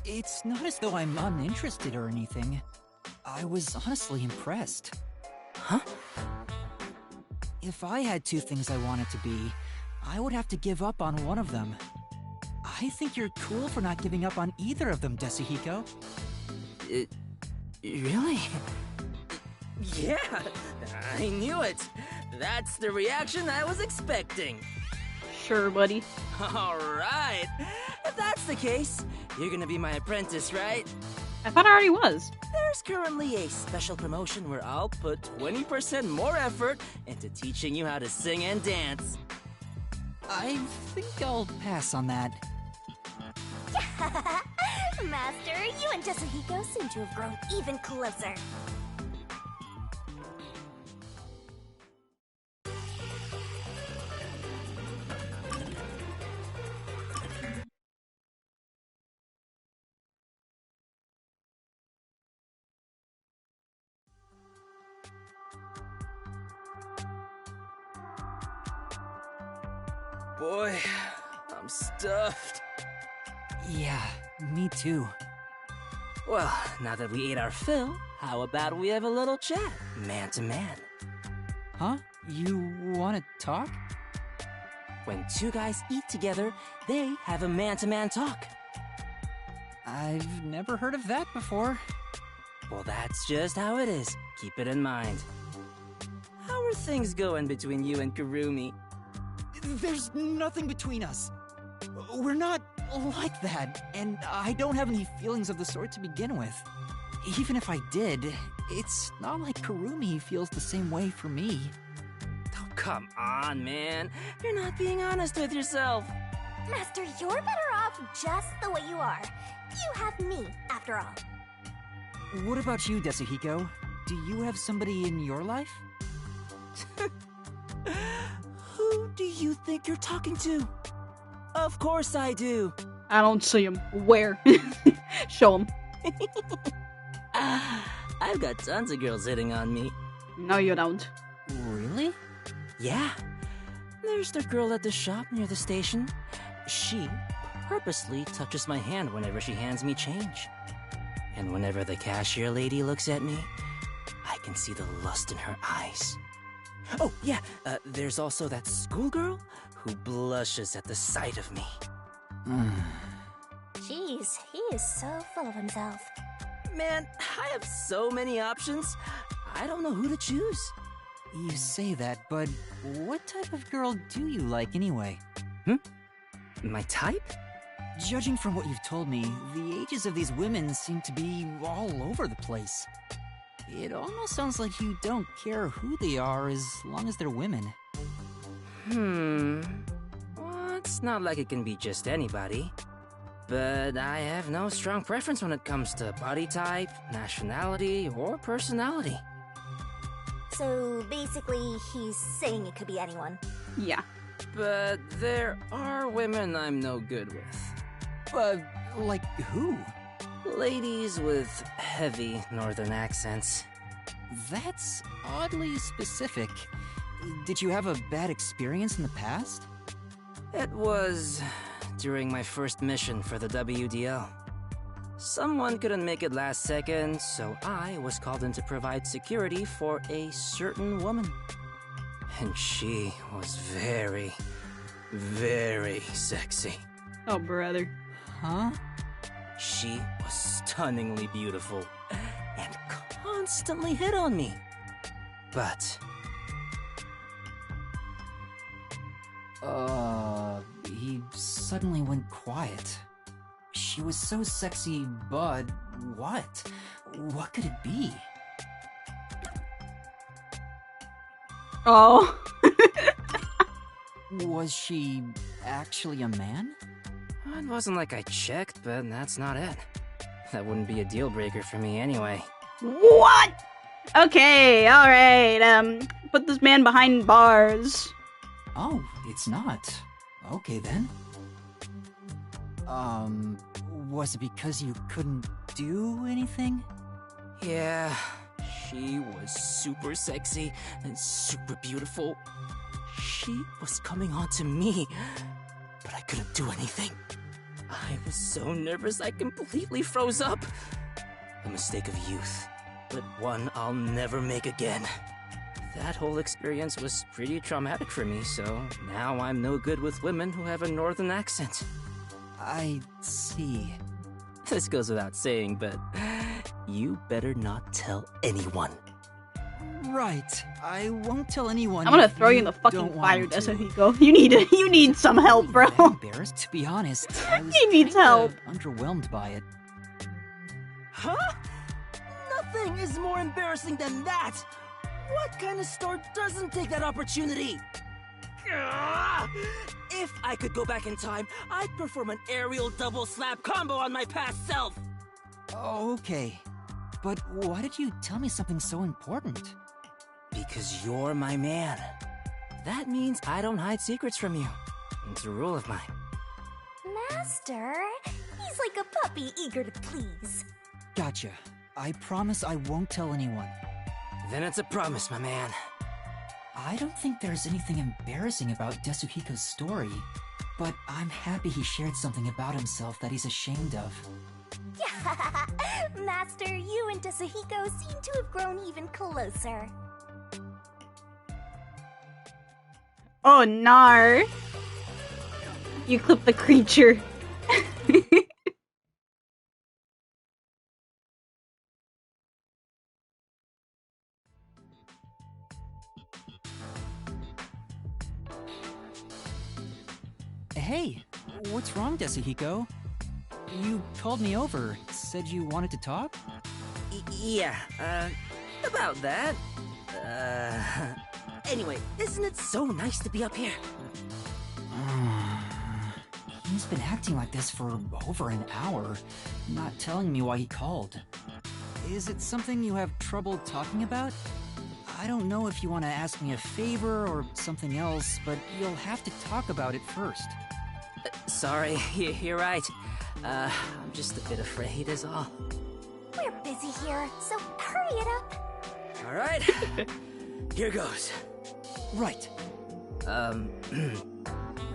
It's not as though I'm uninterested or anything. I was honestly impressed. Huh? If I had two things I wanted to be, I would have to give up on one of them. I think you're cool for not giving up on either of them, Desahiko. Really? Yeah, I knew it. That's the reaction I was expecting. Sure, buddy. Alright, if that's the case, you're gonna be my apprentice, right? I thought I already was. There's currently a special promotion where I'll put 20% more effort into teaching you how to sing and dance. I think I'll pass on that. Master, you and Desahiko seem to have grown even closer. Boy, I'm stuffed. Yeah, me too. Well, now that we ate our fill, how about we have a little chat, man to man? Huh? You wanna talk? When two guys eat together, they have a man-to-man talk. I've never heard of that before. Well, that's just how it is. Keep it in mind. How are things going between you and Kurumi? There's nothing between us. We're not like that, and I don't have any feelings of the sort to begin with. Even if I did, it's not like Kurumi feels the same way for me. Oh, come on, man. You're not being honest with yourself. Master, you're better off just the way you are. You have me, after all. What about you, Desahiko? Do you have somebody in your life? Who do you think you're talking to? Of course I do. I don't see him. Where? Show him. I've got tons of girls hitting on me. No, you don't. Really? Yeah. There's the girl at the shop near the station. She purposely touches my hand whenever she hands me change. And whenever the cashier lady looks at me, I can see the lust in her eyes. Oh, yeah, there's also that schoolgirl who blushes at the sight of me. Jeez, he is so full of himself. Man, I have so many options. I don't know who to choose. You say that, but what type of girl do you like anyway? My type? Judging from what you've told me, the ages of these women seem to be all over the place. It almost sounds like you don't care who they are as long as they're women. Well, it's not like it can be just anybody. But I have no strong preference when it comes to body type, nationality, or personality. So basically, he's saying it could be anyone. Yeah. But there are women I'm no good with. Like who? Ladies with heavy northern accents. That's oddly specific. Did you have a bad experience in the past? It was during my first mission for the WDO. Someone couldn't make it last second, so I was called in to provide security for a certain woman. And she was very, very sexy. Oh, brother. Huh? She was stunningly beautiful and constantly hit on me. But he suddenly went quiet. She was so sexy, but what? What could it be? Oh. Was she actually a man? it wasn't like I checked, but that's not it. That wouldn't be a deal breaker for me anyway. What? Okay, alright, put this man behind bars. Oh, it's not. Okay then. Was it because you couldn't do anything? Yeah, she was super sexy and super beautiful. She was coming on to me, but I couldn't do anything. I was so nervous I completely froze up. A mistake of youth, but one I'll never make again. That whole experience was pretty traumatic for me, so now I'm no good with women who have a northern accent. I see. This goes without saying, but you better not tell anyone. Right. I won't tell anyone. I'm gonna throw you in the fucking fire, Desuhiko. You need some help, bro. I'm embarrassed, to be honest. I was He needs kinda help. underwhelmed by it. Huh? Nothing is more embarrassing than that! What kind of star doesn't take that opportunity? Ugh! If I could go back in time, I'd perform an aerial double slap combo on my past self! Okay. But why did you tell me something so important? Because you're my man. That means I don't hide secrets from you. It's a rule of mine. Master, he's like a puppy eager to please. Gotcha. I promise I won't tell anyone. Then it's a promise, my man. I don't think there's anything embarrassing about Desuhiko's story, but I'm happy he shared something about himself that he's ashamed of. Master, you and Desuhiko seem to have grown even closer. Oh, nar. You clip the creature. Hey, what's wrong, Desuhiko? You called me over, said you wanted to talk? Yeah, about that. Anyway, isn't it so nice to be up here? He's been acting like this for over an hour, not telling me why he called. Is it something you have trouble talking about? I don't know if you want to ask me a favor or something else, but you'll have to talk about it first. Sorry, you're right. I'm just a bit afraid is all. We're busy here, so hurry it up. Alright, here goes. Right.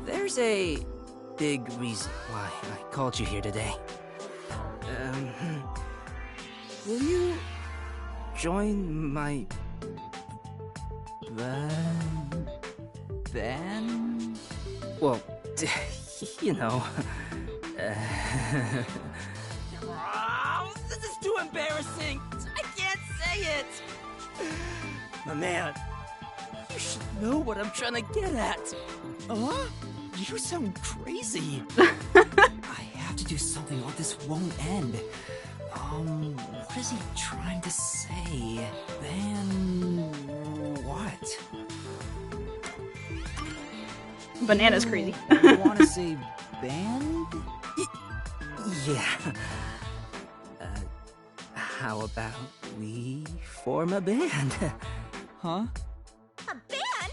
There's a big reason why I called you here today. Will you join my band? Well, you know. Oh, this is too embarrassing. I can't say it. My man, you should know what I'm trying to get at. Huh? You sound crazy. I have to do something or this won't end. What is he trying to say? Then what? Banana's crazy. You want to say band? Yeah. How about we form a band? Huh? A band?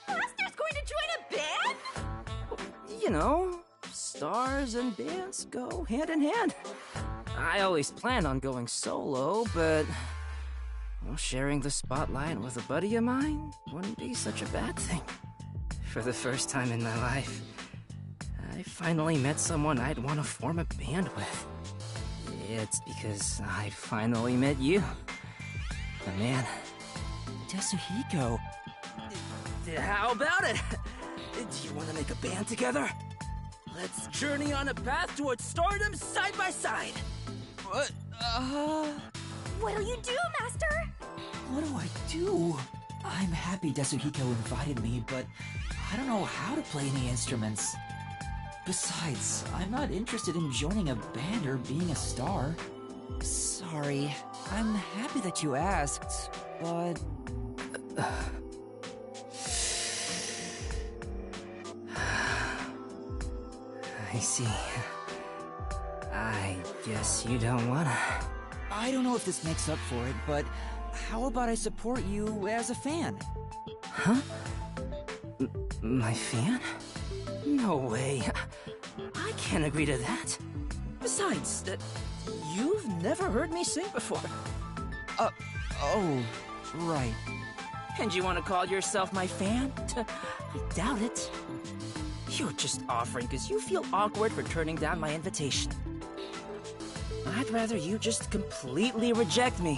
Master's going to join a band? You know, stars and bands go hand in hand. I always planned on going solo, but well, sharing the spotlight with a buddy of mine wouldn't be such a bad thing. For the first time in my life, I finally met someone I'd want to form a band with. It's because I finally met you, my man. Desuhiko. How about it? Do you want to make a band together? Let's journey on a path towards stardom side by side. What? What'll you do, Master? What do I do? I'm happy Desuhiko invited me, but I don't know how to play any instruments. Besides, I'm not interested in joining a band or being a star. Sorry, I'm happy that you asked, but... I see. I guess you don't wanna. I don't know if this makes up for it, but how about I support you as a fan? Huh? My fan? No way. I can't agree to that. Besides, you've never heard me sing before. Oh, right. And you want to call yourself my fan? I doubt it. You're just offering because you feel awkward for turning down my invitation. I'd rather you just completely reject me,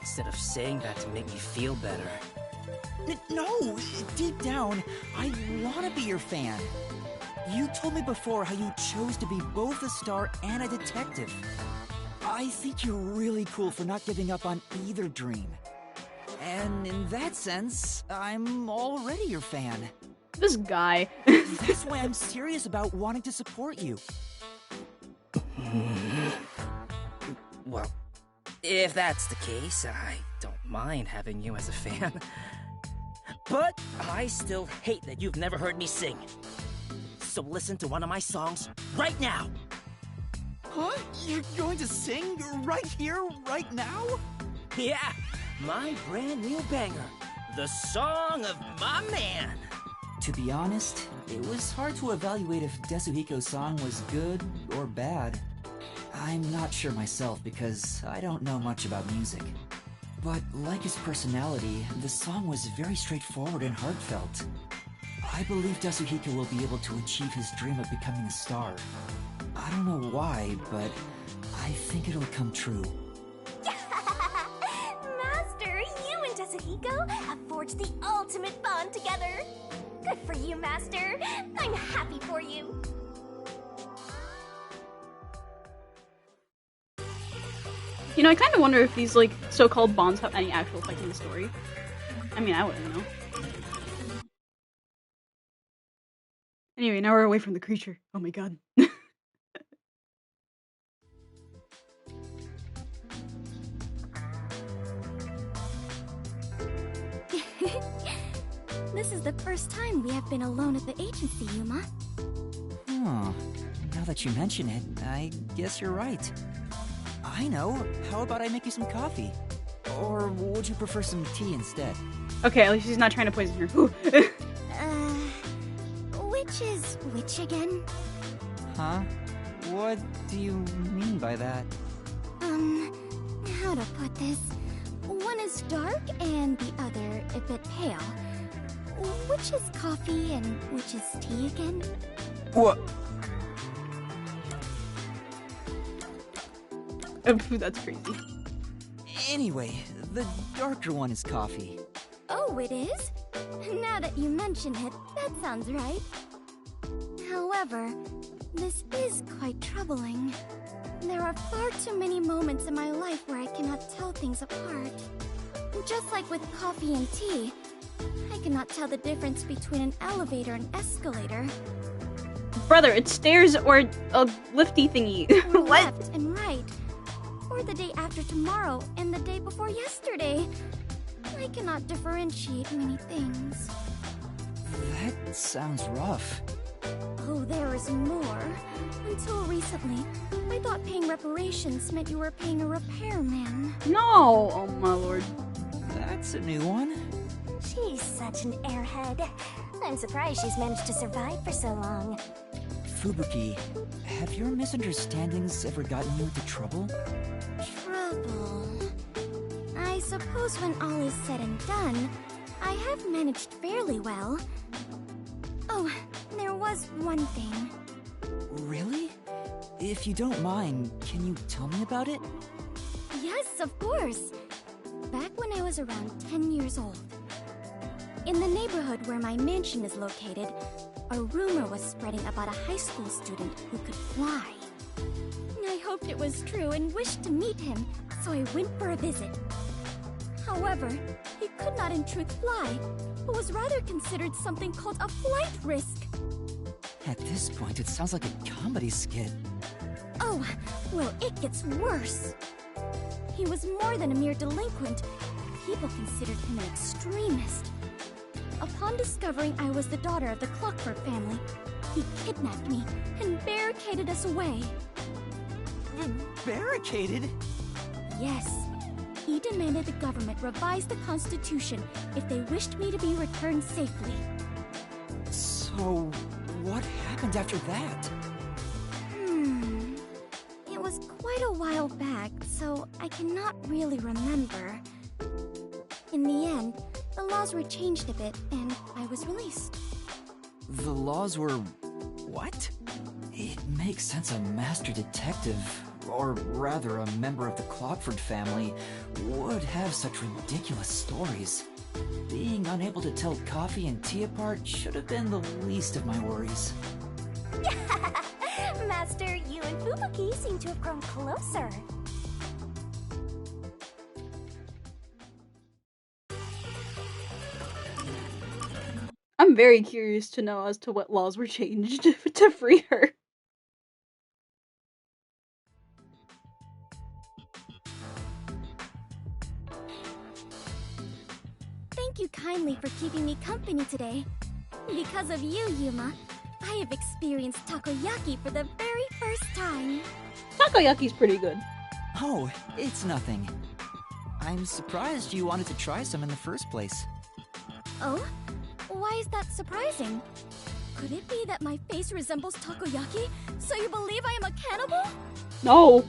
instead of saying that to make me feel better. No, deep down, I want to be your fan. You told me before how you chose to be both a star and a detective. I think you're really cool for not giving up on either dream. And in that sense, I'm already your fan. This guy. That's why I'm serious about wanting to support you. Well, if that's the case, I don't mind having you as a fan. But I still hate that you've never heard me sing. So listen to one of my songs right now. Huh? You're going to sing right here, right now? Yeah, my brand new banger, the song of my man. To be honest, it was hard to evaluate if Desuhiko's song was good or bad. I'm not sure myself because I don't know much about music. But like his personality, the song was very straightforward and heartfelt. I believe Desuhiko will be able to achieve his dream of becoming a star. I don't know why, but I think it'll come true. Master, you and Desuhiko have forged the ultimate bond together. Good for you, Master. I'm happy for you. You know, I kind of wonder if these, like, so-called bonds have any actual effect in the story. I mean, I wouldn't know. Anyway, now we're away from the creature. Oh my god. This is the first time we have been alone at the agency, Yuma. Huh. Now that you mention it, I guess you're right. I know. How about I make you some coffee? Or would you prefer some tea instead? Okay, at least he's not trying to poison her. Which is which again? Huh? What do you mean by that? How to put this? One is dark and the other a bit pale. Which is coffee and which is tea again? What? That's crazy. Anyway, the darker one is coffee. Oh, it is? Now that you mention it, that sounds right. However, this is quite troubling. There are far too many moments in my life where I cannot tell things apart. Just like with coffee and tea, I cannot tell the difference between an elevator and escalator. Brother, it's stairs or a lifty thingy. Or What? left and right. Or the day after tomorrow and the day before yesterday. I cannot differentiate many things. That sounds rough. Oh, there is more. Until recently, I thought paying reparations meant you were paying a repairman. No! Oh my lord. That's a new one. She's such an airhead. I'm surprised she's managed to survive for so long. Fubuki, have your misunderstandings ever gotten you into trouble? Trouble. I suppose when all is said and done, I have managed fairly well. Oh, there was one thing. Really? If you don't mind, can you tell me about it? Yes, of course. Back when I was around 10 years old. In the neighborhood where my mansion is located, a rumor was spreading about a high school student who could fly. I hoped it was true and wished to meet him, so I went for a visit. However, he could not in truth fly, but was rather considered something called a flight risk. At this point, it sounds like a comedy skit. Oh, well, it gets worse. He was more than a mere delinquent. People considered him an extremist. Upon discovering I was the daughter of the Clockwork family, he kidnapped me and barricaded us away. Barricaded? Yes. He demanded the government revise the Constitution if they wished me to be returned safely. So, what happened after that? It was quite a while back, so I cannot really remember. In the end, the laws were changed a bit, and I was released. The laws were... what? It makes sense a master detective, or rather a member of the Clockford family, would have such ridiculous stories. Being unable to tell coffee and tea apart should have been the least of my worries. Master, you and Fubuki seem to have grown closer. I'm very curious to know as to what laws were changed to free her. Thank you kindly for keeping me company today. Because of you, Yuma, I have experienced takoyaki for the very first time. Takoyaki's pretty good. Oh, it's nothing. I'm surprised you wanted to try some in the first place. Oh? Why is that surprising? Could it be that my face resembles takoyaki, so you believe I am a cannibal? No.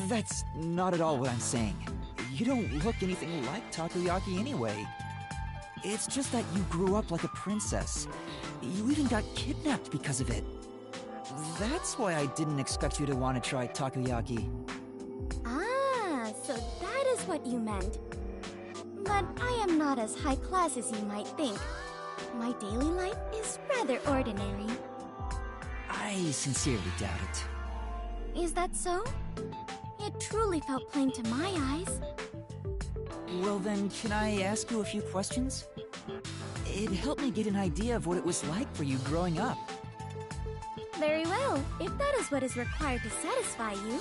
That's not at all what I'm saying. You don't look anything like takoyaki anyway. It's just that you grew up like a princess. You even got kidnapped because of it. That's why I didn't expect you to want to try takoyaki. Ah, so that is what you meant. But I am not as high class as you might think. My daily life is rather ordinary. I sincerely doubt it. Is that so? It truly felt plain to my eyes. Well then, can I ask you a few questions? It helped me get an idea of what it was like for you growing up. Very well, if that is what is required to satisfy you.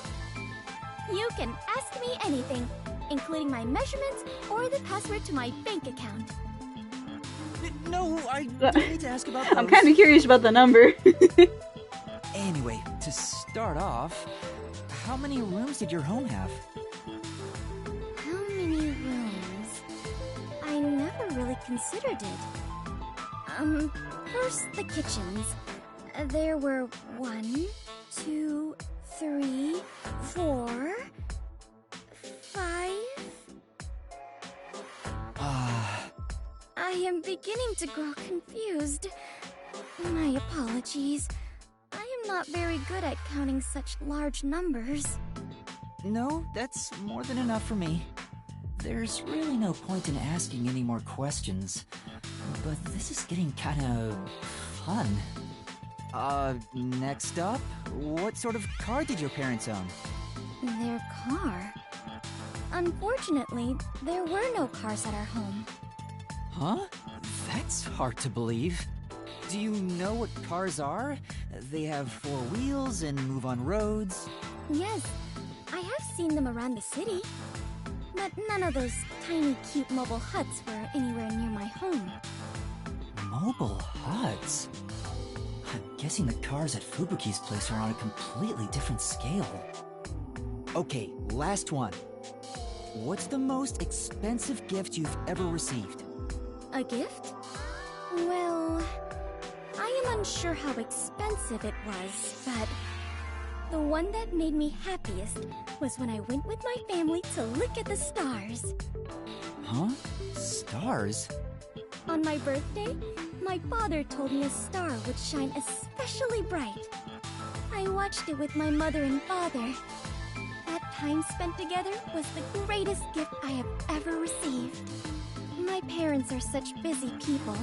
You can ask me anything, including my measurements or the password to my bank account. No, I don't need to ask about those. I'm kind of curious about the number. Anyway, to start off, how many rooms did your home have? How many rooms? I never really considered it. First the kitchens. There were 1, 2, 3, 4, 5... I am beginning to grow confused. My apologies. I am not very good at counting such large numbers. No, that's more than enough for me. There's really no point in asking any more questions. But this is getting kinda fun. Next up, what sort of car did your parents own? Their car? Unfortunately, there were no cars at our home. Huh? That's hard to believe. Do you know what cars are? They have 4 wheels and move on roads. Yes, I have seen them around the city. But none of those tiny, cute mobile huts were anywhere near my home. Mobile huts? I'm guessing the cars at Fubuki's place are on a completely different scale. Okay, last one. What's the most expensive gift you've ever received? A gift? Well, I am unsure how expensive it was, but the one that made me happiest was when I went with my family to look at the stars. Huh? Stars? On my birthday, my father told me a star would shine especially bright. I watched it with my mother and father. That time spent together was the greatest gift I have ever received. My parents are such busy people.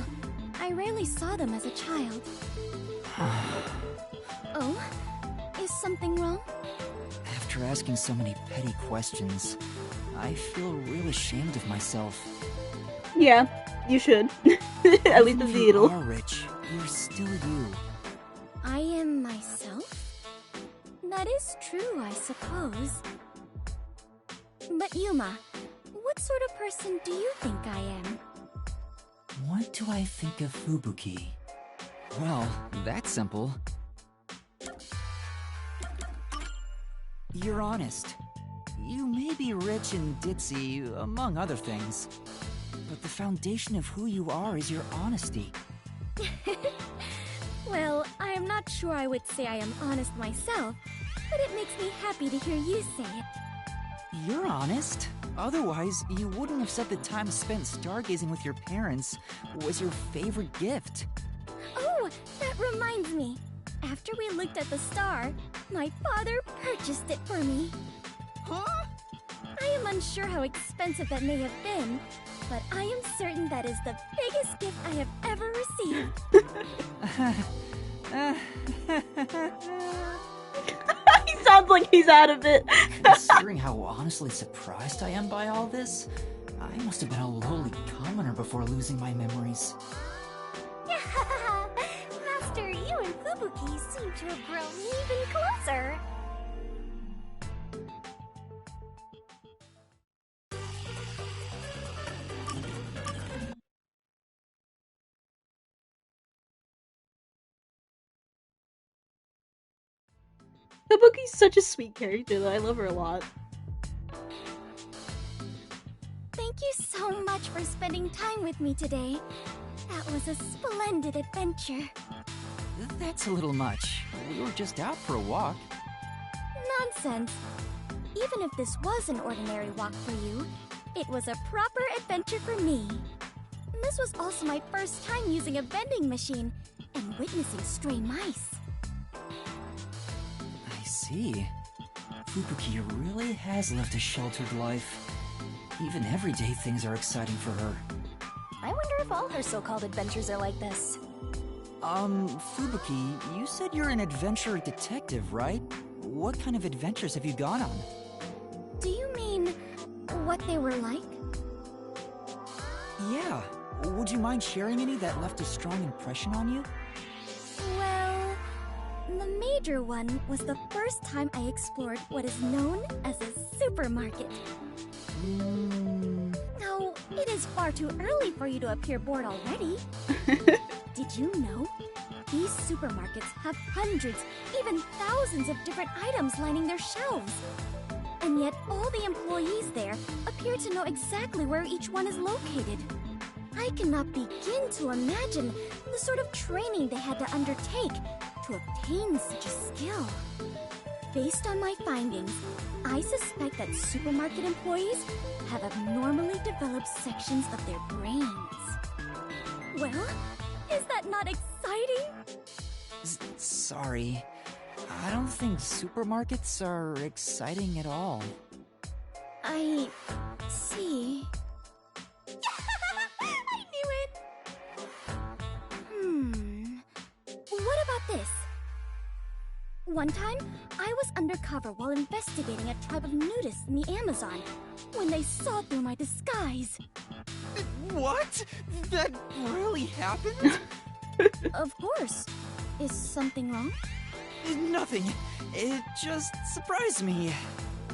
I rarely saw them as a child. Oh? Is something wrong? After asking so many petty questions, I feel real ashamed of myself. Yeah, you should. At least a Even if you little. are rich, you're still you. I am myself? That is true, I suppose. But Yuma, what sort of person do you think I am? What do I think of Fubuki? Well, that's simple. You're honest. You may be rich and ditzy, among other things. But the foundation of who you are is your honesty. Well, I am not sure I would say I am honest myself, but it makes me happy to hear you say it. You're honest. Otherwise, you wouldn't have said the time spent stargazing with your parents was your favorite gift. Oh, that reminds me. After we looked at the star, my father purchased it for me. Huh? I am unsure how expensive that may have been, but I am certain that is the biggest gift I have ever received. He sounds like he's out of it. Considering how honestly surprised I am by all this, I must have been a lowly commoner before losing my memories. Master, you and Fubuki seem to have grown even closer. Kabuki's such a sweet character, though. I love her a lot. Thank you so much for spending time with me today. That was a splendid adventure. That's a little much. We were just out for a walk. Nonsense. Even if this was an ordinary walk for you, it was a proper adventure for me. This was also my first time using a vending machine and witnessing stray mice. I see. Fubuki really has lived a sheltered life. Even everyday things are exciting for her. I wonder if all her so-called adventures are like this. Fubuki, you said you're an adventure detective, right? What kind of adventures have you gone on? Do you mean what they were like? Yeah. Would you mind sharing any that left a strong impression on you? Well, the major one was the first time I explored what is known as a supermarket. Now, it is far too early for you to appear bored already. Did you know? These supermarkets have hundreds, even thousands of different items lining their shelves. And yet all the employees there appear to know exactly where each one is located. I cannot begin to imagine the sort of training they had to undertake to obtain such a skill. Based on my findings, I suspect that supermarket employees have abnormally developed sections of their brains. Well, is that not exciting? Sorry. I don't think supermarkets are exciting at all. I see. I knew it! What about this? One time, I was undercover while investigating a tribe of nudists in the Amazon when they saw through my disguise. What? That really happened? Of course. Is something wrong? Nothing. It just surprised me.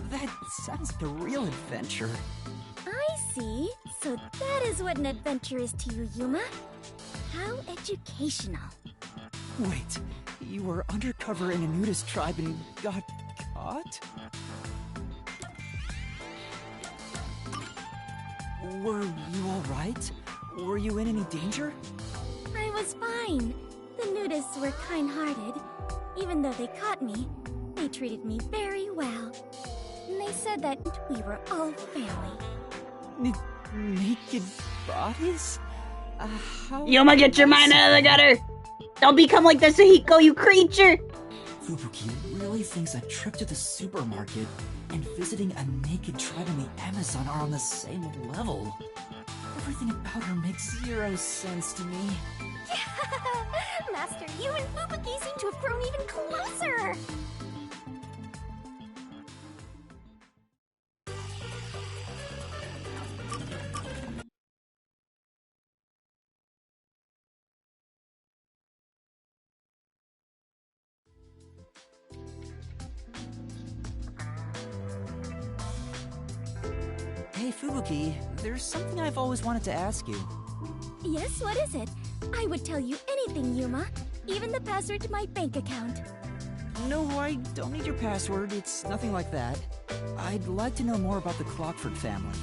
That sounds like a real adventure. I see. So that is what an adventure is to you, Yuma. How educational. Wait, you were undercover in a nudist tribe and got caught? Were you alright? Were you in any danger? I was fine. The nudists were kind-hearted. Even though they caught me, they treated me very well. And they said that we were all family. Naked bodies? How... Yuma, get your mind out of the gutter! Don't become like the Sahiko, you creature! Fubuki really thinks a trip to the supermarket and visiting a naked tribe in the Amazon are on the same level. Everything about her makes zero sense to me. Master, you and Fubuki seem to have grown even closer! Hey Fubuki, there's something I've always wanted to ask you. Yes, what is it? I would tell you anything, Yuma. Even the password to my bank account. No, I don't need your password. It's nothing like that. I'd like to know more about the Clockford family.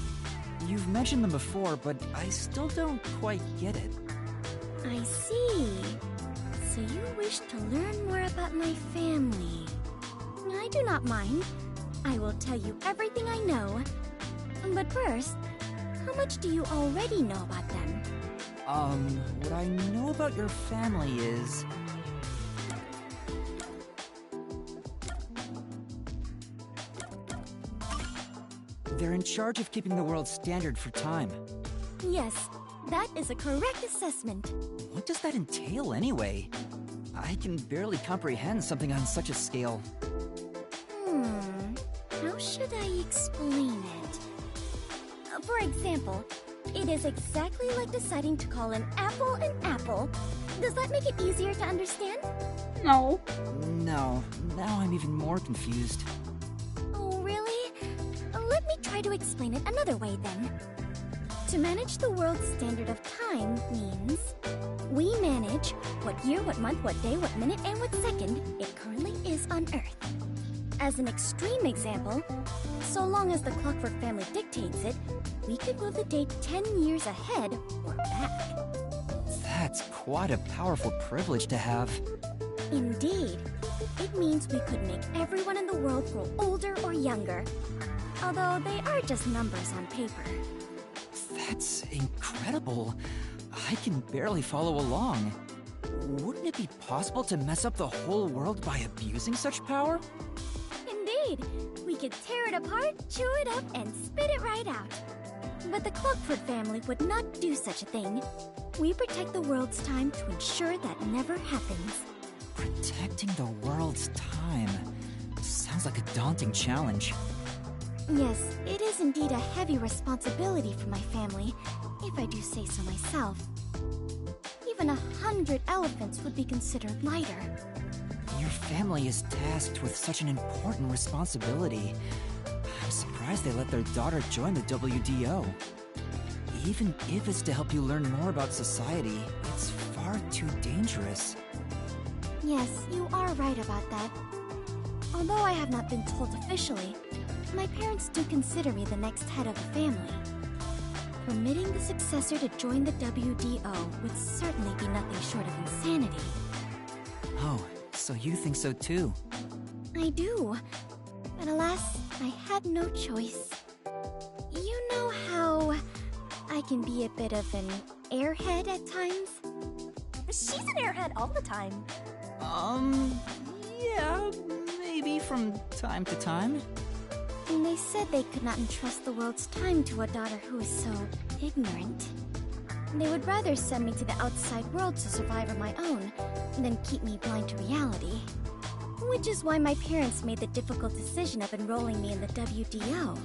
You've mentioned them before, but I still don't quite get it. I see. So you wish to learn more about my family. I do not mind. I will tell you everything I know. But first, how much do you already know about them? What I know about your family is... they're in charge of keeping the world standard for time. Yes, that is a correct assessment. What does that entail, anyway? I can barely comprehend something on such a scale. How should I explain it? For example, it is exactly like deciding to call an apple an apple. Does that make it easier to understand? No. No, now I'm even more confused. Oh, really? Let me try to explain it another way then. To manage the world's standard of time means we manage what year, what month, what day, what minute, and what second it currently is on Earth. As an extreme example, so long as the Clockwork family dictates it, we could move the date 10 years ahead or back. That's quite a powerful privilege to have. Indeed. It means we could make everyone in the world grow older or younger. Although they are just numbers on paper. That's incredible. I can barely follow along. Wouldn't it be possible to mess up the whole world by abusing such power? Indeed. We could tear it apart, chew it up, and spit it right out. But the Clockford family would not do such a thing. We protect the world's time to ensure that never happens. Protecting the world's time. Sounds like a daunting challenge. Yes, it is indeed a heavy responsibility for my family, if I do say so myself. Even 100 elephants would be considered lighter. Your family is tasked with such an important responsibility. I'm surprised they let their daughter join the WDO. Even if it's to help you learn more about society, it's far too dangerous. Yes, you are right about that. Although I have not been told officially, my parents do consider me the next head of the family. Permitting the successor to join the WDO would certainly be nothing short of insanity. Oh, so you think so too? I do. But alas, I had no choice. You know how I can be a bit of an airhead at times? She's an airhead all the time. Yeah, maybe from time to time. And they said they could not entrust the world's time to a daughter who is so ignorant. They would rather send me to the outside world to survive on my own than keep me blind to reality. Which is why my parents made the difficult decision of enrolling me in the WDO.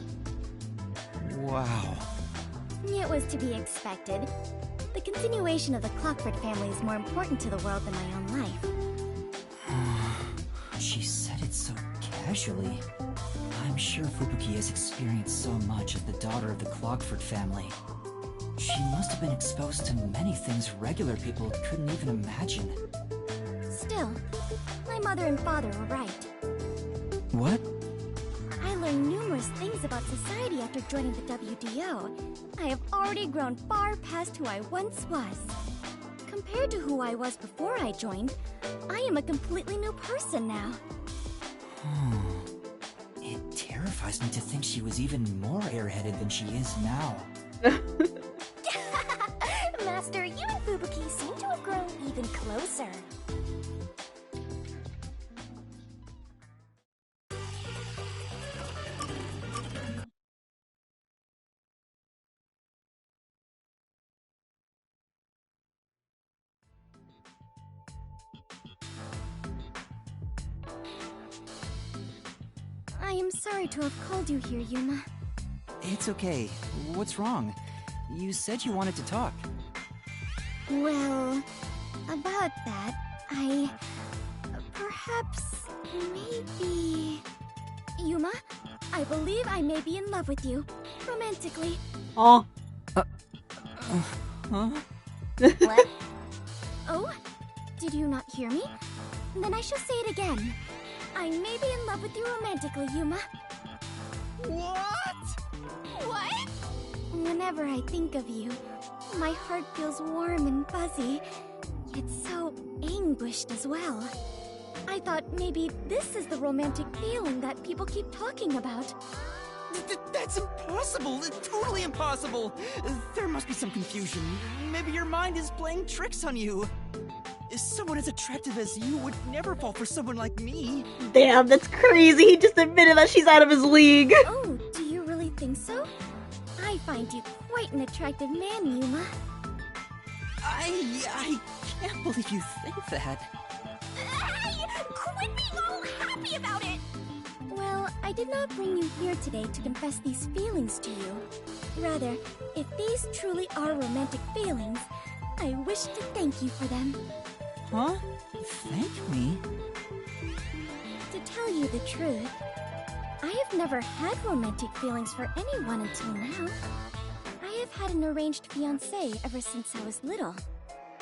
Wow. It was to be expected. The continuation of the Clockford family is more important to the world than my own life. She said it so casually. I'm sure Fubuki has experienced so much as the daughter of the Clockford family. She must have been exposed to many things regular people couldn't even imagine. Still, my mother and father were right. What? I learned numerous things about society after joining the WDO. I have already grown far past who I once was. Compared to who I was before I joined, I am a completely new person now. It terrifies me to think she was even more airheaded than she is now. Master, you and Fubuki seem to have grown even closer. I am sorry to have called you here, Yuma. It's okay. What's wrong? You said you wanted to talk. Well, about that, perhaps, maybe... Yuma, I believe I may be in love with you, romantically. Oh. Huh? What? Oh? Did you not hear me? Then I shall say it again. I may be in love with you romantically, Yuma. What? What? Whenever I think of you, my heart feels warm and fuzzy, yet so anguished as well. I thought maybe this is the romantic feeling that people keep talking about. That's impossible! Totally impossible! There must be some confusion. Maybe your mind is playing tricks on you. Someone as attractive as you would never fall for someone like me. Damn, that's crazy. He just admitted that she's out of his league. Oh, do you really think so? I find you quite an attractive man, Yuma. I can't believe you think that. Hey! Quit being all happy about it! Well, I did not bring you here today to confess these feelings to you. Rather, if these truly are romantic feelings, I wish to thank you for them. Huh? Thank me? To tell you the truth, I have never had romantic feelings for anyone until now. I have had an arranged fiancé ever since I was little.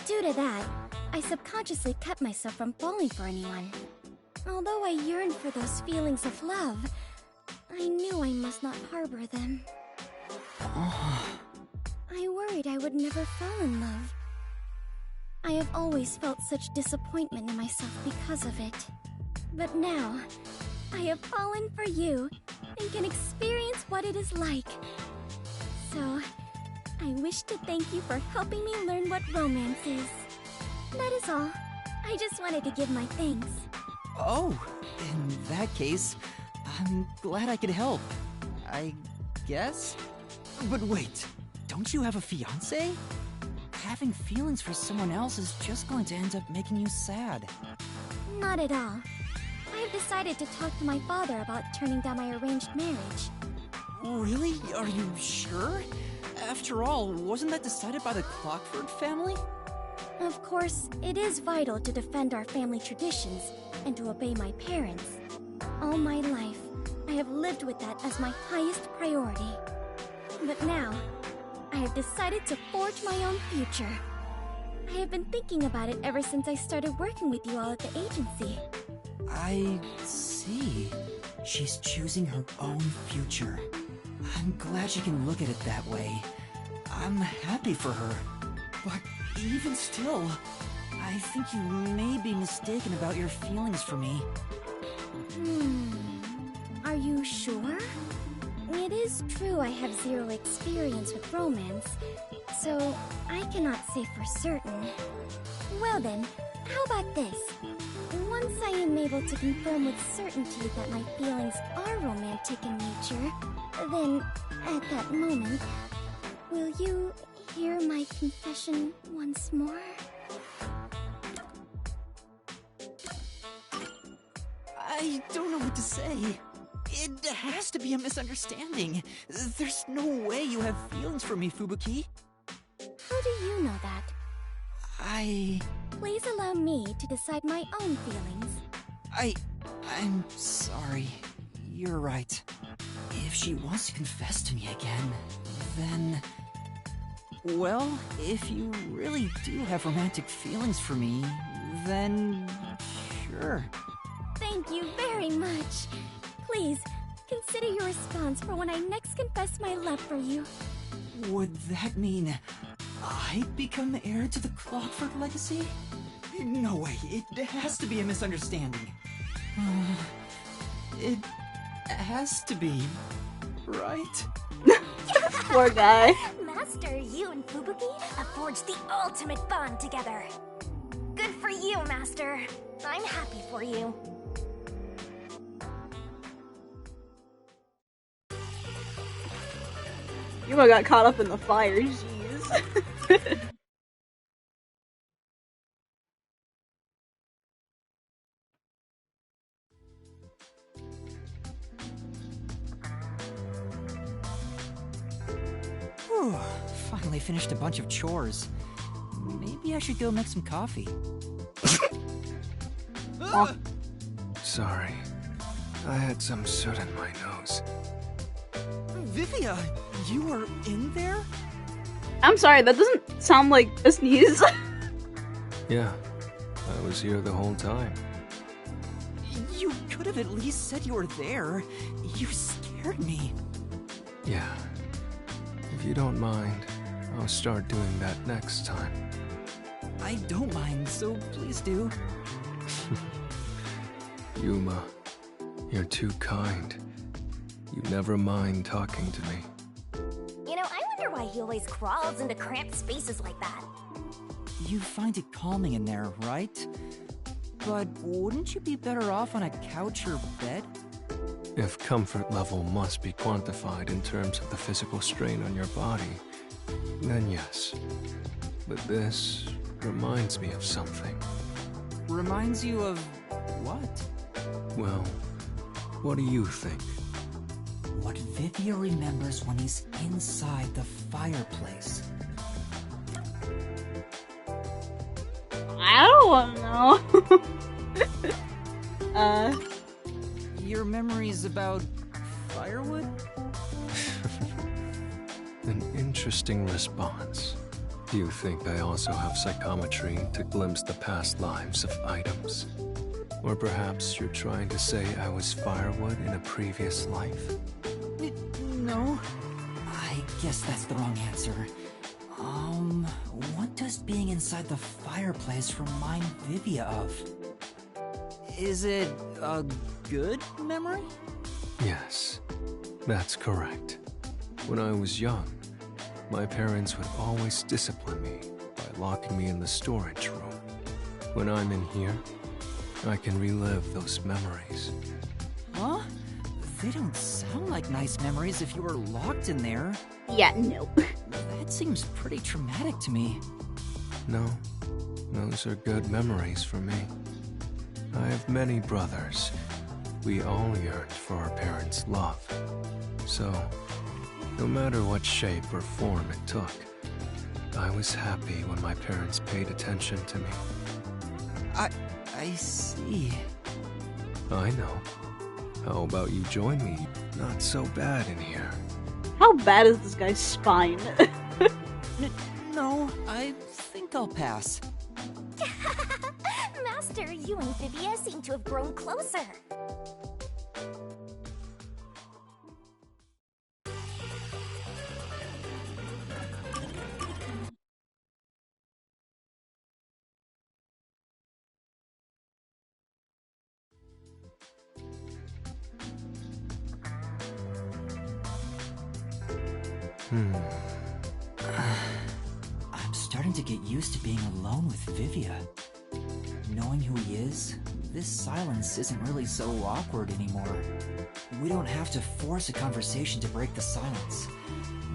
Due to that, I subconsciously kept myself from falling for anyone. Although I yearned for those feelings of love, I knew I must not harbor them. I worried I would never fall in love. I have always felt such disappointment in myself because of it. But now, I have fallen for you and can experience what it is like. So, I wish to thank you for helping me learn what romance is. That is all. I just wanted to give my thanks. Oh, in that case, I'm glad I could help. I guess? But wait, don't you have a fiancé? Having feelings for someone else is just going to end up making you sad. Not at all. I have decided to talk to my father about turning down my arranged marriage. Really? Are you sure? After all, wasn't that decided by the Clockford family? Of course, it is vital to defend our family traditions and to obey my parents. All my life, I have lived with that as my highest priority. But now, I have decided to forge my own future. I have been thinking about it ever since I started working with you all at the agency. I see. She's choosing her own future. I'm glad she can look at it that way. I'm happy for her. But even still, I think you may be mistaken about your feelings for me. Are you sure? It is true I have zero experience with romance, so I cannot say for certain. Well then, how about this? Once I am able to confirm with certainty that my feelings are romantic in nature, then, at that moment, will you hear my confession once more? I don't know what to say. It has to be a misunderstanding. There's no way you have feelings for me, Fubuki. How do you know that? Please allow me to decide my own feelings. I'm sorry. You're right. If she wants to confess to me again, then... Well, if you really do have romantic feelings for me, then... sure. Thank you very much. Please, consider your response for when I next confess my love for you. Would that mean I become heir to the Clockford legacy? No way, it has to be a misunderstanding. It has to be, right? Poor guy. Master, you and Fubuki have forged the ultimate bond together. Good for you, Master. I'm happy for you. Yuma got caught up in the fire, jeez. Whew, finally finished a bunch of chores. Maybe I should go make some coffee. Sorry. I had some soot in my nose. Vivia, you were in there? I'm sorry, that doesn't sound like a sneeze. Yeah, I was here the whole time. You could have at least said you were there. You scared me. Yeah. If you don't mind, I'll start doing that next time. I don't mind, so please do. Yuma, you're too kind. You never mind talking to me. You know, I wonder why he always crawls into cramped spaces like that. You find it calming in there, right? But wouldn't you be better off on a couch or bed? If comfort level must be quantified in terms of the physical strain on your body, then yes. But this reminds me of something. Reminds you of what? Well, what do you think? What Vivia remembers when he's inside the fireplace. I don't want to know. Your memories about firewood? An interesting response. Do you think I also have psychometry to glimpse the past lives of items? Or perhaps you're trying to say I was firewood in a previous life? No. I guess that's the wrong answer. What does being inside the fireplace remind Vivia of? Is it a good memory? Yes, that's correct. When I was young, my parents would always discipline me by locking me in the storage room. When I'm in here, I can relive those memories. Huh? They don't sound like nice memories if you were locked in there. Yeah, no. That seems pretty traumatic to me. No, those are good memories for me. I have many brothers. We all yearned for our parents' love. So, no matter what shape or form it took, I was happy when my parents paid attention to me. I see. I know. How about you join me? Not so bad in here. How bad is this guy's spine? No, I think I'll pass. Master, you and Vivia seem to have grown closer. I'm starting to get used to being alone with Vivia. Knowing who he is, this silence isn't really so awkward anymore. We don't have to force a conversation to break the silence,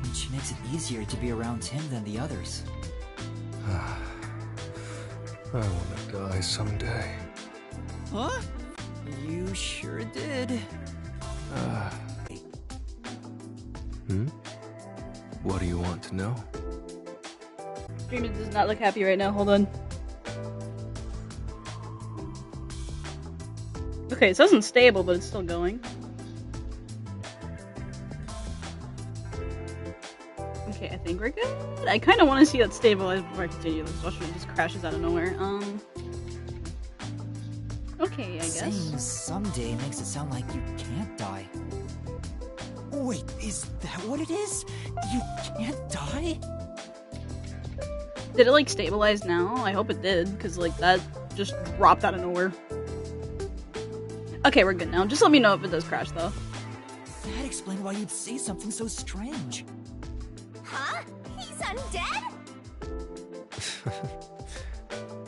which makes it easier to be around him than the others. I want to die someday. Huh? You sure did. What do you want to know? Streamer does not look happy right now, hold on. Okay, it says unstable, but it's still going. Okay, I think we're good. I kind of want to see that stabilize before I continue, especially when it just crashes out of nowhere. Okay, I guess. Saying someday makes it sound like you can't die. Wait, is that what it is? You can't die? Did it, like, stabilize now? I hope it did, because, like, that just dropped out of nowhere. Okay, we're good now. Just let me know if it does crash, though. That explained why you'd say something so strange. Huh? He's undead?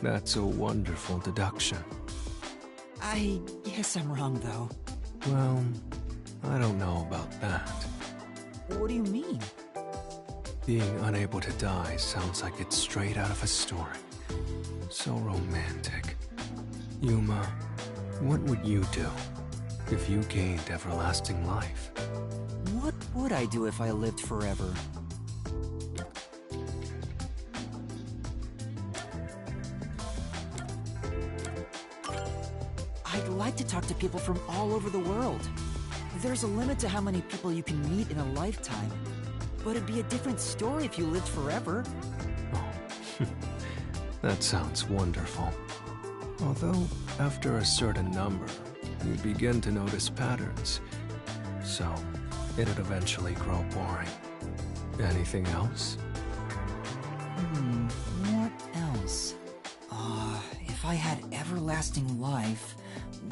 That's a wonderful deduction. I guess I'm wrong, though. Well, I don't know about that. What do you mean? Being unable to die sounds like it's straight out of a story. So romantic. Yuma, what would you do if you gained everlasting life? What would I do if I lived forever? I'd like to talk to people from all over the world. There's a limit to how many people you can meet in a lifetime. But it'd be a different story if you lived forever. Oh, that sounds wonderful. Although, after a certain number, you begin to notice patterns. So, it'd eventually grow boring. Anything else? What else? If I had everlasting life,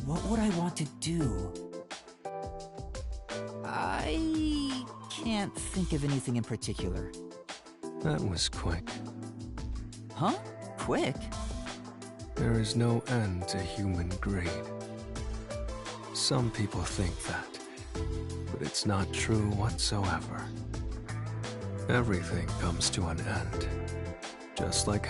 what would I want to do? can't think of anything in particular. That was quick. Huh? Quick? There is no end to human greed. Some people think that, but it's not true whatsoever. Everything comes to an end, just like how